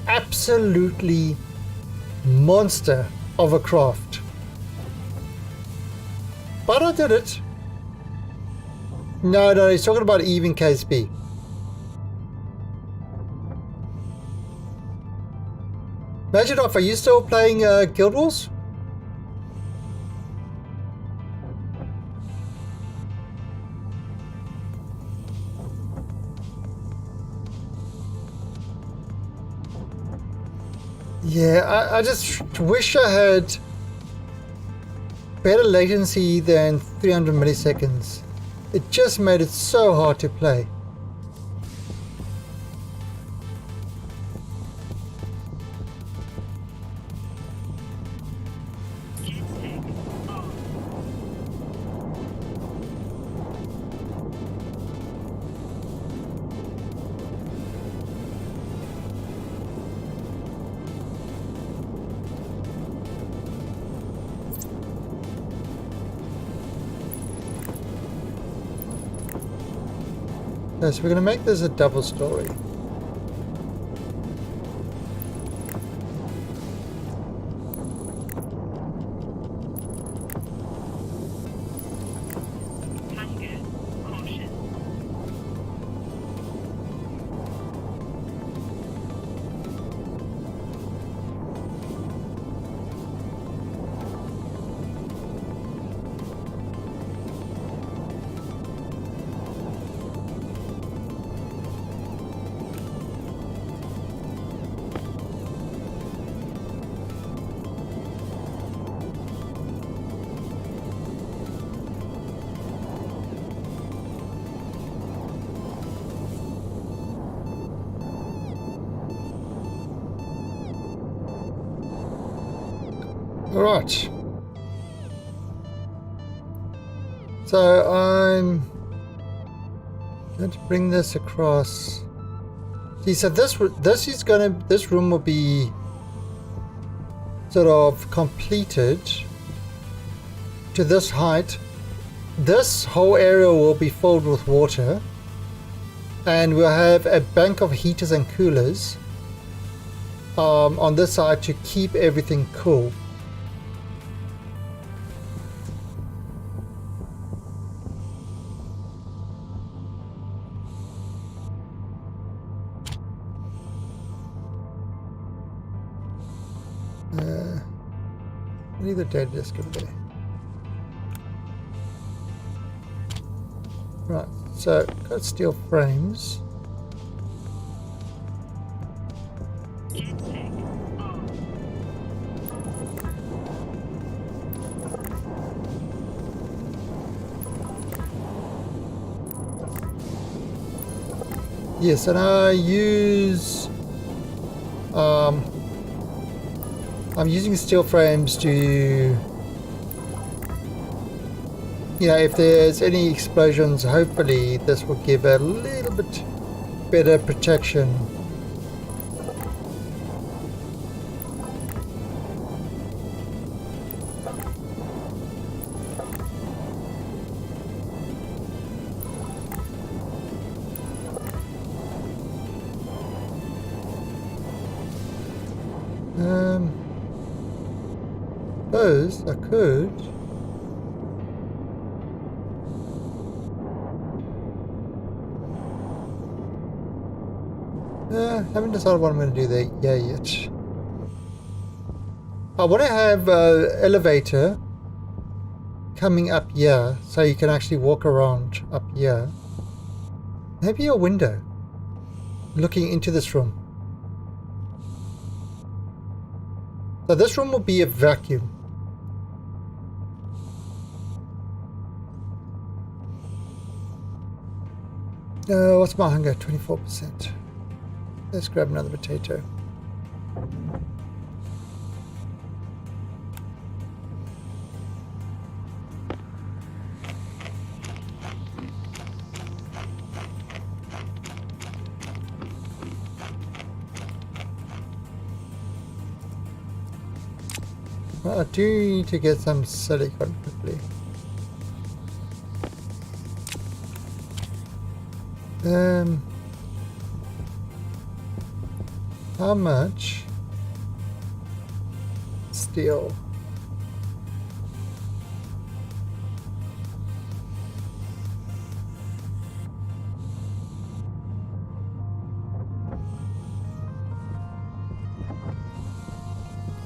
absolutely monster of a craft. But I did it. No, he's talking about Eve in KSP. Majidov, are you still playing Guild Wars? Yeah, I just wish I had better latency than 300 milliseconds. It just made it so hard to play. So we're going to make this a double story. Hunger. Caution. Alright. So I'm going to bring this across. See, so this room will be sort of completed to this height. This whole area will be filled with water, and we'll have a bank of heaters and coolers on this side to keep everything cool. Leave the data disk over there. Right, so got steel frames. Yes, and I use I'm using steel frames to, you know, if there's any explosions, hopefully this will give a little bit better protection. Suppose I could. Haven't decided what I'm going to do there yet. I want to have an elevator coming up here so you can actually walk around up here. Maybe a window looking into this room. So this room will be a vacuum. What's my hunger? 24%. Let's grab another potato. Well, I do need to get some silicon quickly. How much steel?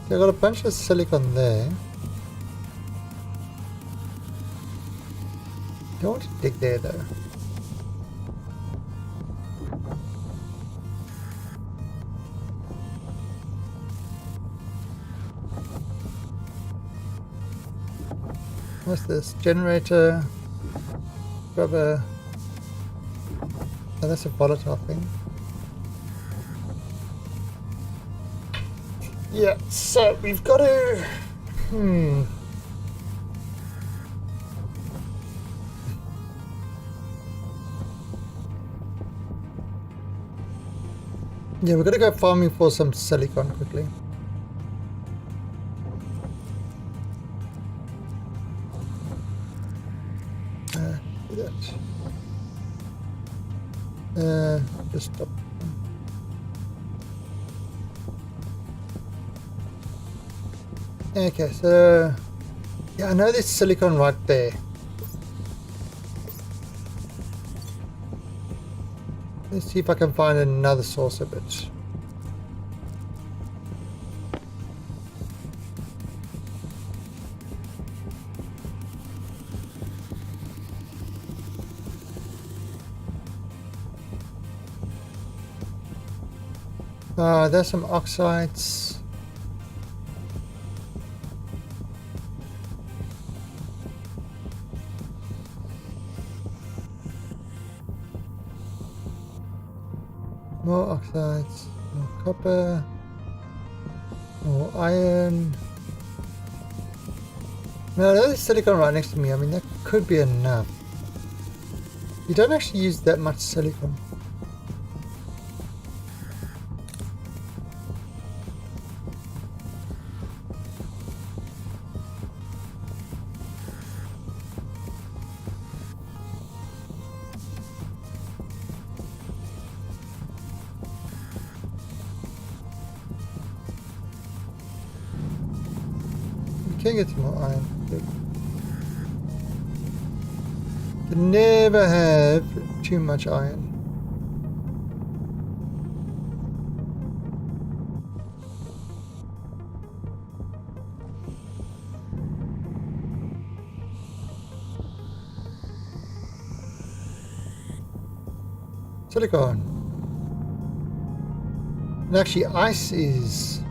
I got a bunch of silicon there. Don't want to dig there though. What's this? Generator, rubber. Oh, that's a volatile thing. Yeah, so we've got to. Yeah, we're gonna go farming for some silicon quickly. Do that. Just stop. Okay, so yeah, I know there's silicon right there. Let's see if I can find another source of it. There's some oxides. More oxides, more copper, more iron. No, there's silicon right next to me. I mean, that could be enough. You don't actually use that much silicon. Can get some more iron. Can never have too much iron. Silicon. And actually ice is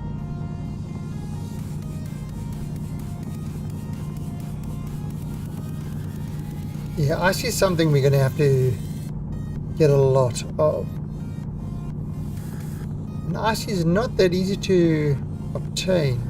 yeah, ice is something we're going to have to get a lot of. And ice is not that easy to obtain.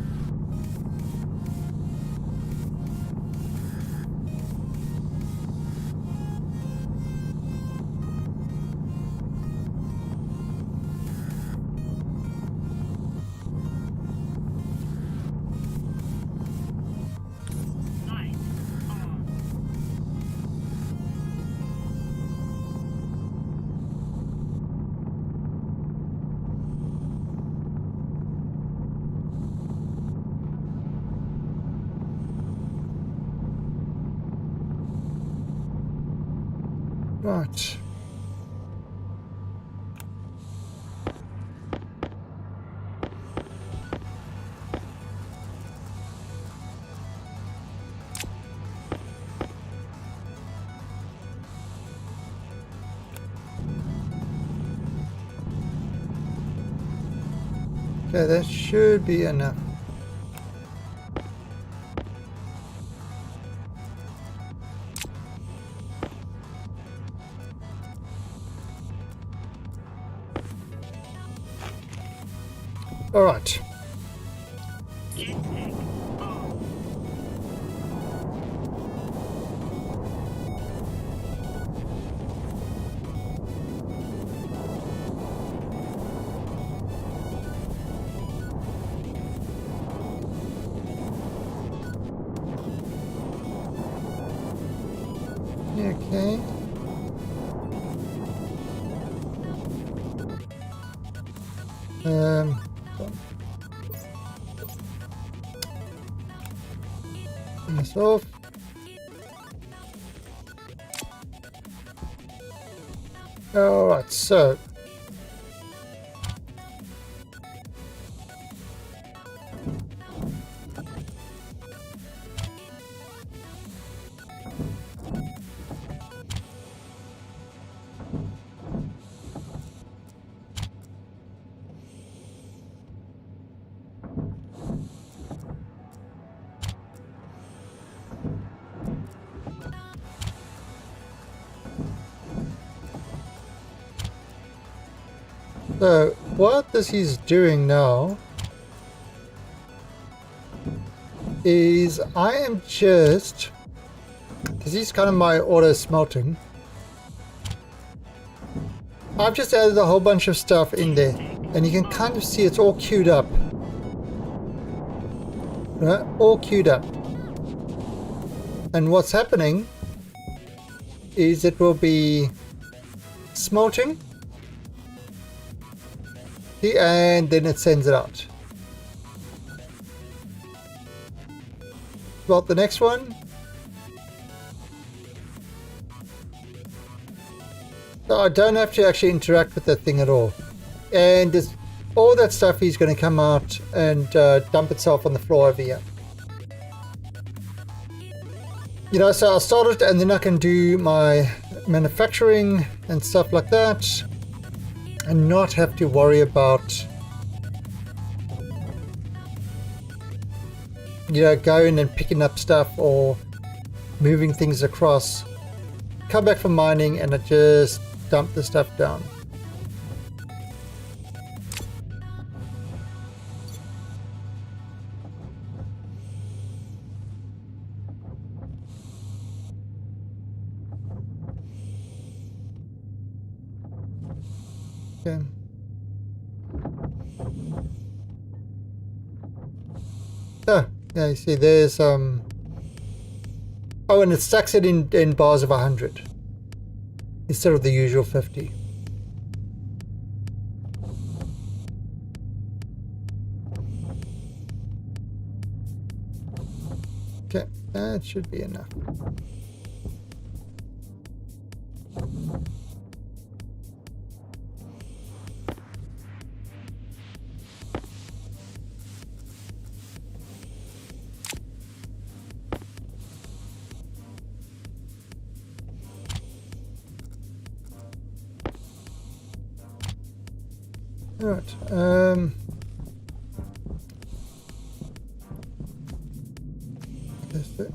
Right. Okay, that should be enough. All right. Jetpack on. Okay. Turn this off. All right, so So what this is doing now is I am just, this is kind of my auto smelting. I've just added a whole bunch of stuff in there and you can kind of see it's all queued up. Right? All queued up. And what's happening is it will be smelting. And then it sends it out. Well, the next one. So I don't have to actually interact with that thing at all. And all that stuff is going to come out and dump itself on the floor over here. You know, so I'll start it and then I can do my manufacturing and stuff like that. And not have to worry about, you know, going and picking up stuff or moving things across. Come back from mining and I just dump the stuff down. Okay. Oh, yeah, you see there's oh, and it stacks it in bars of 100 instead of the usual 50. Okay, that should be enough. Alright, that's it.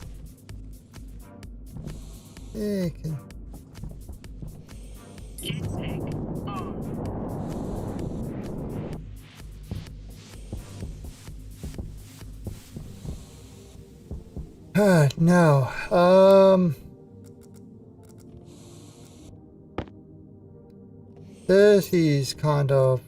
Yeah, okay. Jetpack on. Now, this is kind of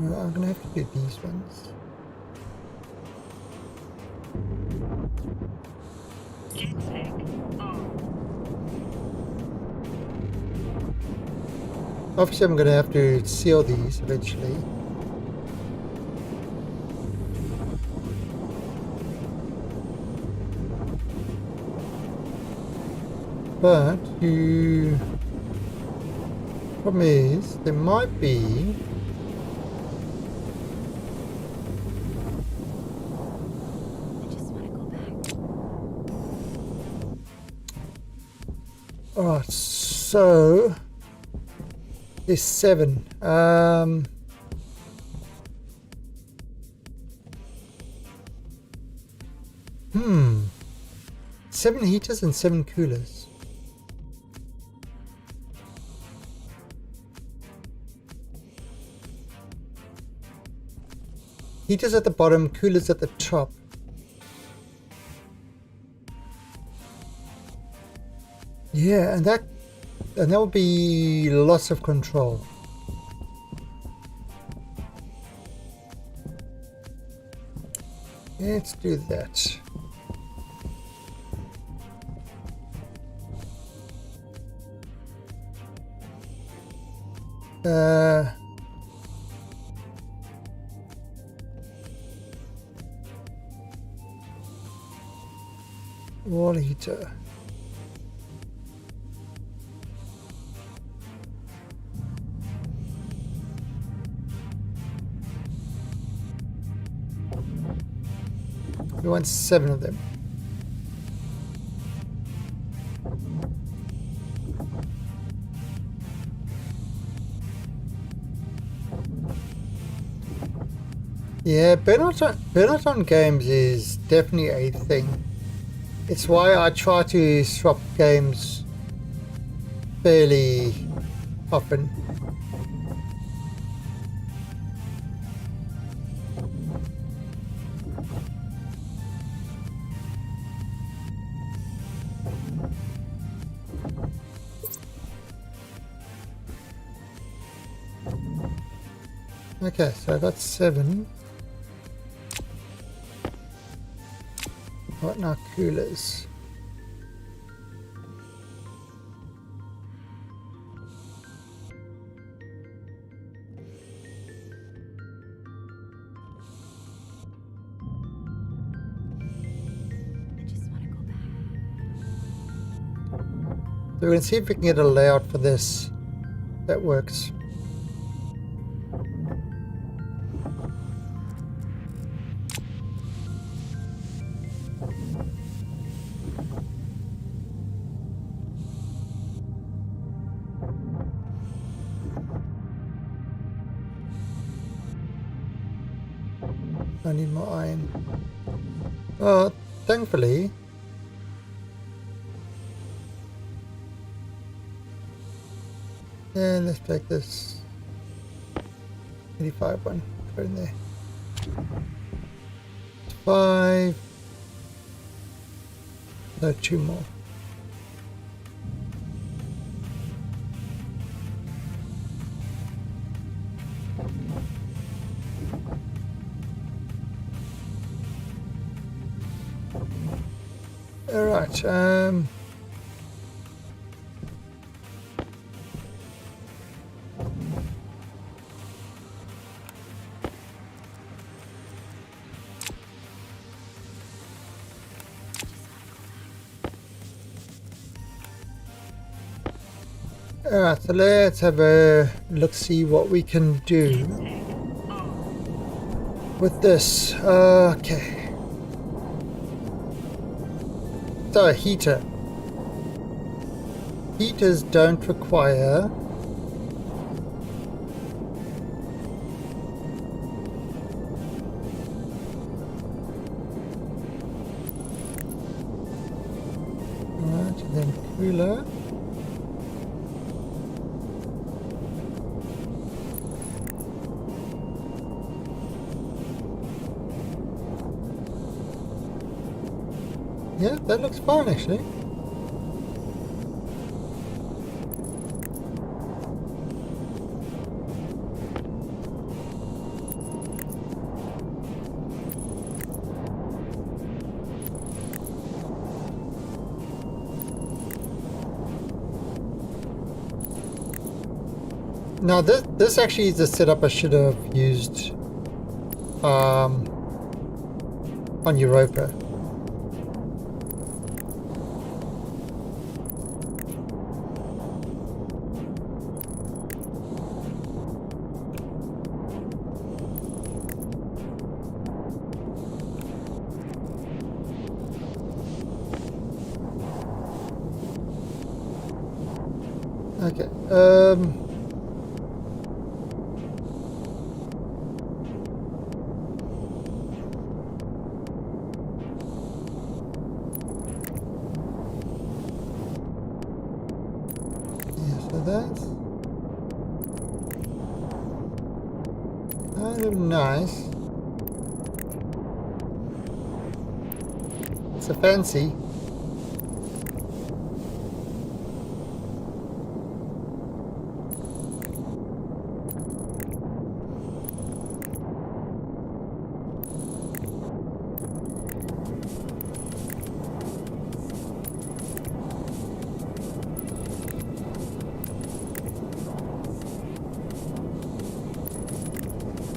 well, I'm gonna have to do these ones. Jetpack on. Obviously, I'm going to have to seal these eventually. But you... Problem is, there might be... I just want to go back. Alright, so... There's 7. 7 heaters and 7 coolers. Heaters at the bottom, coolers at the top. Yeah, and that will be loss of control. Let's do that. Wall heater. We want 7 of them. Yeah, burnout on games is definitely a thing. It's why I try to swap games fairly often. Okay, so that's 7. What now? Coolers. I just want to go back. So we're going to see if we can get a layout for this that works. I need more iron. Oh, thankfully. And let's take this 85 one. Put it in there. 5. No, 2 more. All right. Alright, so let's have a look, see what we can do with this. Okay. So, heater. Heaters don't require alright, and then cooler. Yeah, that looks fine actually. Now this actually is the setup I should have used on Europa. Okay. Yeah, so that's kind of nice. It's a fancy.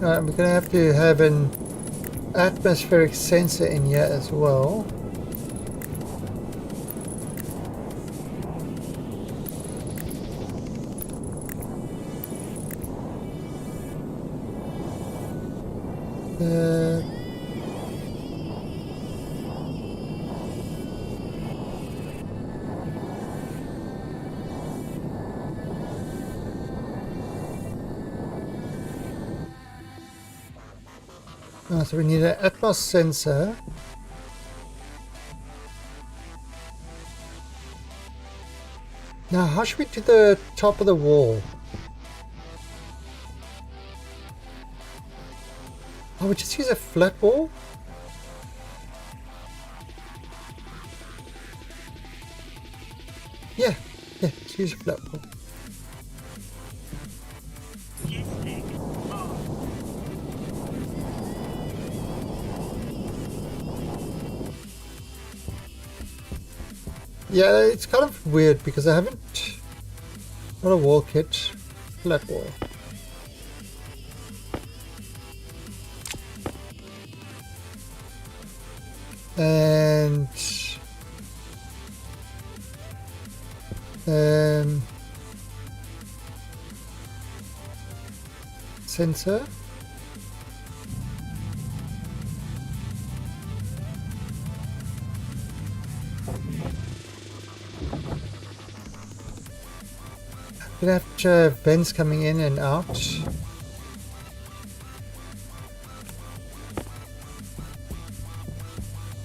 Alright, we're going to have to have an atmospheric sensor in here as well. So we need an Atmos sensor. Now, how should we do the top of the wall? Oh, we just use a flat wall? Yeah, just use a flat wall. Jetpack on. Yeah, it's kind of weird because I haven't got a wall kit, flat wall. And sensor. Gonna have to have vents coming in and out.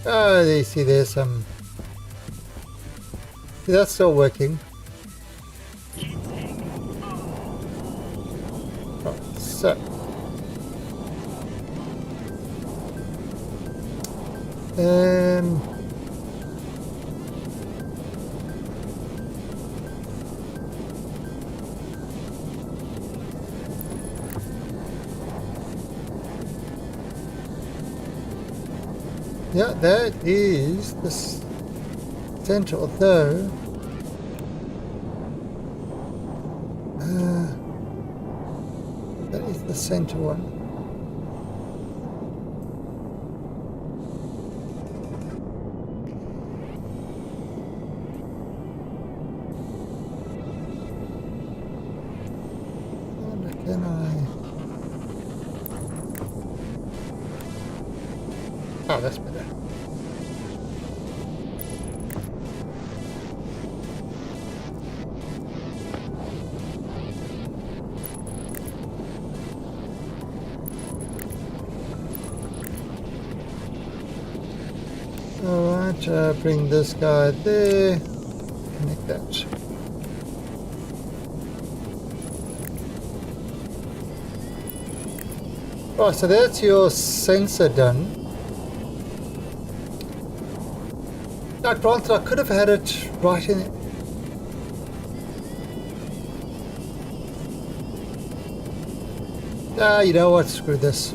Oh, you see there's some. See, that's still working. Jetpack on. Right, so. Yeah, that is the center, although that is the center one. Wonder, can I? Oh, that's better. Alright, bring this guy there, connect that. Right, so that's your sensor done. Now granted, I could have had it right in it. Ah, you know what, screw this.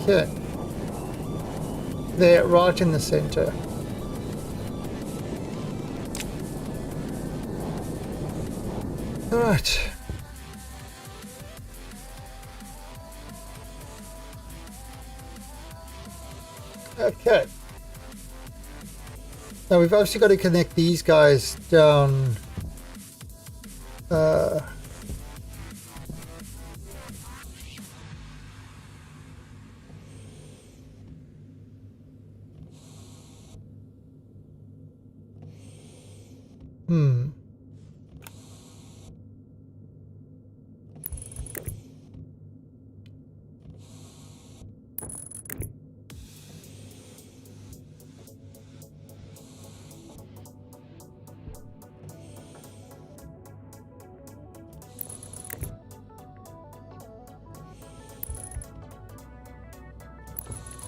Okay. They're right in the center. Alright. Okay. Now we've obviously got to connect these guys down. Hmm.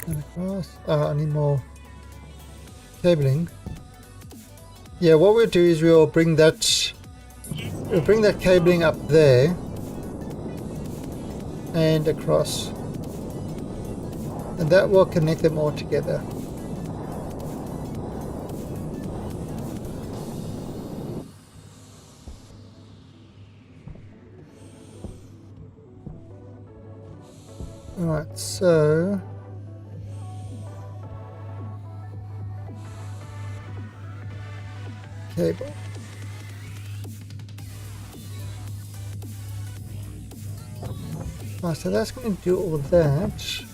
And across. I need more cabling. Yeah, what we'll do is we'll bring that cabling up there and across, and that will connect them all together. Alright, so cable. So that's going to do all that.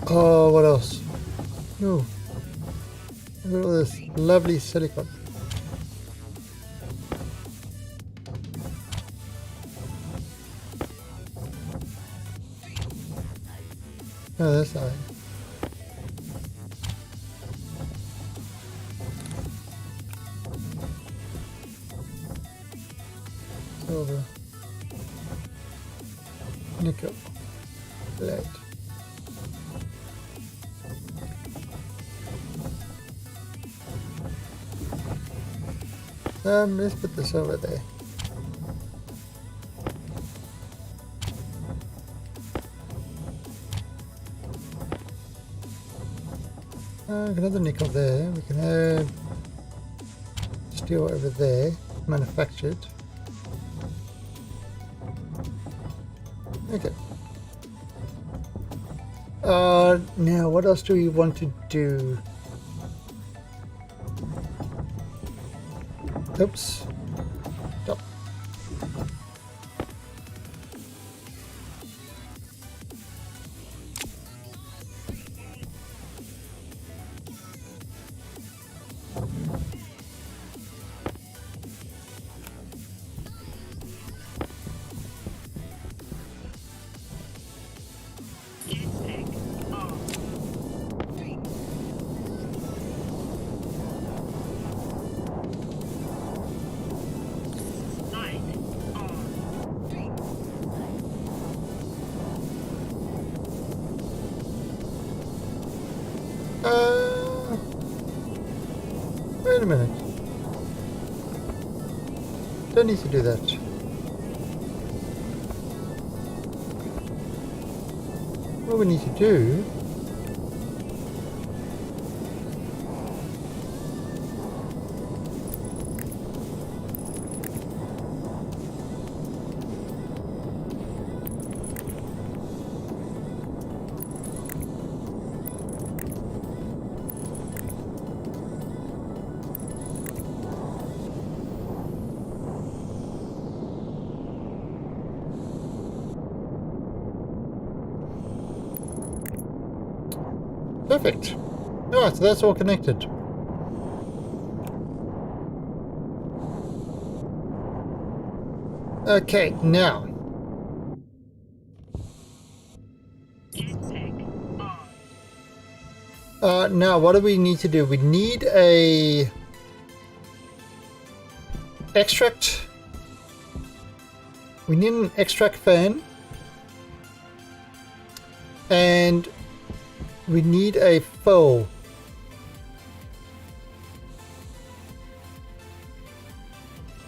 Oh, what else? Oh, look at all this lovely silicon. Oh, that's nice. Silver, nickel, lead. Let's put this over there. Another nickel there. We can have steel over there, manufactured. Okay. Now what else do we want to do? Oops. Stop. Getting on. Light on. Wait a minute. Don't need to do that. What we need to do perfect. Alright, so that's all connected. Okay, now Getting on. now what do we need to do? We need a extract. We need an extract fan, and we need a fill.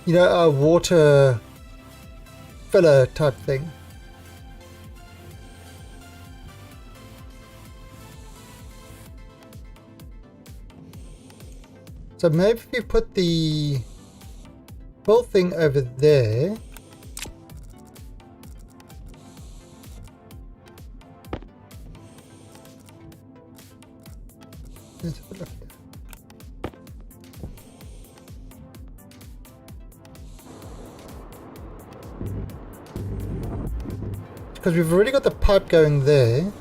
you know, a water filler type thing. So maybe we put the whole thing over there. Let's have a look here. Because we've already got the pipe going there.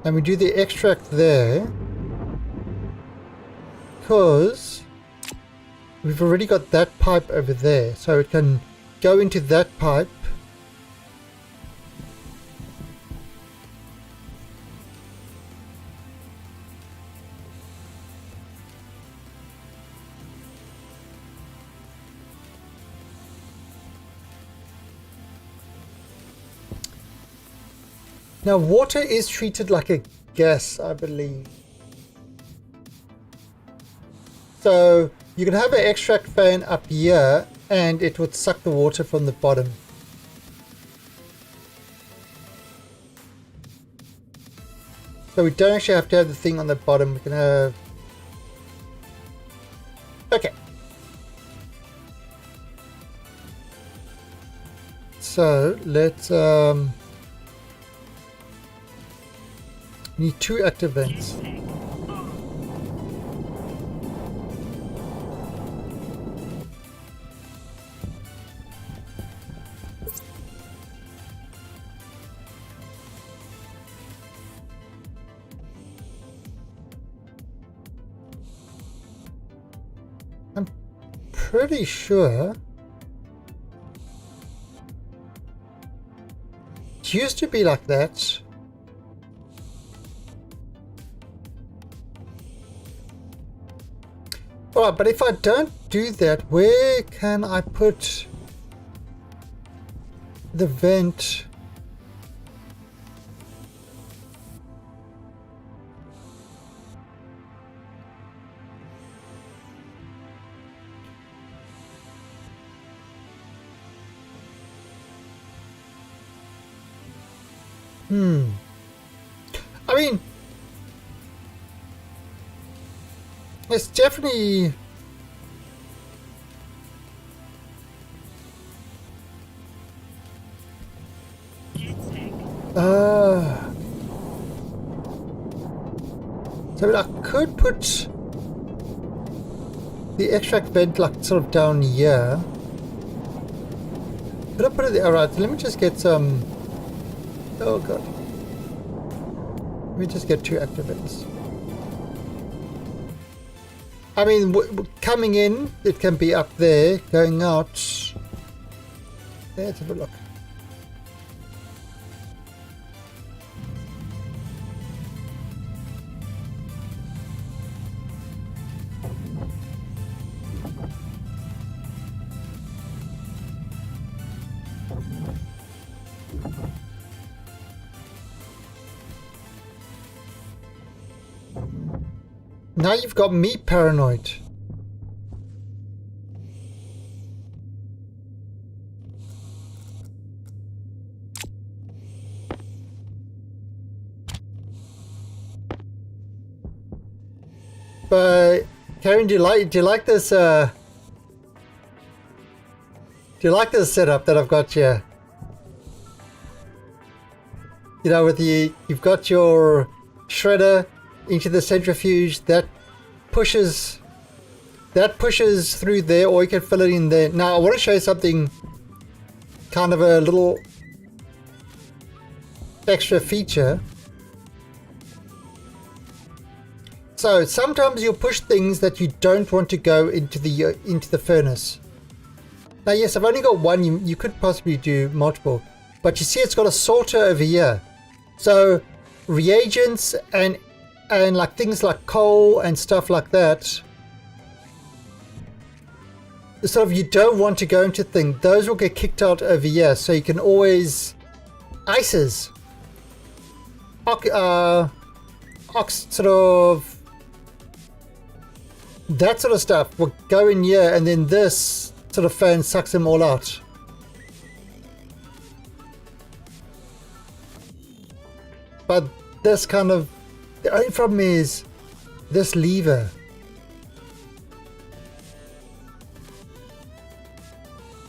And we do the extract there. Because we've already got that pipe over there. So it can go into that pipe. Now, water is treated like a gas, I believe. So you can have an extract fan up here and it would suck the water from the bottom. So we don't actually have to have the thing on the bottom. We can have... Okay. So let's... need 2 active vents. Intake on. I'm pretty sure it used to be like that. Alright, but if I don't do that, where can I put the vent? I mean, it's definitely... Intake. So I could put the extract vent like sort of down here. Could I put it there? Alright, let me just get some... Oh god. Let me just get 2 active vents. I mean, coming in, it can be up there. Going out... Let's have a look. Now you've got me paranoid. But Karen, do you like this do you like this setup that I've got here? You know, with you've got your shredder into the centrifuge that pushes through there, or you can fill it in there. Now I want to show you something, kind of a little extra feature. So sometimes you'll push things that you don't want to go into the furnace. Now yes, I've only got one. You could possibly do multiple, but you see it's got a sorter over here. So reagents and like things like coal and stuff like that, sort of you don't want to go into things. Those will get kicked out over here. So you can always ices, sort of that sort of stuff will go in here, and then this sort of fan sucks them all out. But this kind of, the only problem is this lever.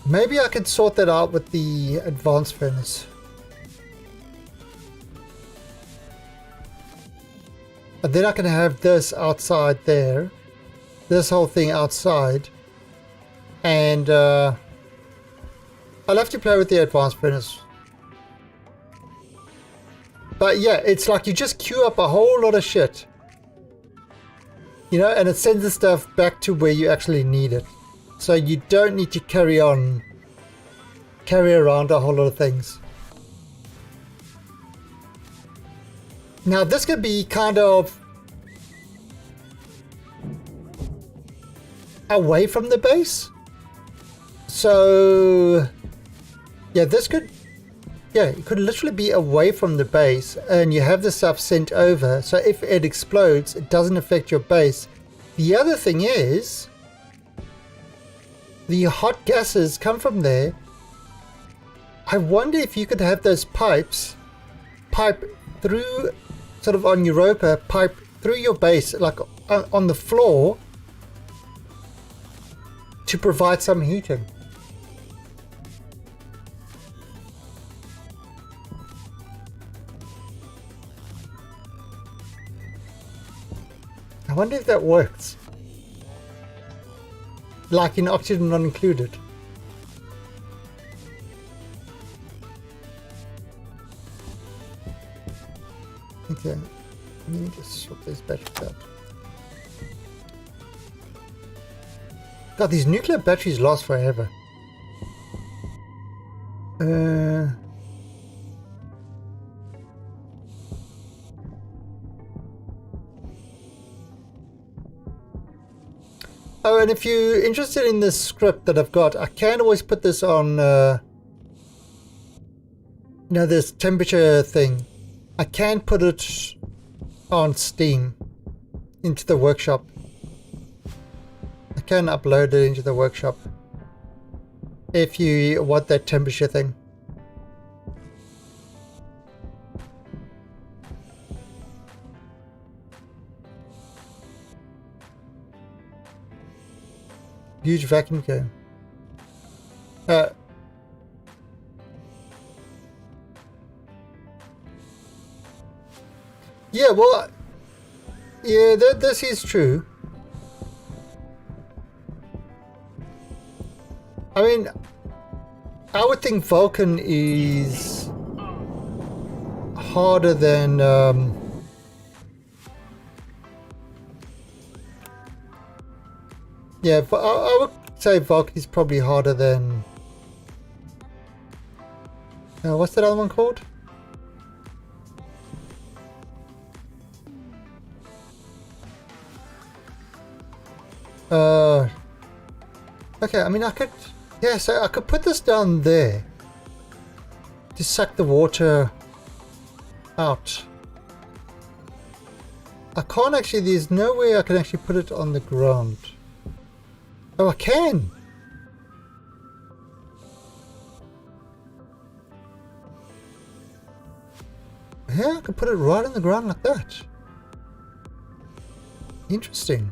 Maybe I could sort that out with the advanced furnace. And then I can have this outside there. This whole thing outside. And I'll have to play with the advanced furnace. But yeah, it's like you just queue up a whole lot of shit. You know, and it sends the stuff back to where you actually need it. So you don't need to carry around a whole lot of things. Now this could be kind of away from the base. So yeah, this could, yeah, it could literally be away from the base, and you have the stuff sent over. So if it explodes, it doesn't affect your base. The other thing is, the hot gases come from there. I wonder if you could have those pipes pipe through, sort of on Europa, pipe through your base, like on the floor, to provide some heating. I wonder if that works. Like in oxygen not included. Okay, let me just swap these batteries out. God, these nuclear batteries last forever. Oh, and if you're interested in this script that I've got, I can always put this on, you know, this temperature thing. I can put it on Steam into the workshop. I can upload it into the workshop if you want that temperature thing. Huge vacuum cleaner. Yeah, well, yeah, this is true. I mean, I would think Vulcan is harder than yeah, but I would say Vulcan is probably harder than what's that other one called? Okay, I mean I could, yeah, so I could put this down there to suck the water out. I can't actually, there's no way I can actually put it on the ground. Oh, I can! Yeah, I can put it right on the ground like that. Interesting.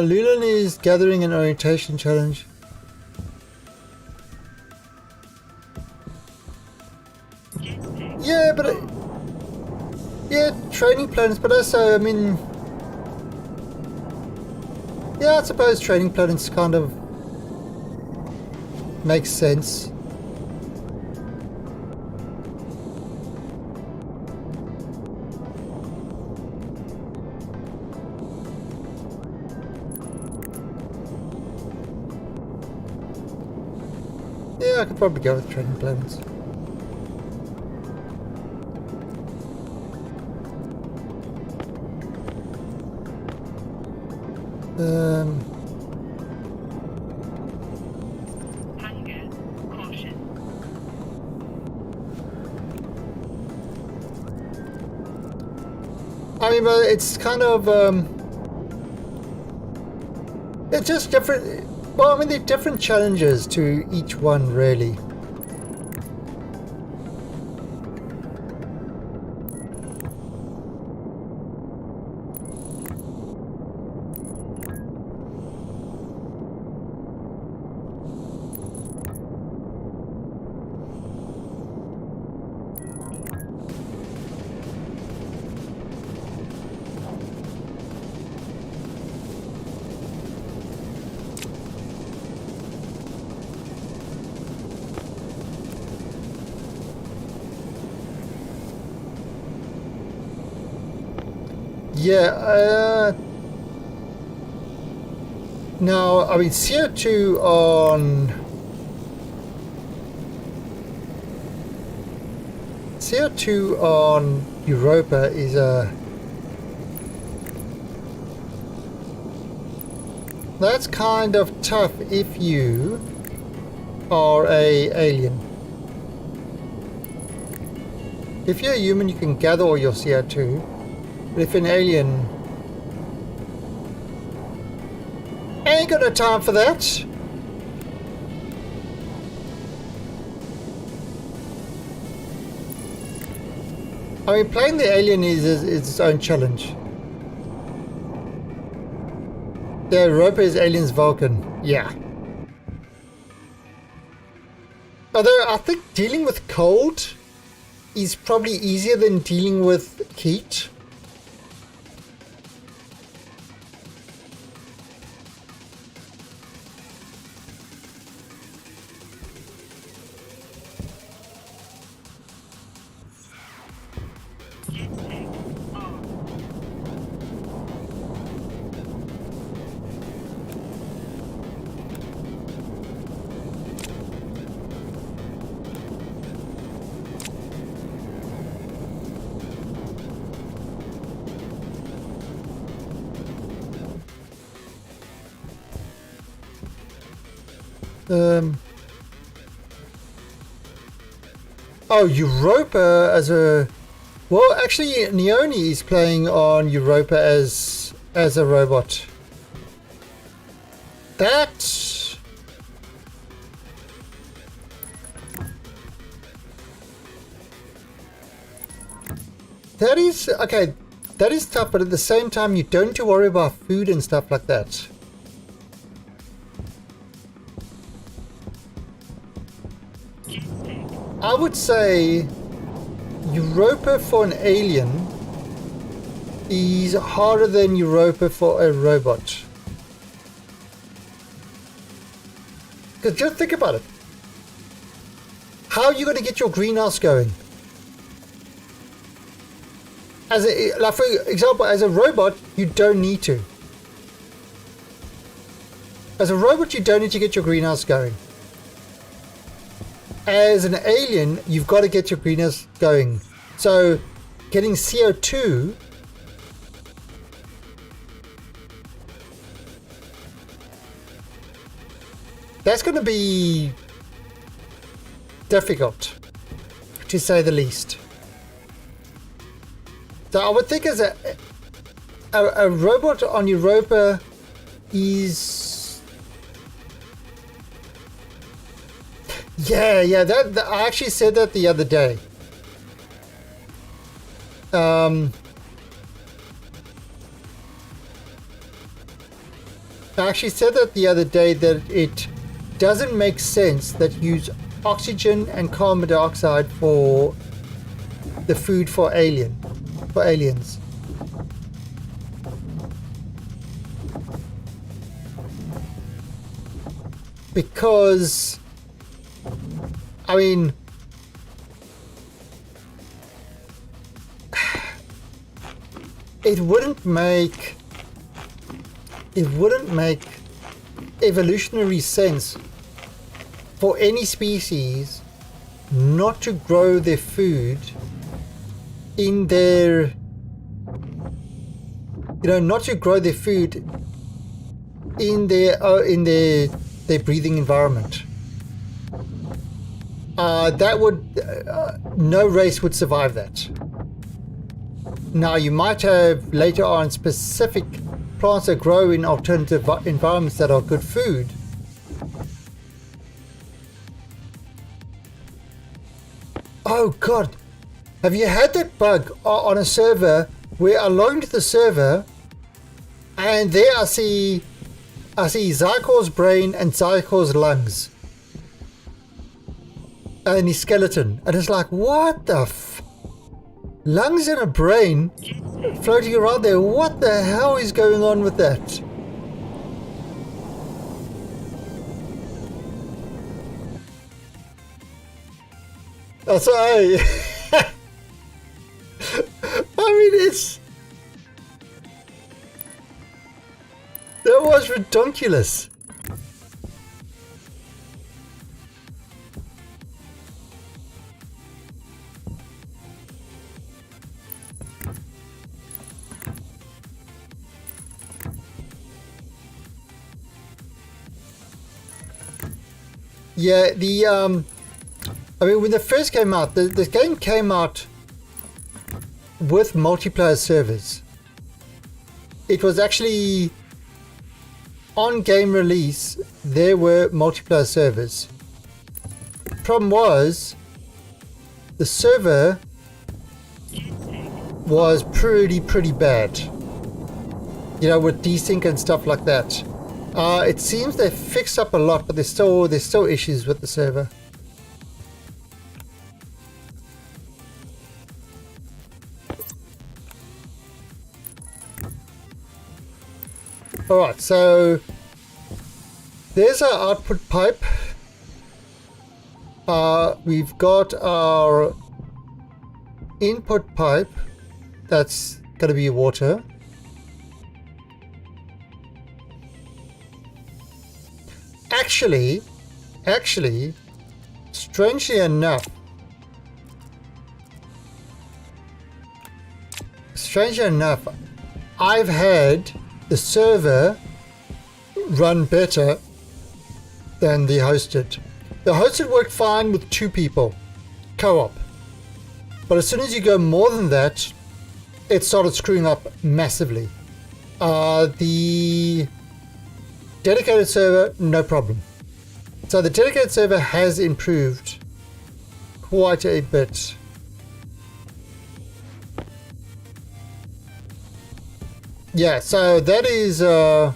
Leland is gathering an orientation challenge. Yeah, but yeah, training plans, but also, I mean, yeah, I suppose training plans kind of makes sense. Yeah, I could probably go with training plans. Hunger. Caution. I mean, but it's kind of, it's just different. Well, I mean, there are different challenges to each one, really. Yeah, now, I mean, CO2 on... CO2 on Europa is a... That's kind of tough if you are a alien. If you're a human, you can gather all your CO2. But if an alien, ain't got no time for that. I mean, playing the alien is its own challenge. Yeah, Europa is aliens Vulcan. Yeah. Although I think dealing with cold is probably easier than dealing with heat. Jetpack on. Oh, Europa as a... Well, actually, Neoni is playing on Europa as a robot. That... That is... Okay, that is tough, but at the same time, you don't need to worry about food and stuff like that. Jetpack. I would say Europa for an alien is harder than Europa for a robot. Because just think about it. How are you going to get your greenhouse going? As a, like for example, as a robot, you don't need to. As a robot, you don't need to get your greenhouse going. As an alien, you've got to get your greenhouse going. So, getting CO2 that's going to be difficult, to say the least. So I would think as a robot on Europa is... Yeah, that I actually said that the other day. I actually said that the other day that it doesn't make sense that you use oxygen and carbon dioxide for the food for aliens. Because, I mean, it wouldn't make evolutionary sense for any species not to grow their food in their, not to grow their food in their breathing environment. That would no race would survive that. Now you might have later on specific plants that grow in alternative environments that are good food. Oh god, have you had that bug on a server where I log into the server and there I see Zykor's brain and Zykor's lungs and his skeleton, and it's like, what the lungs and a brain floating around there, what the hell is going on with that? That's I mean, that was ridiculous. Yeah, I mean, when it first came out, the game came out with multiplayer servers. It was actually on game release, there were multiplayer servers. Problem was, the server was pretty bad. You know, with desync and stuff like that. It seems they fixed up a lot, but there's still issues with the server. Alright, so there's our output pipe. We've got our input pipe. That's going to be water. Actually, strangely enough, I've had the server run better than the hosted. The hosted worked fine with 2 people, co-op. But as soon as you go more than that, it started screwing up massively. The dedicated server, no problem. So the dedicated server has improved quite a bit. Yeah, so that is no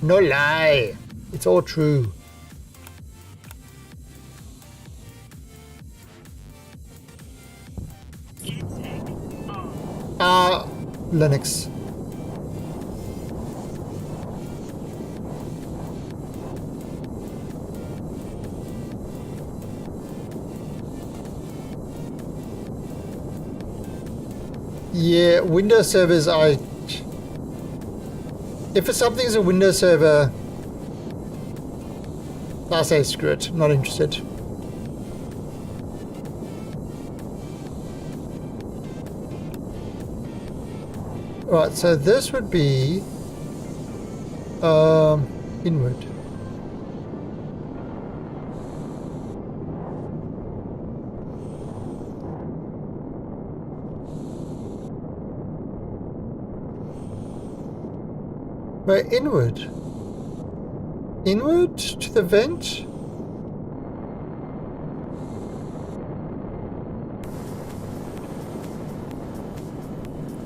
lie. It's all true. Linux. Yeah, Windows servers, if something's a Windows server, I say screw it, not interested. Right, so this would be inward. Right, inward. Inward to the vent?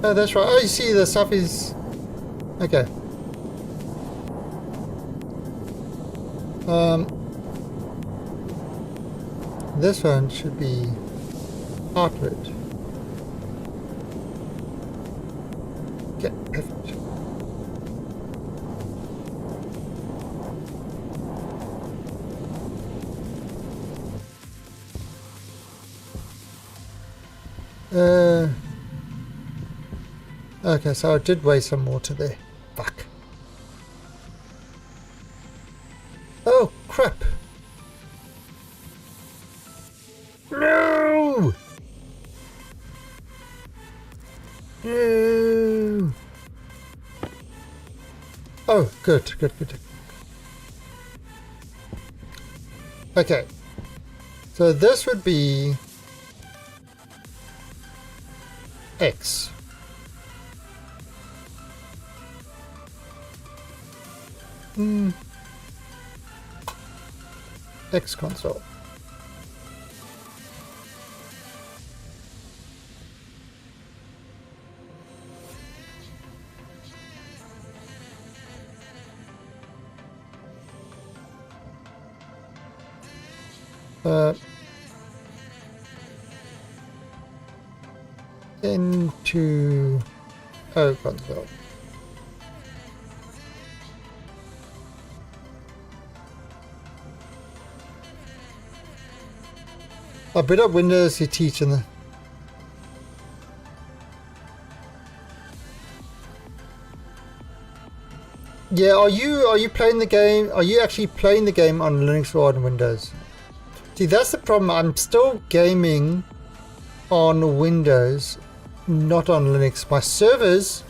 Oh, that's right. Oh, you see the stuff is... Okay. This one should be outward. Okay, perfect. Okay, so I did waste some water there. Fuck. Oh, crap. No! No! good, good, good. Okay. So this would be X. X console. Into O console. A bit of Windows you teach in the... Yeah, are you playing the game? Are you actually playing the game on Linux or on Windows? See, that's the problem. I'm still gaming on Windows, not on Linux. My servers,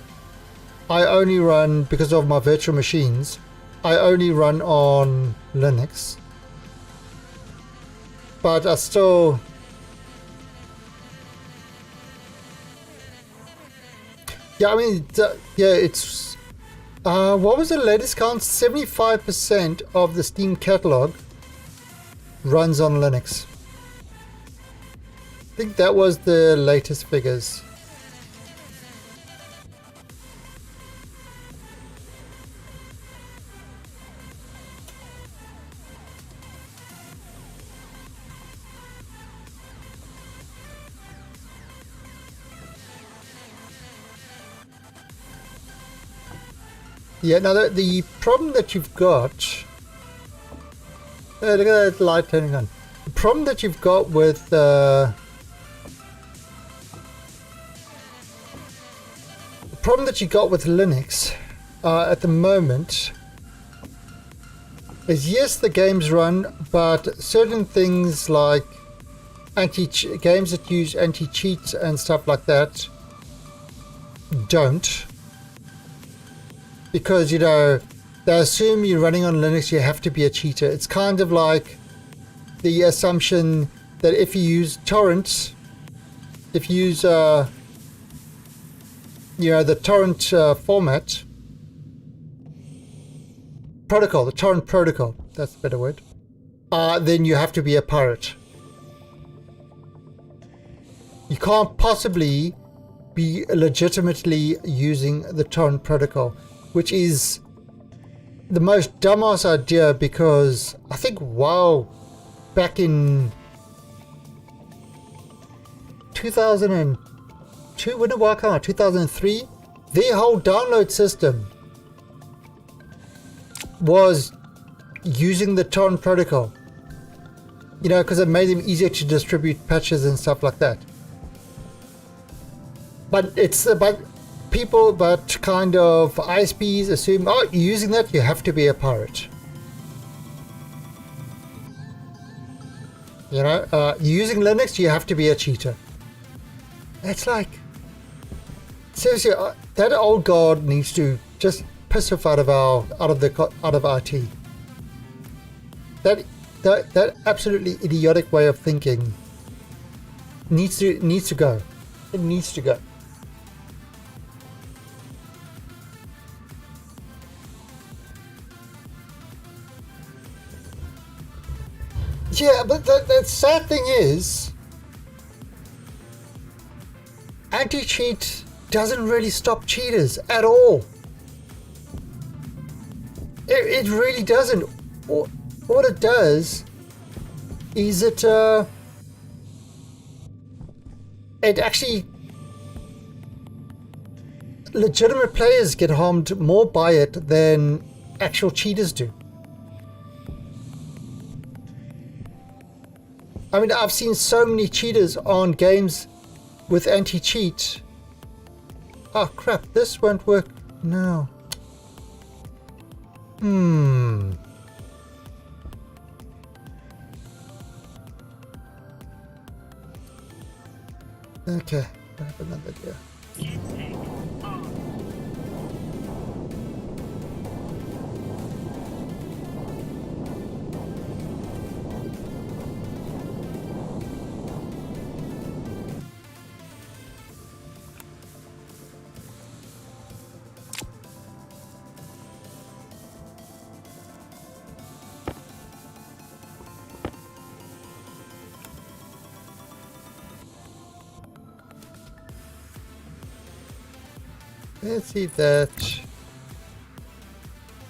I only run, because of my virtual machines, I only run on Linux. But I still... Yeah, I mean, yeah, it's... what was the latest count? 75% of the Steam catalog runs on Linux. I think that was the latest figures. Yeah, now the problem that you've got... look at that light turning on. The problem that you've got with... the problem that you got with Linux at the moment is, yes, the games run, but certain things like games that use anti-cheats and stuff like that don't. Because, you know, they assume you're running on Linux, you have to be a cheater. It's kind of like the assumption that if you use torrents, if you use, you know, the torrent format, protocol, the torrent protocol, that's a better word, then you have to be a pirate. You can't possibly be legitimately using the torrent protocol, which is the most dumbass idea, because I think WoW back in 2002, when did WoW come out? 2003? Their whole download system was using the torrent protocol. You know, because it made them easier to distribute patches and stuff like that. But it's about... people, but kind of ISPs assume, oh, you're using that, you have to be a pirate. You know, you're using Linux, you have to be a cheater. It's like, seriously, that old god needs to just piss off out of IT. That absolutely idiotic way of thinking needs to go. It needs to go. Yeah, but the sad thing is, anti-cheat doesn't really stop cheaters at all. It really doesn't. What it does is it actually, legitimate players get harmed more by it than actual cheaters do. I mean, I've seen so many cheaters on games with anti-cheat. Oh crap, this won't work. No. Okay, I have another idea. Tech on. Let's see if that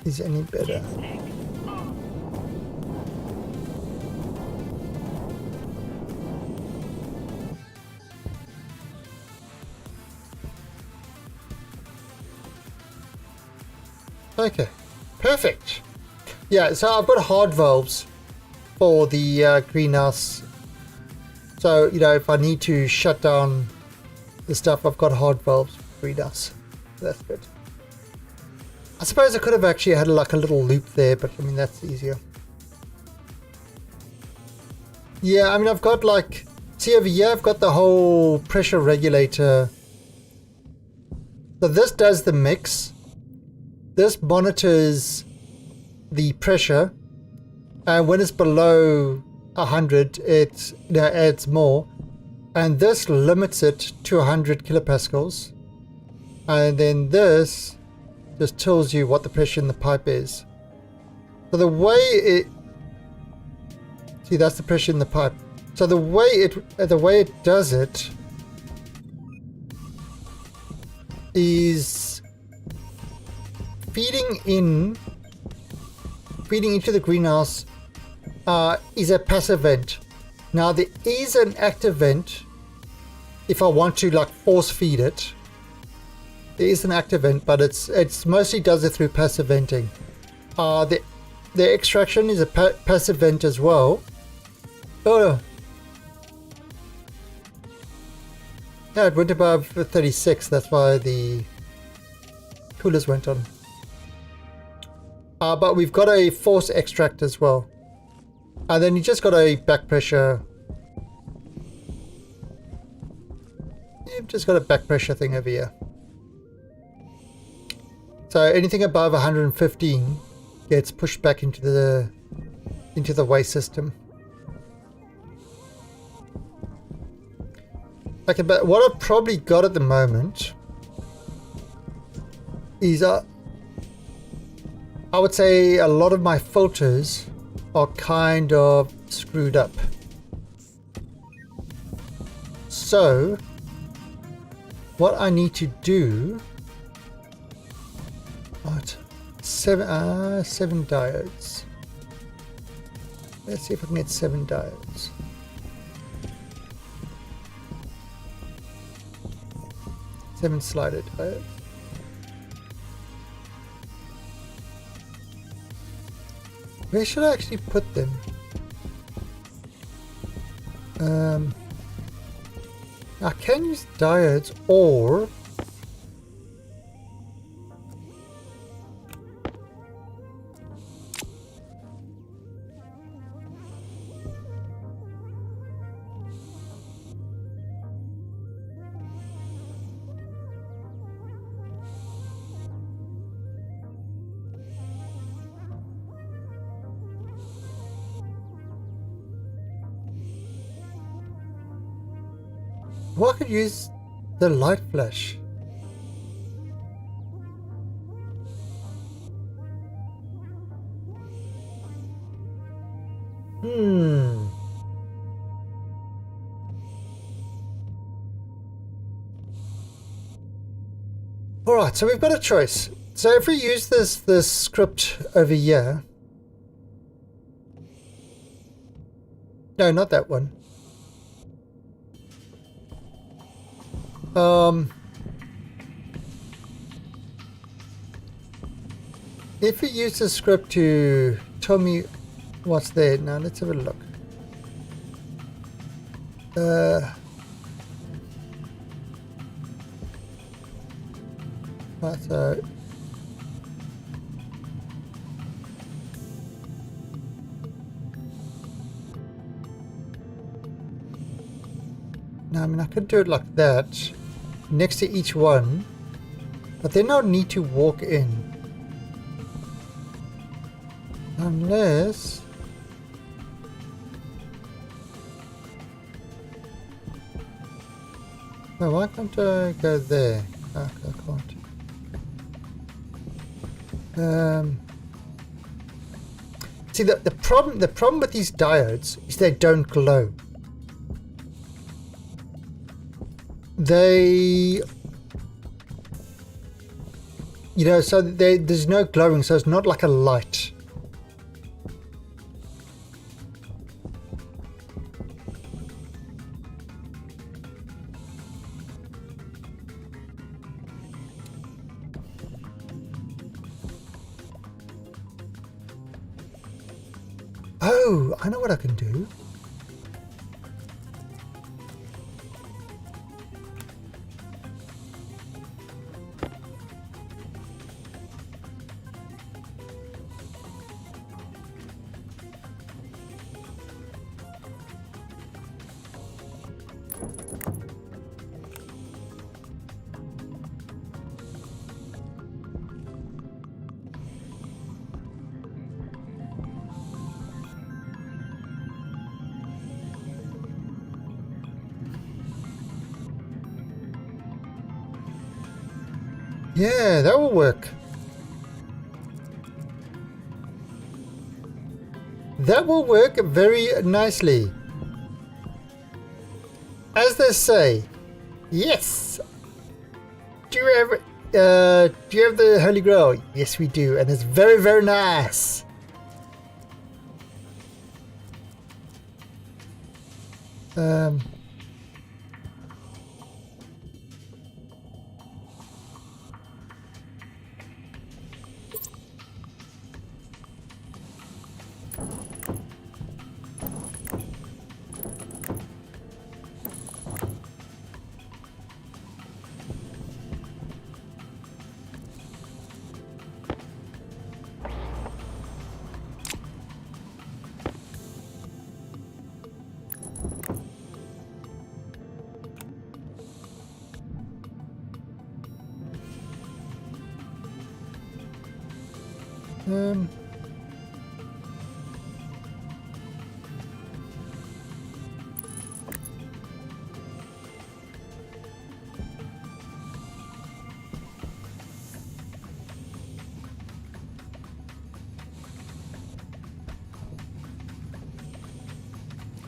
is any better. Egg on. Okay, perfect. Yeah, so I've got hard valves for the greenhouse. So, you know, if I need to shut down the stuff, I've got hard valves for greenhouse. That's good. I suppose I could have actually had like a little loop there, but I mean, that's easier. Yeah, I mean, I've got like, see over here, I've got the whole pressure regulator. So this does the mix. This monitors the pressure, and when it's below 100, it adds more, and this limits it to 100 kilopascals, and then this just tells you what the pressure in the pipe is. So the way it, see, that's the pressure in the pipe. So the way it does it is feeding into the greenhouse is a passive vent. Now there is an active vent if I want to like force feed it. There is an active vent, but it's mostly does it through passive venting. The extraction is a passive vent as well. Oh, yeah, it went above 36. That's why the coolers went on. But we've got a force extract as well. And then you just got a back pressure. You've just got a back pressure thing over here. So anything above 115 gets pushed back into the waste system. Okay, but what I've probably got at the moment is I would say a lot of my filters are kind of screwed up. So what I need to do, what, seven diodes. Let's see if I can get 7 diodes. Seven slider diodes. Where should I actually put them? I can use diodes, or I could use the light flash. Alright, so we've got a choice. So if we use this script over here. No, not that one. If we use the script to tell me what's there, now let's have a look. Right, so now, I mean, I could do it like that, next to each one, but then I'll need to walk in. Unless... Oh, why can't I go there? Oh, I can't. See, the problem with these diodes is they don't glow. you know, so there's no glowing, so it's not like a light. Oh, I know what I can do. Yeah, that will work. That will work very nicely. As they say, yes. Do you have the Holy Grail? Yes, we do, and it's very, very nice.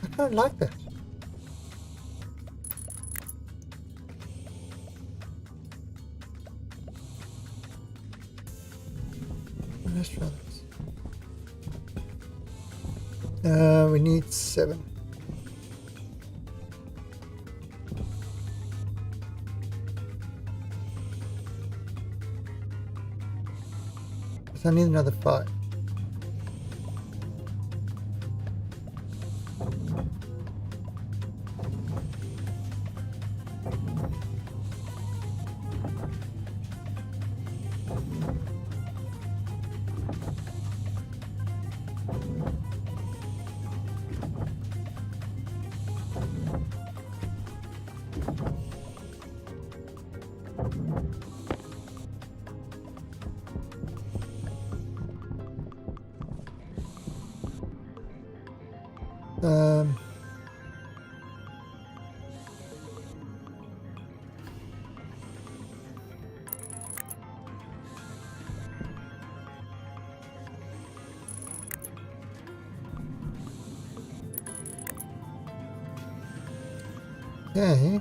I don't like that. Let's try this. We need 7. So I need another 5. Okay.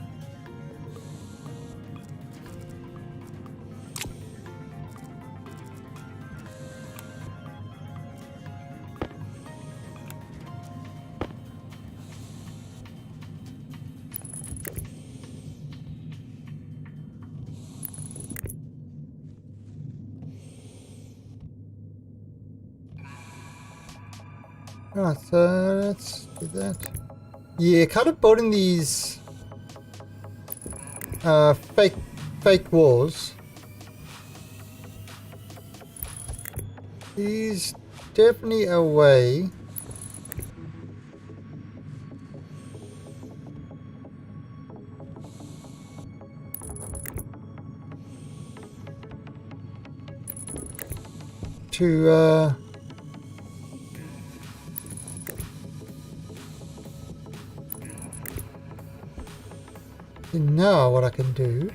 Right, so let's do that. Yeah, kind of building these fake walls. Is definitely a way to now what I can do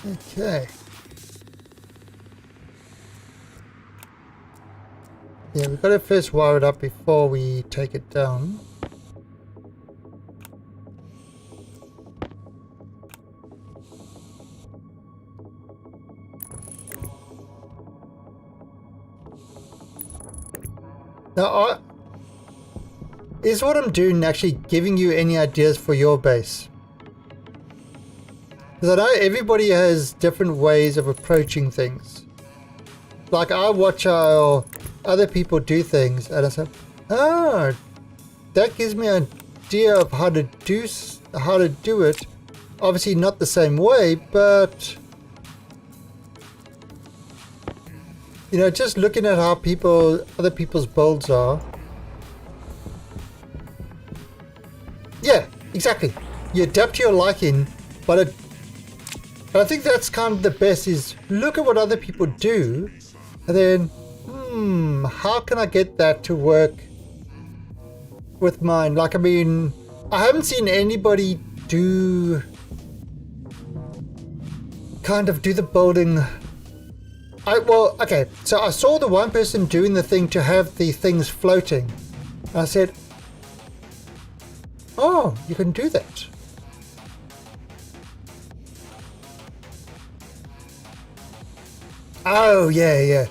Okay. Yeah, we've got to first wire it up before we take it down. Now, is what I'm doing actually giving you any ideas for your base? Because I know everybody has different ways of approaching things. Like, I watch how other people do things, and I say, oh, that gives me an idea of how to do it. Obviously not the same way, but you know, just looking at how other people's builds are. Yeah, exactly. You adapt to your liking, but I think that's kind of the best, is look at what other people do, and then, how can I get that to work with mine? Like, I mean, I haven't seen anybody do the building. Well, okay, so I saw the one person doing the thing to have the things floating. And I said, oh, you can do that. Oh, yeah.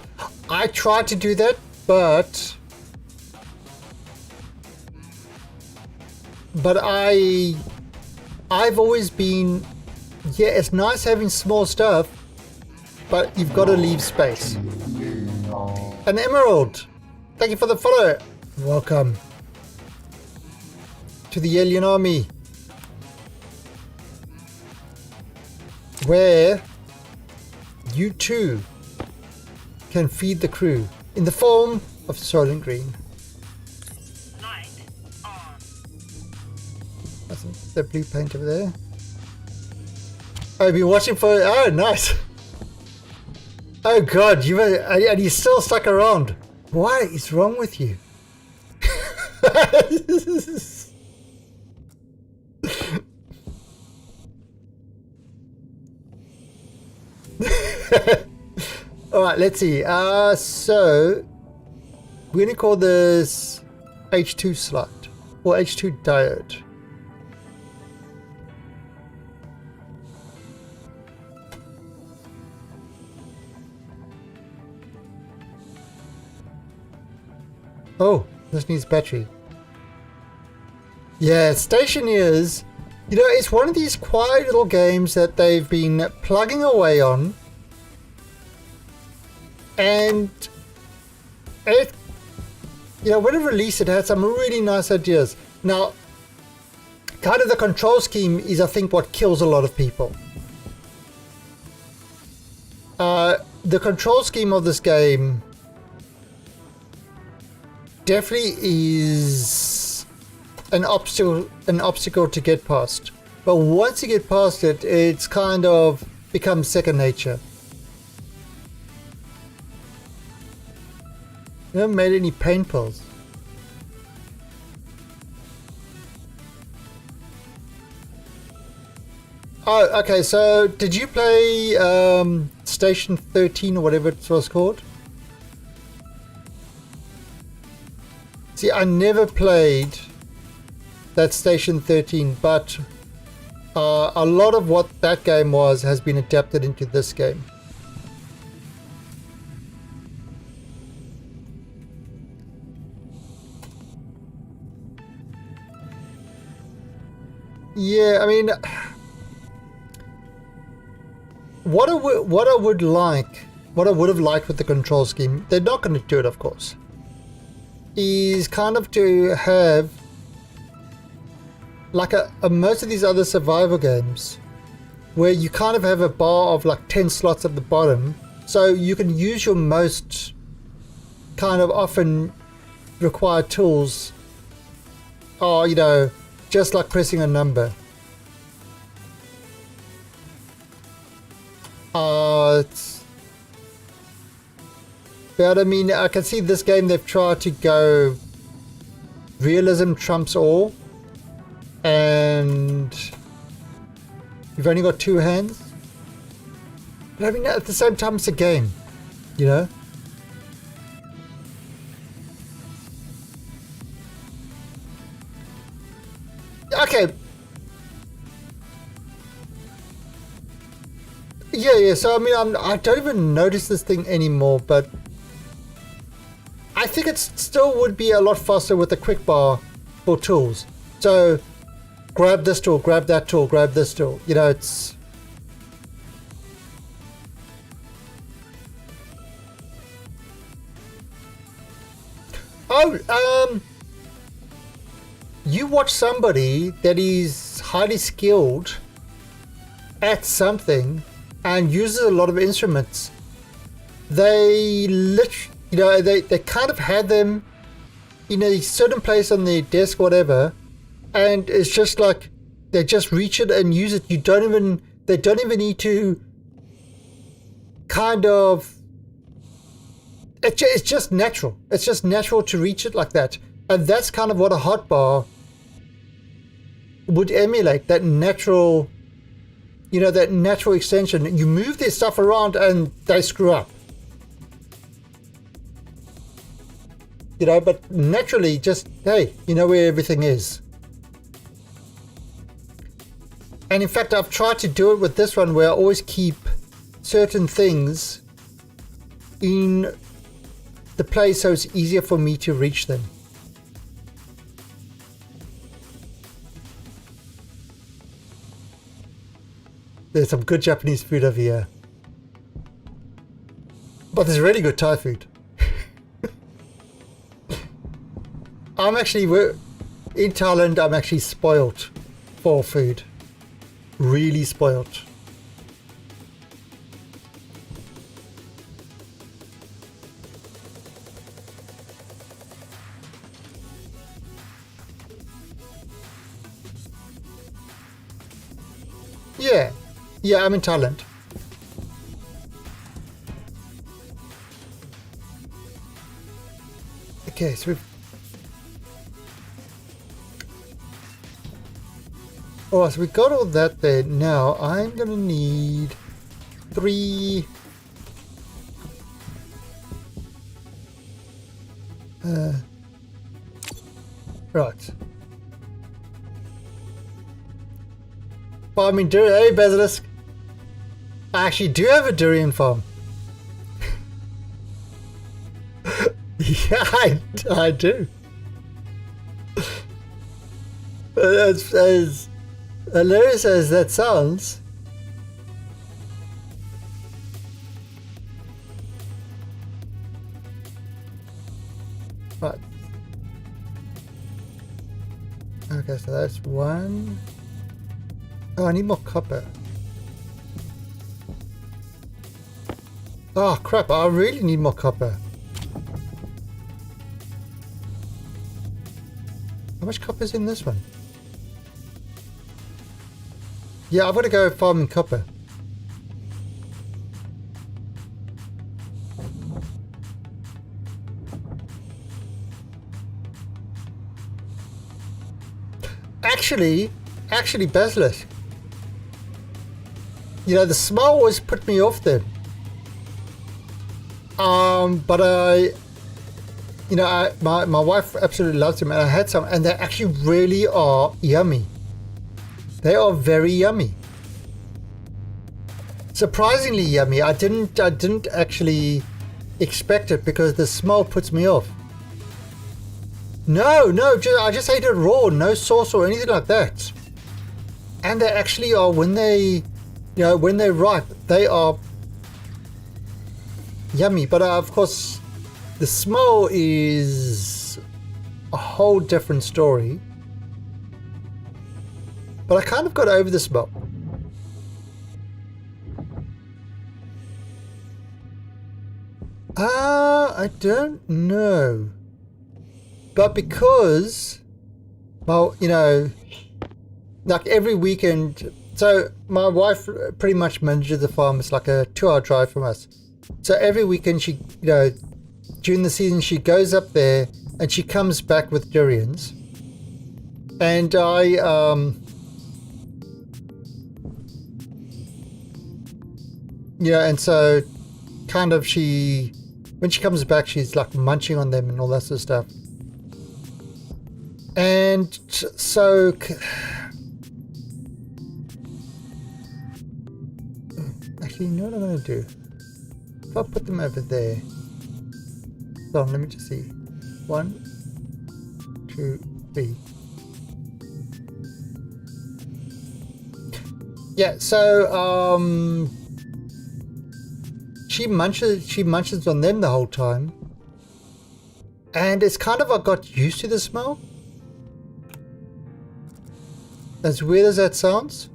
I tried to do that, but I've always been, yeah, it's nice having small stuff, but you've got to leave space. An emerald! Thank you for the follow. Welcome to the alien army, where you too can feed the crew in the form of Soylent Green. Light on. That's the blue paint over there. Oh, you've been watching for... Oh, nice. Oh god, and you still stuck around. What is wrong with you? Alright, let's see. So we're gonna call this H2 slot or H2 diode. Oh, this needs battery. Yeah, Stationeers, you know, it's one of these quiet little games that they've been plugging away on. And it, you know, when it released, it had some really nice ideas. Now, kind of the control scheme is, I think, what kills a lot of people. The control scheme of this game definitely is an obstacle to get past. But once you get past it, it's kind of becomes second nature. You haven't made any paint pills. Oh, okay, so did you play Station 13 or whatever it was called? See, I never played that Station 13, but a lot of what that game was has been adapted into this game. Yeah, I mean, what I would have liked with the control scheme, they're not going to do it, of course, is kind of to have like most of these other survival games where you kind of have a bar of like 10 slots at the bottom, so you can use your most kind of often required tools, or you know, just like pressing a number. But I mean, I can see this game they've tried to go realism trumps all, and you've only got two hands. But I mean, at the same time, it's a game, you know? Okay. Yeah, so I mean, I don't even notice this thing anymore, but I think it still would be a lot faster with the quick bar for tools. So, grab this tool, grab that tool, grab this tool. You know, it's... Oh, you watch somebody that is highly skilled at something and uses a lot of instruments. They literally, you know, they kind of had them in a certain place on their desk, whatever, and it's just like they just reach it and use it. They don't even need to kind of. It's just natural. It's just natural to reach it like that, and that's kind of what a hotbar would emulate. That natural, you know, that natural extension. You move their stuff around and they screw up. You know, but naturally, just, hey, you know where everything is. And in fact, I've tried to do it with this one where I always keep certain things in the place so it's easier for me to reach them. There's some good Japanese food over here. But there's really good Thai food. I'm actually, in Thailand, I'm actually spoiled for food. Really spoiled. Yeah, I'm in Thailand. Okay, so we've... Oh, so we got all that there. Now, I'm gonna need 3... Right. Farming durian. Hey, Basilisk. I actually do have a durian farm. Yeah, I do. As hilarious as that sounds. Right. Okay, so that's one. Oh, I need more copper. Oh crap, I really need more copper. How much copper is in this one? Yeah, I've got to go farming copper. Actually, Basilisk. You know, the smell always put me off them. But my wife absolutely loves them, and I had some, and they actually really are yummy. They are very yummy. Surprisingly yummy. I didn't actually expect it because the smell puts me off. No, I just ate it raw, no sauce or anything like that. And they actually are, when they're ripe, they are yummy. But of course, the smell is a whole different story. But I kind of got over the smell. I don't know. But because, well, you know, like every weekend, so my wife pretty much manages the farm. It's like a 2-hour drive from us. So every weekend she, you know, during the season she goes up there and she comes back with durians. And Yeah, and so kind of when she comes back, she's like munching on them and all that sort of stuff. And so actually, you know what I'm going to do? If I put them over there. Hold on, let me just see. 1, 2, 3. Yeah, so she munches on them the whole time. And it's kind of I got used to the smell. As weird as that sounds.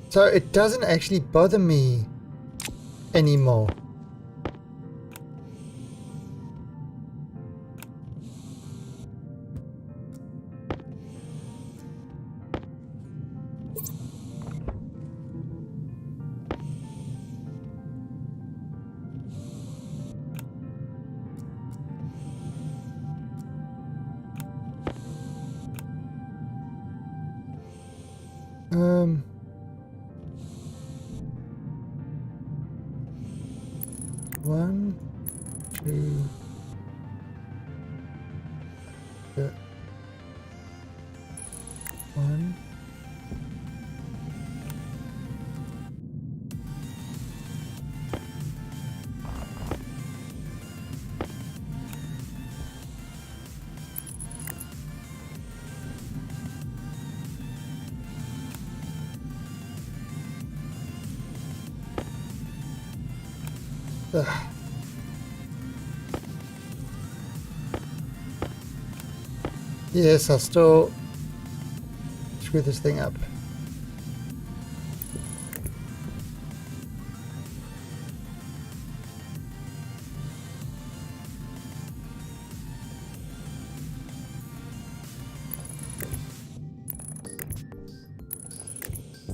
So it doesn't actually bother me anymore. One, two, one. Ugh. Yes, I'll still screw this thing up.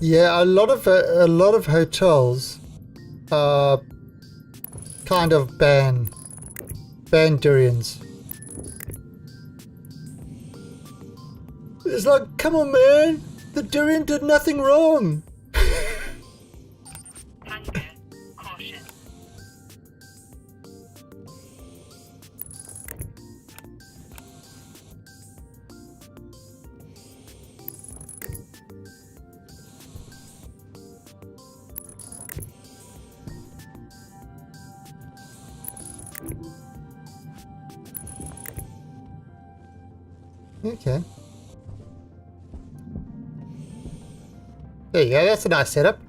Yeah, a lot of hotels kind of ban durians. It's like, come on, man, the durian did nothing wrong. Hunger. Caution. Okay. There you go, that's a nice setup.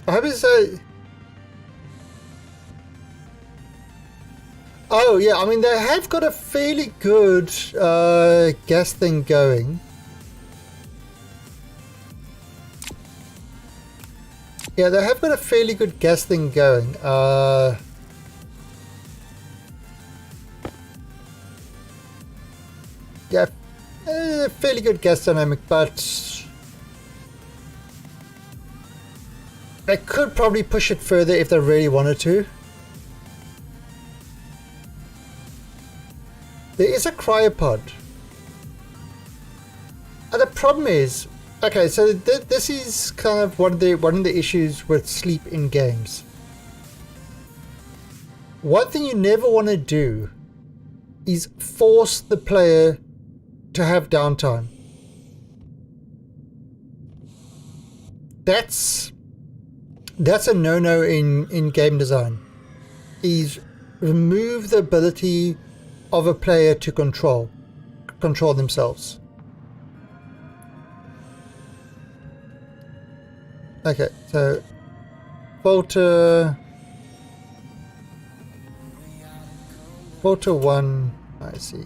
I hope it's oh yeah, I mean they have got a fairly good gas thing going. Yeah, they have got a fairly good gas thing going. Yeah, fairly good gas dynamic, but they could probably push it further if they really wanted to. There is a cryopod. And the problem is, okay, so this is kind of one of the issues with sleep in games. One thing you never want to do is force the player to have downtime. That's a no-no in game design. Is remove the ability of a player to control themselves. Okay, so filter 1, I see.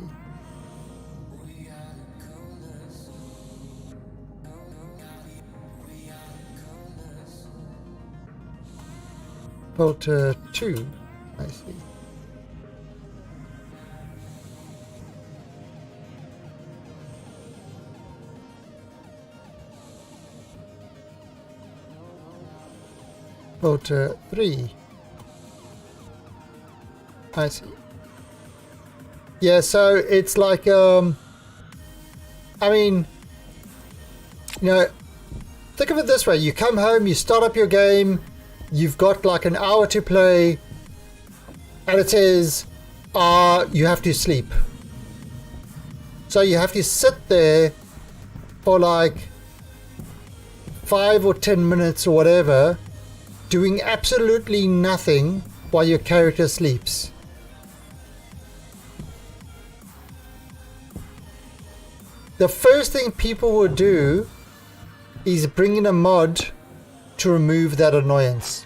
Filter 2, I see. Filter 3, I see. Yeah, so it's like, I mean, think of it this way. You come home, you start up your game, you've got like an hour to play, and it says, you have to sleep. So you have to sit there for like 5 or 10 minutes or whatever, doing absolutely nothing while your character sleeps. The first thing people will do is bring in a mod to remove that annoyance.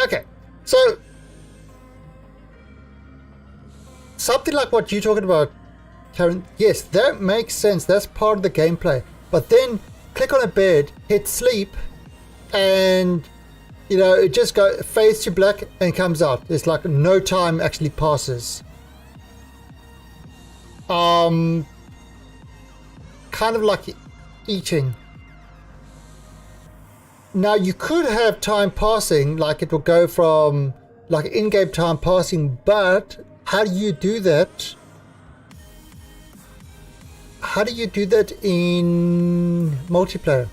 Okay, so something like what you're talking about, Karen, yes, that makes sense. That's part of the gameplay. But then click on a bed, hit sleep, and it just fades to black and comes out. It's like no time actually passes. Kind of like eating. Now you could have time passing, like it will go from like in-game time passing, but how do you do that? How do you do that in multiplayer?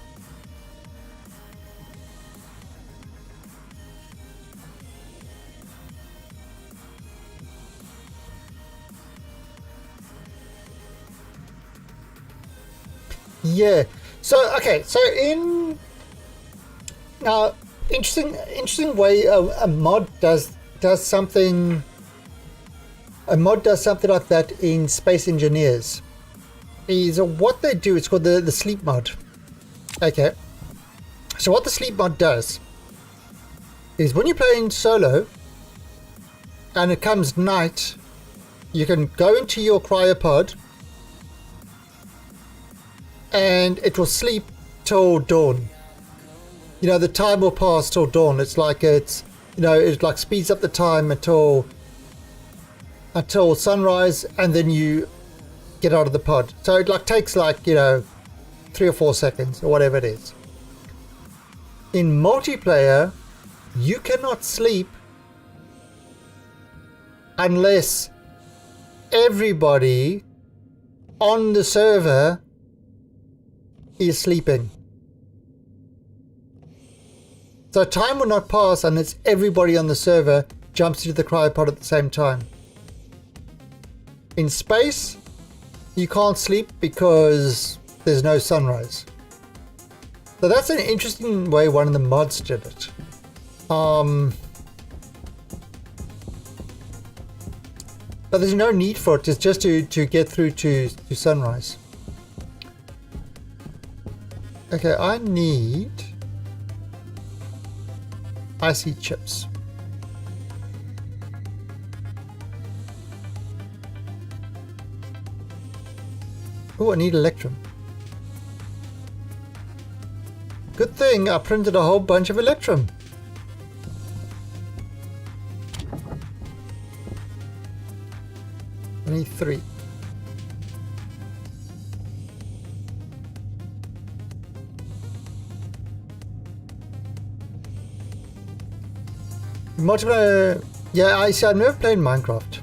Yeah. So okay. So in now, interesting way a mod does something. A mod does something like that in Space Engineers. Is what they do. It's called the sleep mod. Okay. So what the sleep mod does is when you're playing solo and it comes night, you can go into your cryopod and it will sleep till dawn. The time will pass till dawn. It's like it like speeds up the time until sunrise, and then you get out of the pod. So it like takes like 3 or 4 seconds or whatever it is. In multiplayer, you cannot sleep unless everybody on the server is sleeping. So time will not pass unless everybody on the server jumps into the cryopod at the same time. In space, you can't sleep because there's no sunrise. So that's an interesting way one of the mods did it. But there's no need for it. It's just to get through to sunrise. Okay, I need IC chips. Oh, I need Electrum. Good thing I printed a whole bunch of Electrum. I need 3. Multiplayer, yeah, I've never played Minecraft.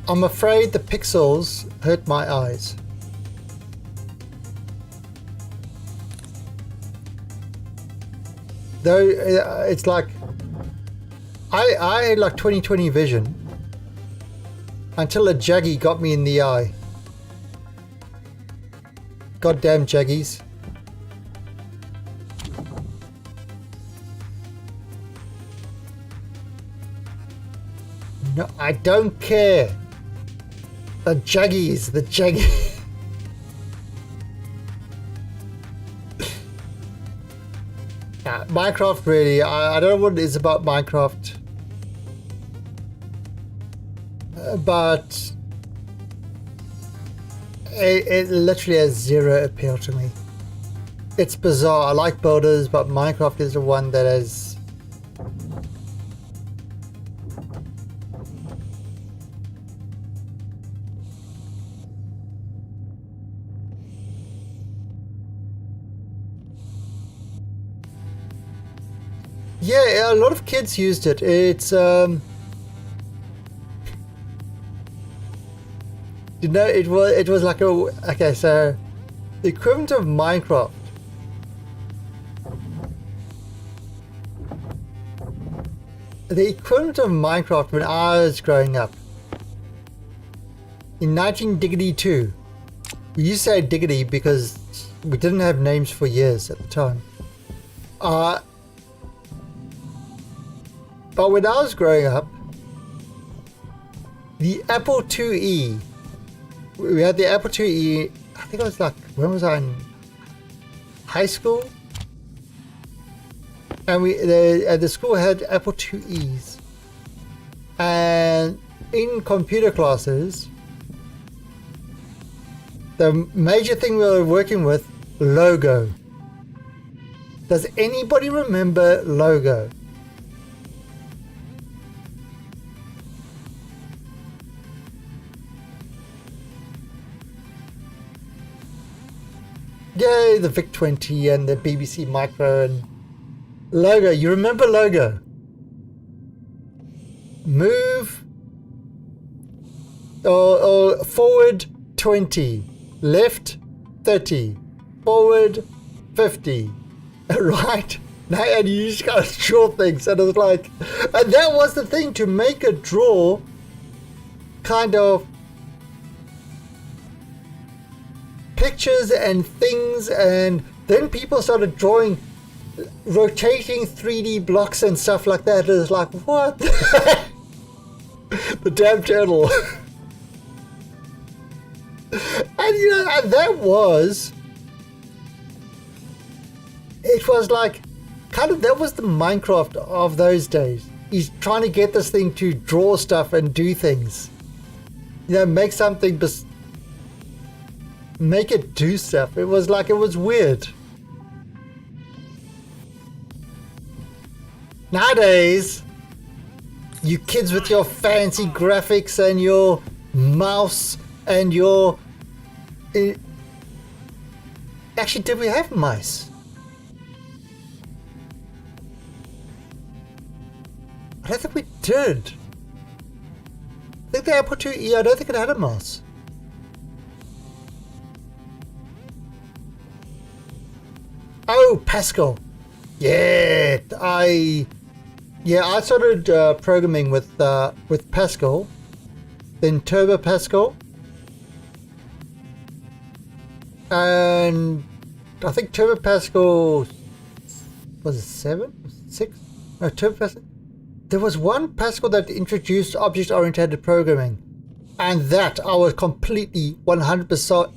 I'm afraid the pixels hurt my eyes. Though it's like I had like 20/20 vision until a Jaggy got me in the eye. Goddamn Jaggies. No, I don't care. The Jaggies, the Jaggies. Minecraft really, I don't know what it is about Minecraft. But it literally has zero appeal to me. It's bizarre. I like builders, but Minecraft is the one that has... Yeah, a lot of kids used it. It's you know, it was like a, okay, so the equivalent of Minecraft. The equivalent of Minecraft when I was growing up. In 1992, we used to say diggity because we didn't have names for years at the time. But when I was growing up, the Apple IIe, we had the Apple IIe, I think it was like, when was I in high school? And the school had Apple IIes. And in computer classes, the major thing we were working with, Logo. Does anybody remember Logo? Yay, the VIC-20 and the BBC Micro and Logo. You remember Logo? Move or forward 20, left 30, forward 50, right? Now, and you just gotta draw things, and it was like, and that was the thing, to make a draw kind of pictures and things, and then people started drawing rotating 3D blocks and stuff like that. It was like, what? The damn turtle. And you know, and that was, it was like kind of, that was the Minecraft of those days. He's trying to get this thing to draw stuff and do things, you know, make something, make it do stuff. It was like, it was weird. Nowadays, you kids with your fancy graphics and your mouse and your... Actually, did we have mice? I don't think we did. I think the Apple IIe, I don't think it had a mouse. Oh, Pascal. Yeah, I started programming with Pascal, then Turbo Pascal, and I think Turbo Pascal was it 7, 6? No, Turbo Pascal. There was one Pascal that introduced object-oriented programming, and that I was completely 100%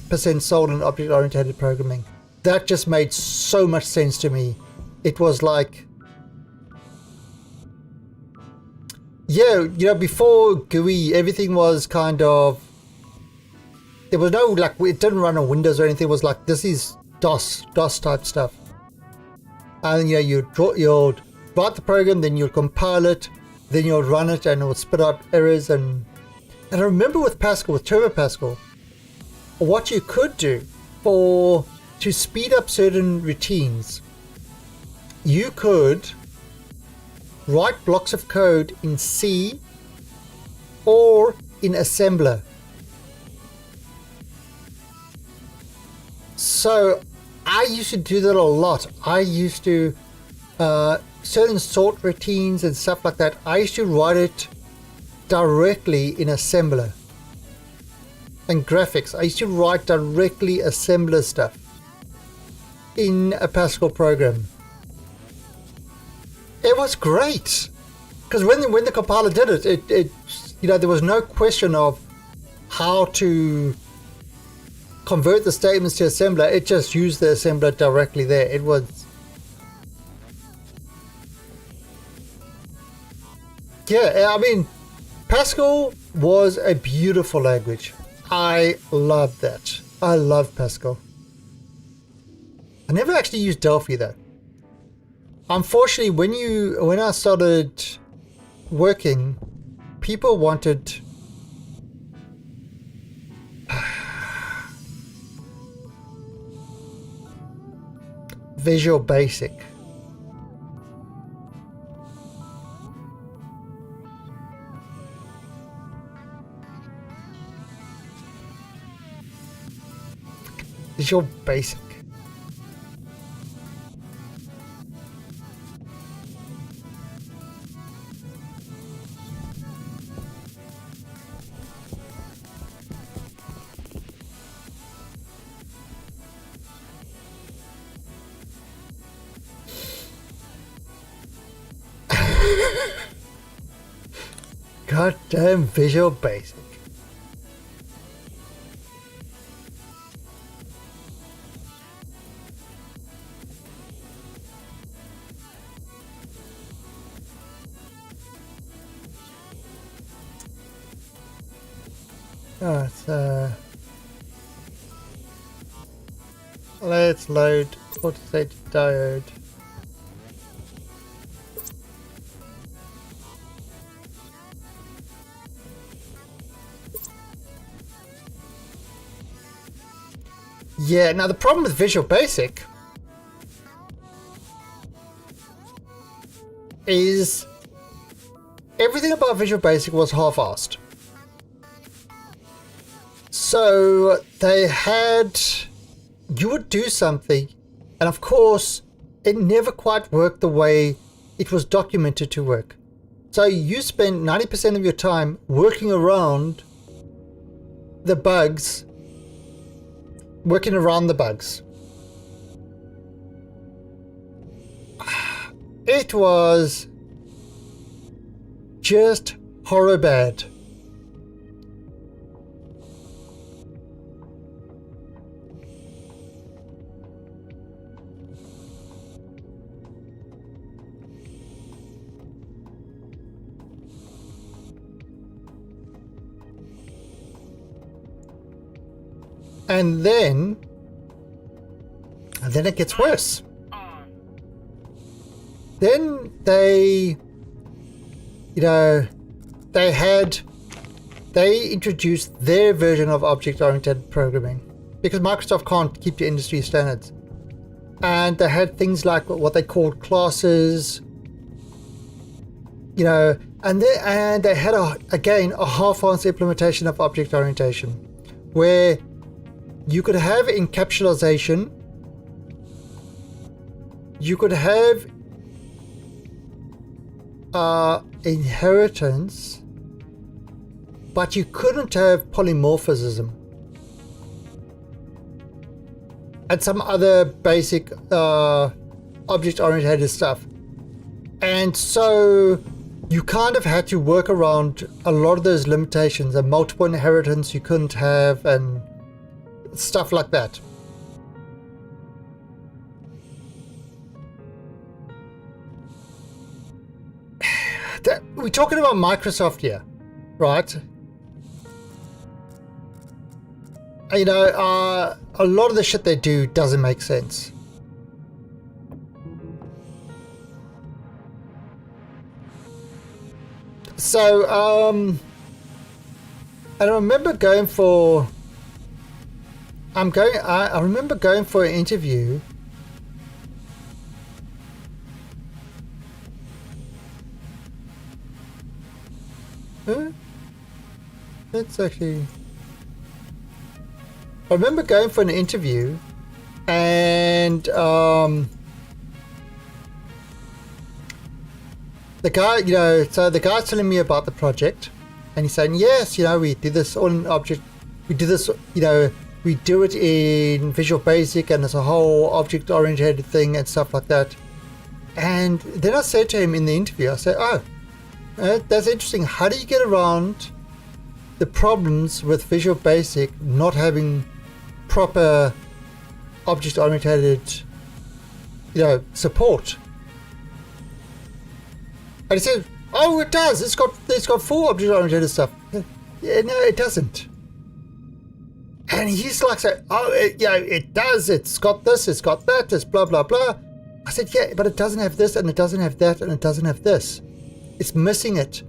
percent sold on object-oriented programming. That just made so much sense to me. It was like, yeah, you know, before GUI, everything was kind of, there was no, like, it didn't run on Windows or anything. It was like, this is DOS type stuff. And, you know, you'll write the program, then you'll compile it, then you'll run it, and it will spit out errors. And I remember with Pascal, with Turbo Pascal, what you could do to speed up certain routines, you could write blocks of code in C or in assembler. So I used to do that a lot. I used to certain sort routines and stuff like that, I used to write it directly in assembler. And graphics, I used to write directly assembler stuff in a Pascal program. It was great, because when the compiler did it, you know, there was no question of how to convert the statements to assembler. It just used the assembler directly there. It was, yeah, I mean, Pascal was a beautiful language. I loved that. I love Pascal. I never actually used Delphi though. Unfortunately, when I started working, people wanted Visual Basic. Visual Basic. Goddamn Visual Basic. Alright, so let's load autostate diode. Yeah, now the problem with Visual Basic is everything about Visual Basic was half-assed. So they had, you would do something, and of course it never quite worked the way it was documented to work. So you spend 90% of your time working around the bugs. It was just horror bad. And then it gets worse. Then they introduced their version of object-oriented programming because Microsoft can't keep to industry standards. And they had things like what they called classes, and they had a half-assed implementation of object orientation where you could have encapsulation, you could have inheritance, but you couldn't have polymorphism and some other basic object-oriented stuff. And so you kind of had to work around a lot of those limitations, and multiple inheritance you couldn't have and stuff like that. We're talking about Microsoft here, right? A lot of the shit they do doesn't make sense. So, I remember going for I remember going for an interview. That's actually... I remember going for an interview and the guy, so the guy's telling me about the project and he's saying, yes, we do this all in object, we do this, we do it in Visual Basic and it's a whole object-oriented thing and stuff like that. And then I said to him in the interview, I said, that's interesting. How do you get around the problems with Visual Basic not having proper object-oriented, support? And he said, oh, it does. It's got full object-oriented stuff. Yeah, no, it doesn't. And he's like, it does. It's got this, it's got that, it's blah, blah, blah. I said, yeah, but it doesn't have this, and it doesn't have that, and it doesn't have this. It's missing it.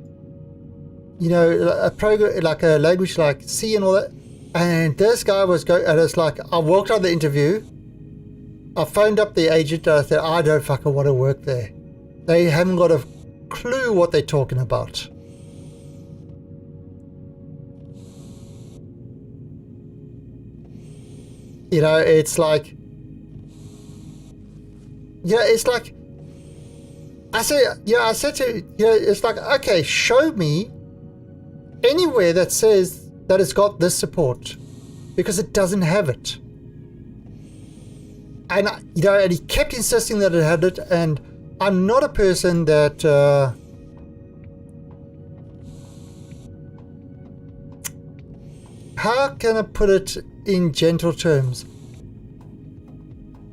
A program, like a language like C and all that. And this guy was going, and it's like, I walked out of the interview, I phoned up the agent, and I said, I don't fucking want to work there. They haven't got a clue what they're talking about. You know, it's like, yeah, it's like, I said to, you know, it's like, okay, show me anywhere that says that it's got this support, because it doesn't have it. And, you know, and he kept insisting that it had it, and I'm not a person that, how can I put it in gentle terms?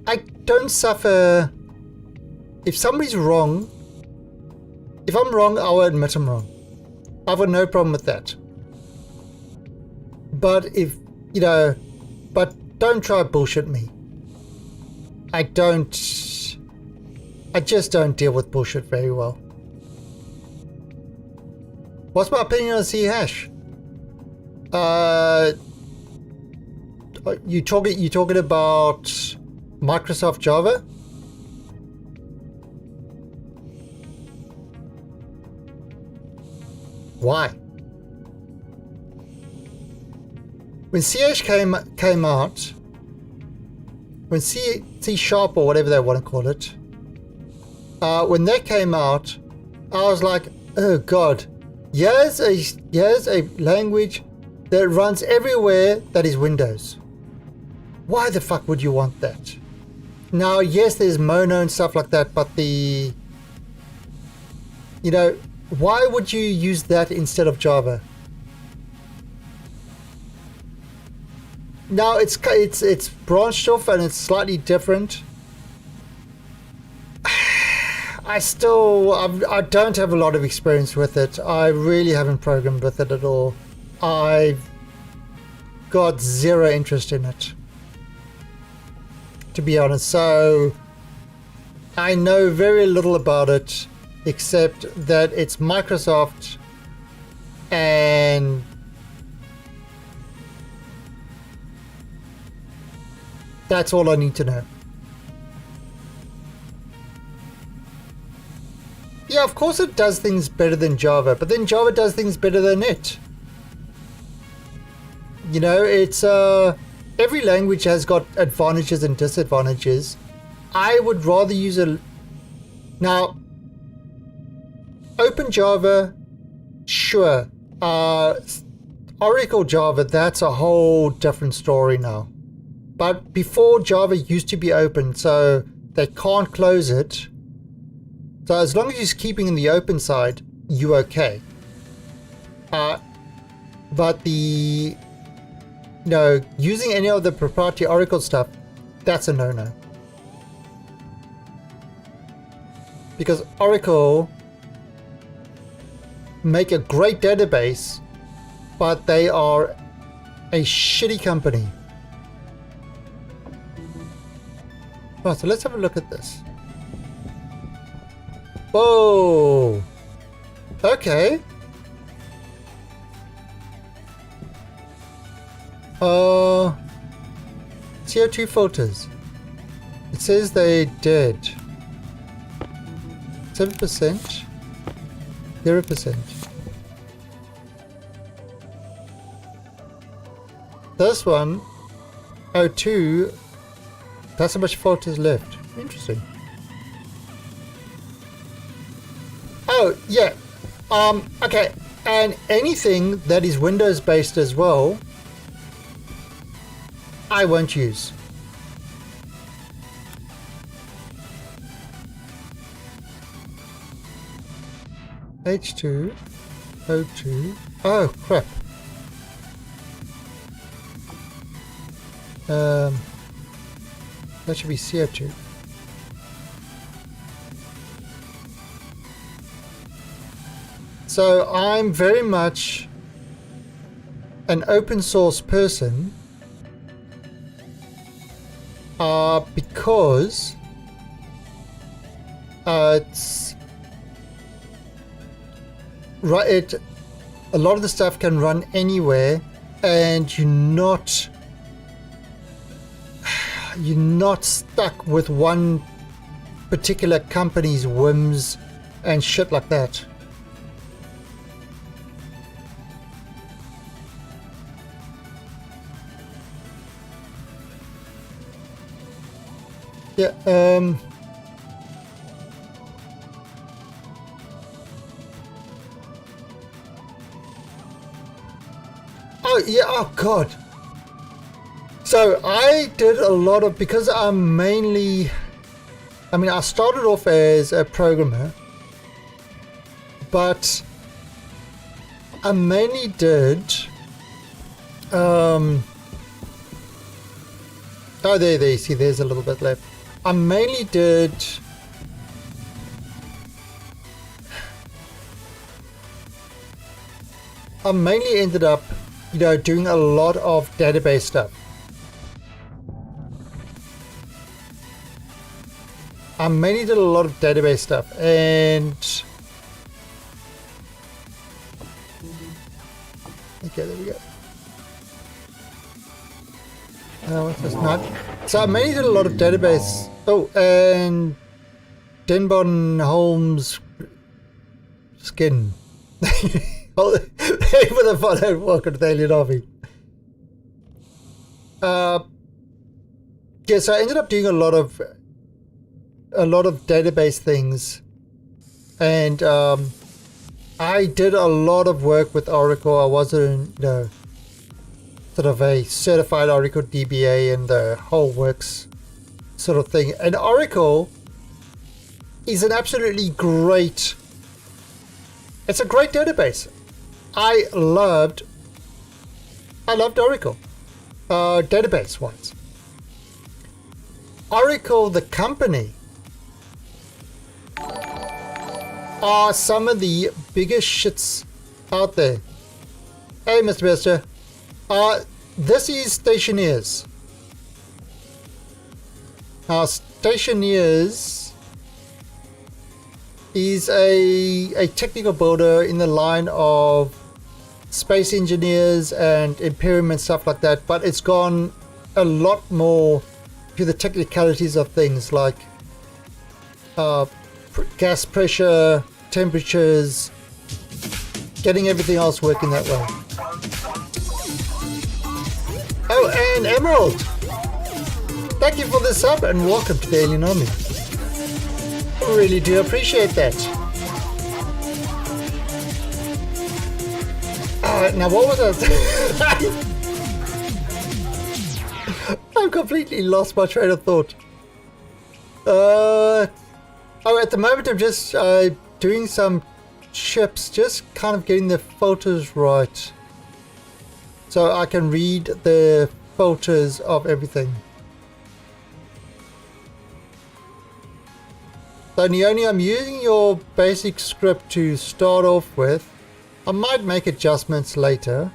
I don't suffer. If somebody's wrong, if I'm wrong, I'll admit I'm wrong. I've got no problem with that. But if, you know, but don't try to bullshit me. I just don't deal with bullshit very well. What's my opinion on C hash? You talking about Microsoft Java? Why? When CH came out, when C Sharp or whatever they want to call it, when that came out, I was like, oh god, here's a language that runs everywhere that is Windows. Why the fuck would you want that? Now, yes, there's Mono and stuff like that, but the, you know, why would you use that instead of Java? Now it's branched off and it's slightly different. I don't have a lot of experience with it. I really haven't programmed with it at all. I've got zero interest in it, to be honest. So I know very little about it, except that it's Microsoft, and that's all I need to know. Yeah, of course it does things better than Java, but then Java does things better than it. You know, it's every language has got advantages and disadvantages. I would rather use now OpenJava, sure. Oracle Java, that's a whole different story now. But before, Java used to be open, so they can't close it. So as long as you're keeping in the open side, you're okay. But the, you know, using any of the proprietary Oracle stuff, that's a no-no. Because Oracle make a great database, but they are a shitty company. Right, so let's have a look at this. Whoa! Okay. CO2 filters. It says they did 7%, 0%. This one, O2, that's how much filters left. Interesting. Oh, yeah. Okay. And anything that is Windows based as well, I won't use. H2, O2. Oh, crap. That should be CO2. So I'm very much an open source person, because it's right. A lot of the stuff can run anywhere, and you're not stuck with one particular company's whims and shit like that. Yeah, oh, yeah, oh god. So I did a lot of, because I'm mainly, I mean, I started off as a programmer, but I mainly did, oh, there, you see, there's a little bit left. I mainly did, I mainly ended up, you know, doing a lot of database stuff. I mainly did a lot of database stuff, and okay, there we go. What's this? Not. So I mainly did a lot of database. Oh, and Denbon Holmes skin. Oh, hey for the follow. Welcome to the Alien Army. Yeah, so I ended up doing a lot of database things, and I did a lot of work with Oracle. I wasn't, you know, sort of a certified Oracle DBA and the whole works sort of thing. And Oracle is an absolutely great, it's a great database. I loved Oracle, database wise. Oracle, the company, are some of the biggest shits out there. Hey, Mr. Bester. This is Stationeers. Stationeers is a technical builder in the line of Space Engineers and Imperium and stuff like that, but it's gone a lot more to the technicalities of things like gas pressure, temperatures, getting everything else working that way. Oh, and Emerald! Thank you for the sub and welcome to the Alien Army. I really do appreciate that. Now what was that? I've completely lost my train of thought. Oh, at the moment I'm just doing some chips, just kind of getting the filters right, so I can read the filters of everything. So Neoni, I'm using your basic script to start off with. I might make adjustments later.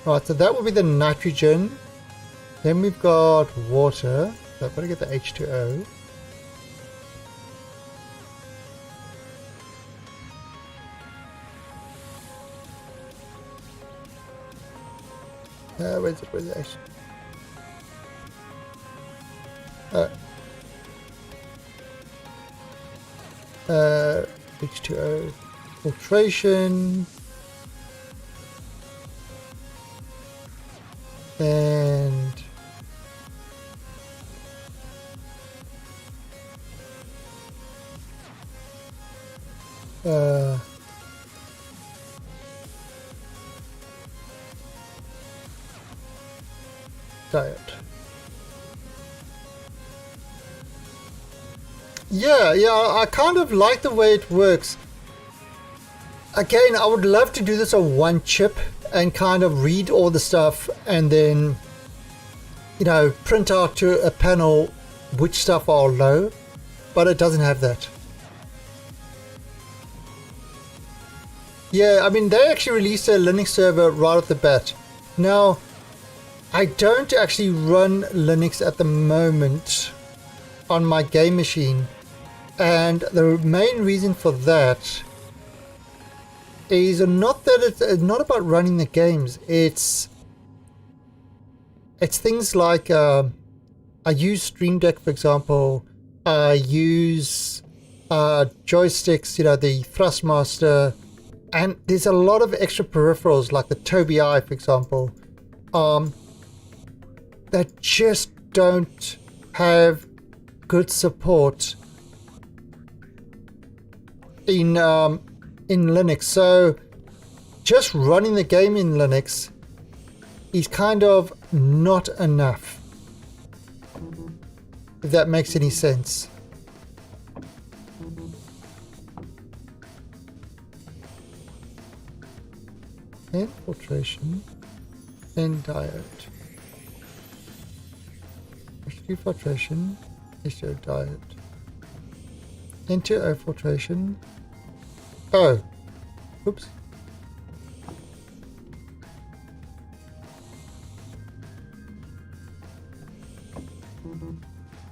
Right, so that will be the nitrogen. Then we've got water. So I've got to get the H2O. Where's it actually? H2O filtration, and diet. Yeah, I kind of like the way it works. Again, I would love to do this on one chip and kind of read all the stuff and then, you know, print out to a panel which stuff are low, but it doesn't have that. Yeah, I mean, they actually released a Linux server right off the bat. Now, I don't actually run Linux at the moment on my game machine, and the main reason for that is not that it's not about running the games. It's things like I use Stream Deck, for example. I use joysticks, you know, the Thrustmaster, and there's a lot of extra peripherals like the Tobii Eye, for example. that just don't have good support in Linux. So just running the game in Linux is kind of not enough, if that makes any sense. Infiltration and diode. Filtration, HDO diode. Into filtration. Oh, oops.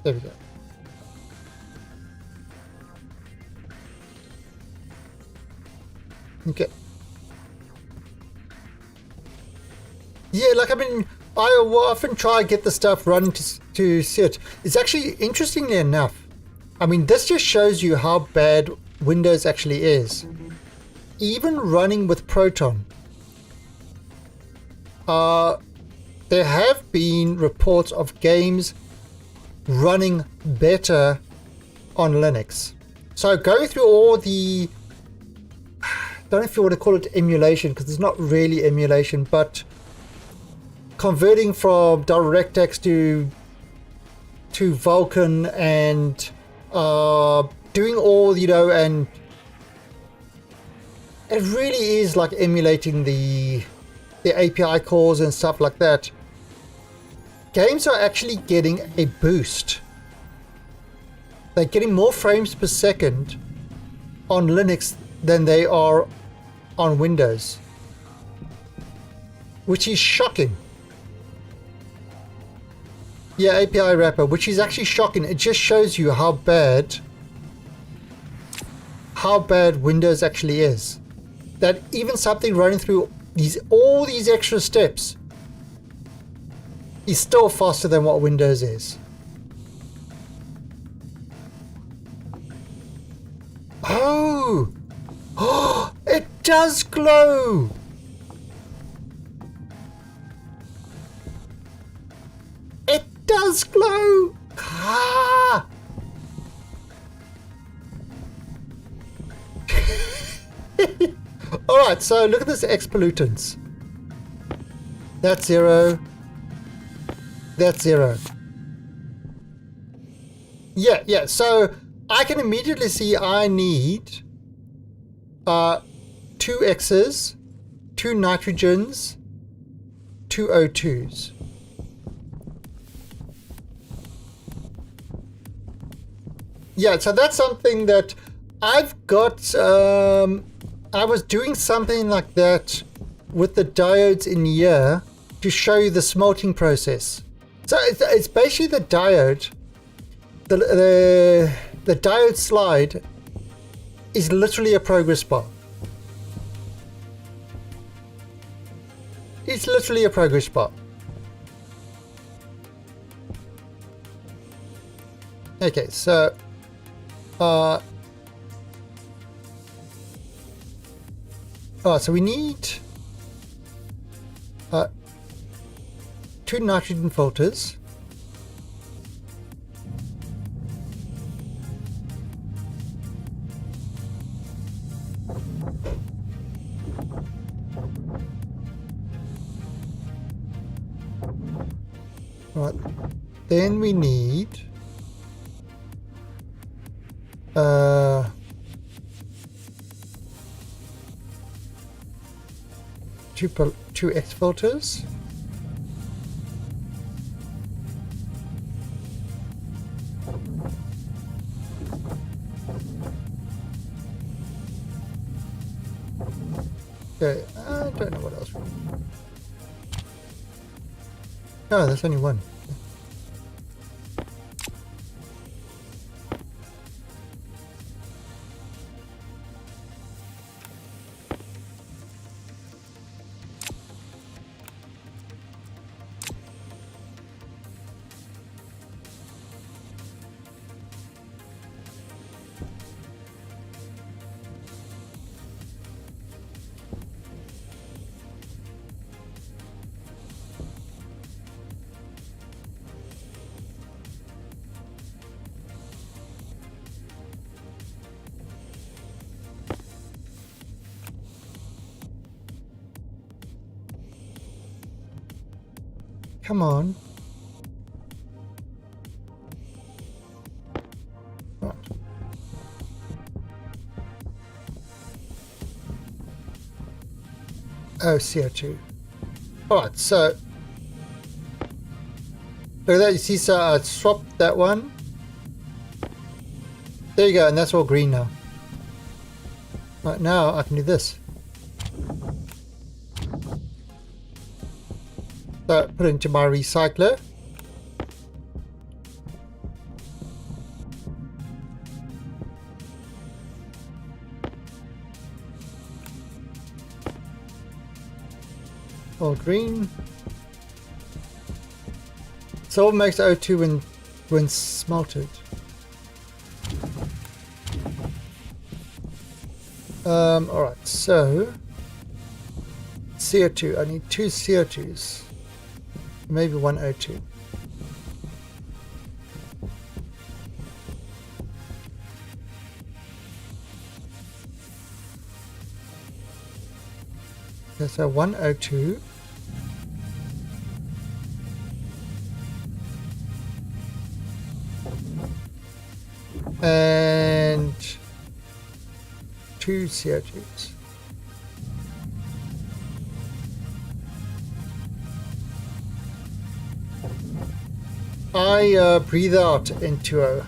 There we go. Okay. Yeah, like I mean, I will often try to get the stuff running to see it. It's actually, interestingly enough, I mean, this just shows you how bad Windows actually is. Even running with Proton, there have been reports of games running better on Linux. So going through all the, I don't know if you want to call it emulation, because it's not really emulation, but converting from DirectX to Vulkan and doing all, you know, and it really is like emulating the API calls and stuff like that. Games are actually getting a boost. They're getting more frames per second on Linux than they are on Windows, which is shocking. Yeah, API wrapper, which is actually shocking. It just shows you how bad Windows actually is. That even something running through all these extra steps is still faster than what Windows is. Oh! Oh, it does glow! It does glow! Ah! Alright, so look at this X pollutants. That's 0. That's 0. Yeah, so I can immediately see I need 2 X's, 2 nitrogens, 2 O2s. Yeah, so that's something that I've got. I was doing something like that with the diodes in here to show you the smelting process. So it's basically the diode. The diode slide is literally a progress bar. It's literally a progress bar. Okay, so so we need 2 nitrogen filters. Right, then we need 2 X filters. Okay, I don't know what else. Oh, there's only one. Come on. Right. Oh, CO2. Alright, so look at that, you see, so I swapped that one. There you go, and that's all green now. Right, now I can do this. So put it into my recycler. All green. So what makes O2 when smelted? Alright, so CO2. I need 2 CO2s. Maybe 1 O2. Okay, so 1 O2. And 2 CO2s. I breathe out into O.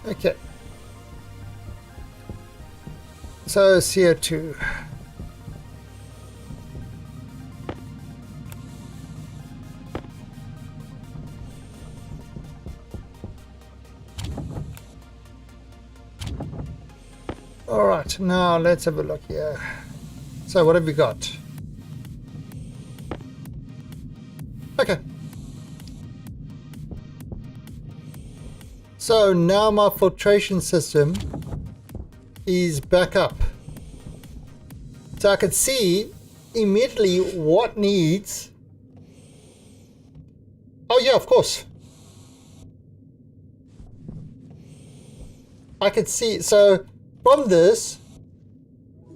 Okay. So CO2. Alright, now let's have a look here. So what have we got? Okay. So now my filtration system is back up. So I can see immediately what needs. Oh yeah, of course. I can see, so from this,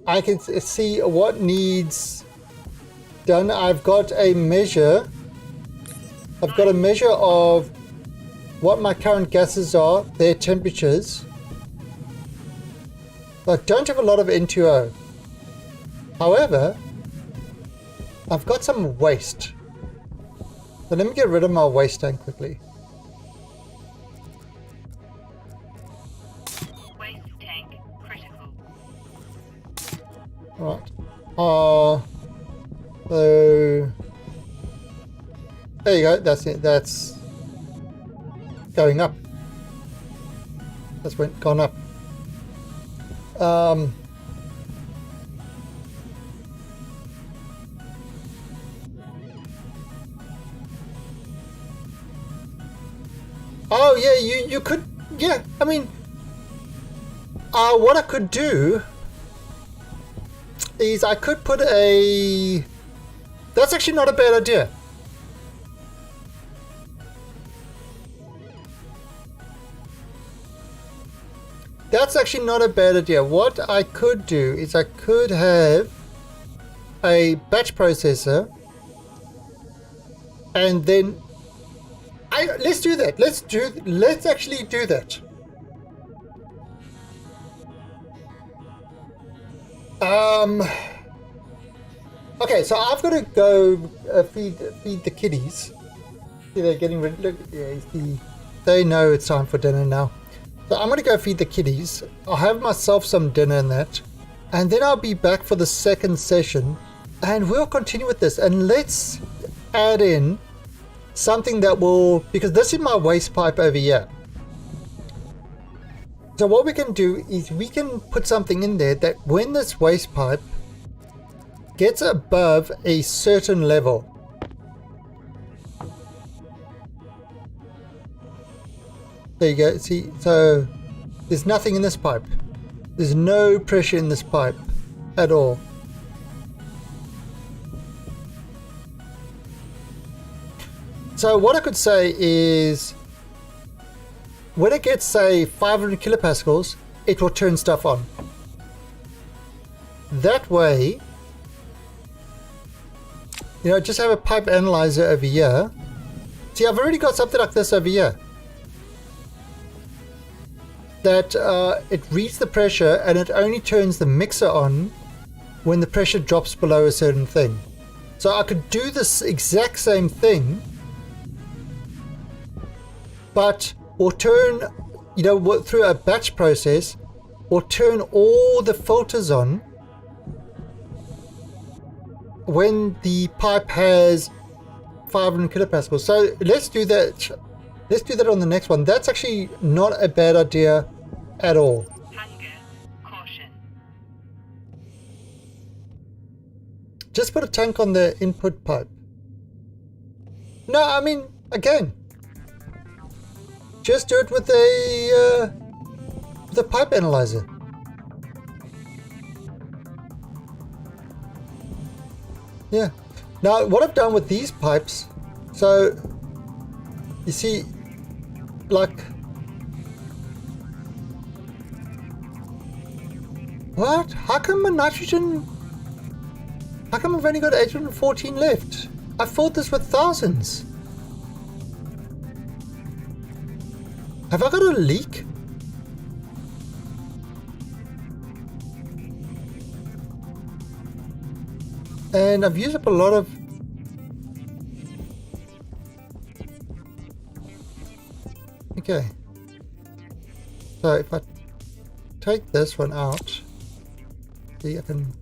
I can see what needs done. I've got a measure. I've got a measure of what my current gases are, their temperatures. I don't have a lot of N2O. However, I've got some waste. So let me get rid of my waste tank quickly. Waste tank critical. Alright. So there you go, that's it. That's going up. That's gone up. Oh yeah, you could, yeah, I mean, what I could do is I could put a, that's actually not a bad idea. That's actually not a bad idea. What I could do is I could have a batch processor, and then let's do that. Let's actually do that. Okay, so I've got to go feed the kitties. See, they're getting ready. Look, yeah, they know it's time for dinner now. So I'm going to go feed the kitties. I'll have myself some dinner and that. And then I'll be back for the second session. And we'll continue with this. And let's add in something that will... Because this is my waste pipe over here. So what we can do is we can put something in there that when this waste pipe gets above a certain level... There you go. See, so there's nothing in this pipe. There's no pressure in this pipe at all. So what I could say is, when it gets, say, 500 kilopascals, it will turn stuff on. That way, you know, just have a pipe analyzer over here. See, I've already got something like this over here. That it reads the pressure and it only turns the mixer on when the pressure drops below a certain thing. So I could do this exact same thing, but we'll turn, you know, through a batch process, we'll turn all the filters on when the pipe has 500 kilopascals. So let's do that. Let's do that on the next one. That's actually not a bad idea at all. Hunger. Caution. Just put a tank on the input pipe. No, I mean, again, just do it with the pipe analyzer. Yeah. Now, what I've done with these pipes, so you see, like, what? How come my nitrogen? How come I've only got 814 left? I filled this with thousands. Have I got a leak? And I've used up a lot of... Okay. So if I take this one out, see, I can...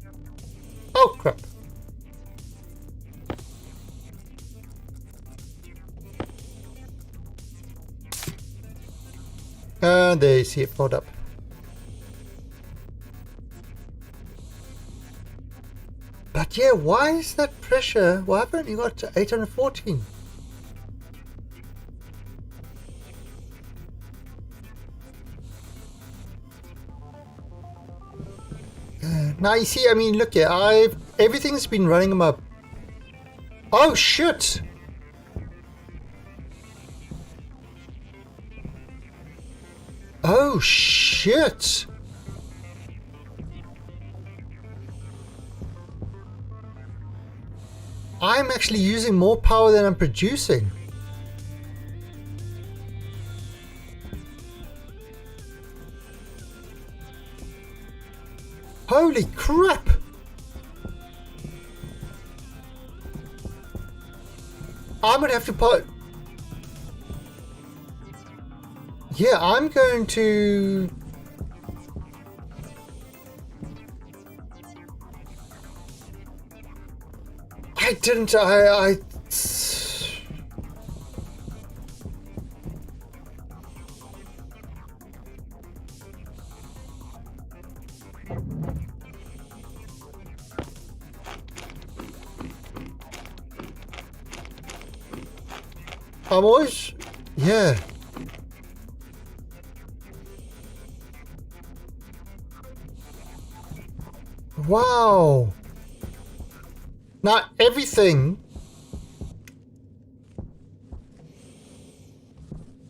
Oh, crap. And there you see it filled up. But yeah, why is that pressure? Why have I only got 814? Now you see, I mean, look here, everything's been running them up. Oh shit! Oh shit! I'm actually using more power than I'm producing. Holy crap! I'm gonna have to put... Yeah, I'm going to... I didn't... I... I'm always... Yeah. Wow. Now everything...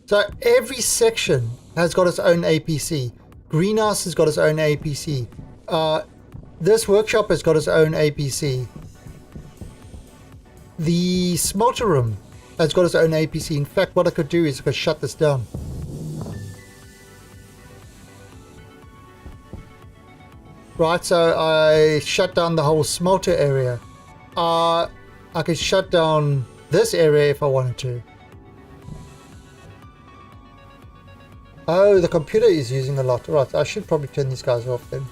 So every section has got its own APC. Greenhouse has got its own APC. This workshop has got its own APC. The smelter room has got its own APC. In fact, what I could do is I could shut this down. Right, so I shut down the whole smelter area. I could shut down this area if I wanted to. Oh, the computer is using a lot. Right, I should probably turn these guys off then.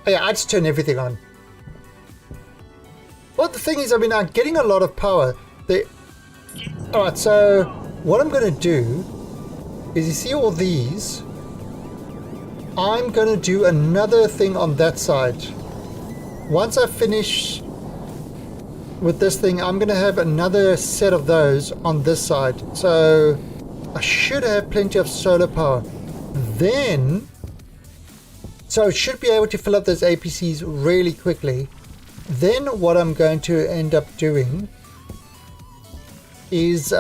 Oh, yeah, I just turn everything on. Well, the thing is, I mean, I'm getting a lot of power. Alright, so what I'm going to do is, you see all these? I'm going to do another thing on that side. Once I finish with this thing, I'm going to have another set of those on this side. So I should have plenty of solar power. Then, so it should be able to fill up those APCs really quickly. then what I'm going to end up doing is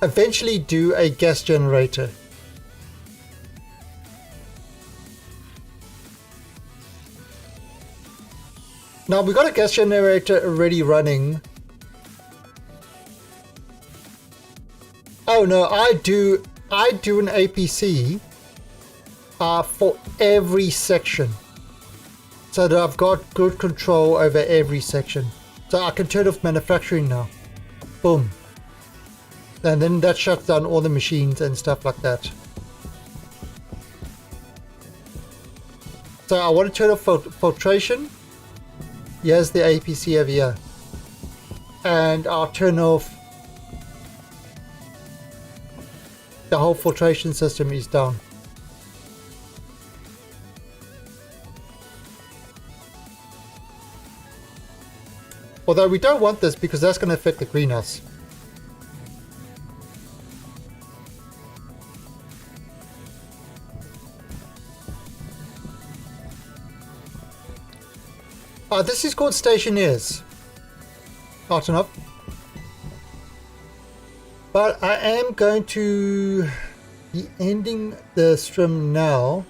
eventually do a gas generator. Now we've got a gas generator already running. Oh no, I do an APC for every section, so that I've got good control over every section. So I can turn off manufacturing now. Boom. And then that shuts down all the machines and stuff like that. So I want to turn off filtration. Here's the APC over here. And I'll turn off the whole filtration system is down. Although we don't want this because that's going to affect the greenhouse. This is called Stationeers. Not enough. But I am going to be ending the stream now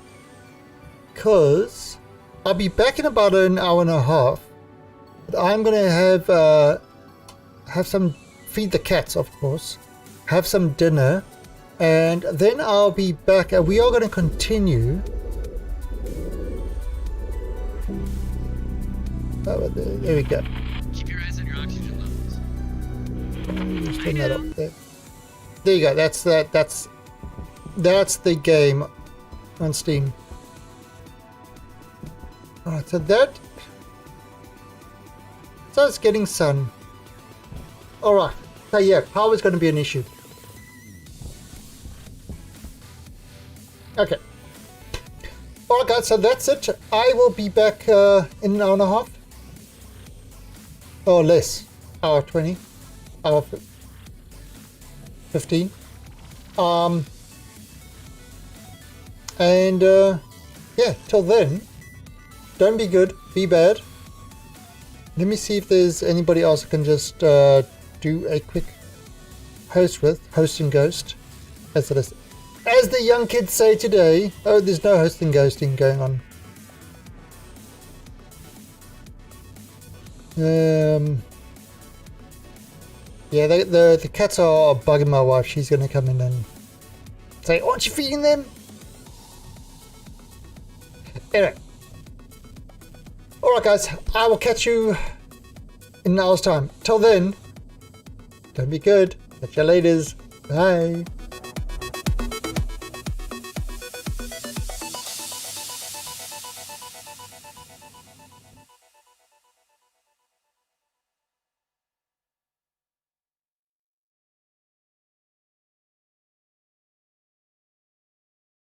because I'll be back in about an hour and a half. But I'm going to have some, feed the cats of course, have some dinner, and then I'll be back and we are going to continue. Oh, there we go. Keep your eyes on your oxygen levels. Just turn that up there. There you go. That's the game on Steam. Alright, so it's getting sun. Alright, so yeah, power is going to be an issue. Okay. Alright guys, so that's it. I will be back in an hour and a half. Or less. Hour 20. Hour 15. Yeah, till then, don't be good, be bad. Let me see if there's anybody else I can just do a quick host and ghost. As the young kids say today. Oh, there's no host and ghosting going on. Yeah, the cats are bugging my wife. She's going to come in and say, aren't you feeding them? Anyway. Alright guys, I will catch you in an hour's time. Till then, don't be good. Catch you laters. Bye.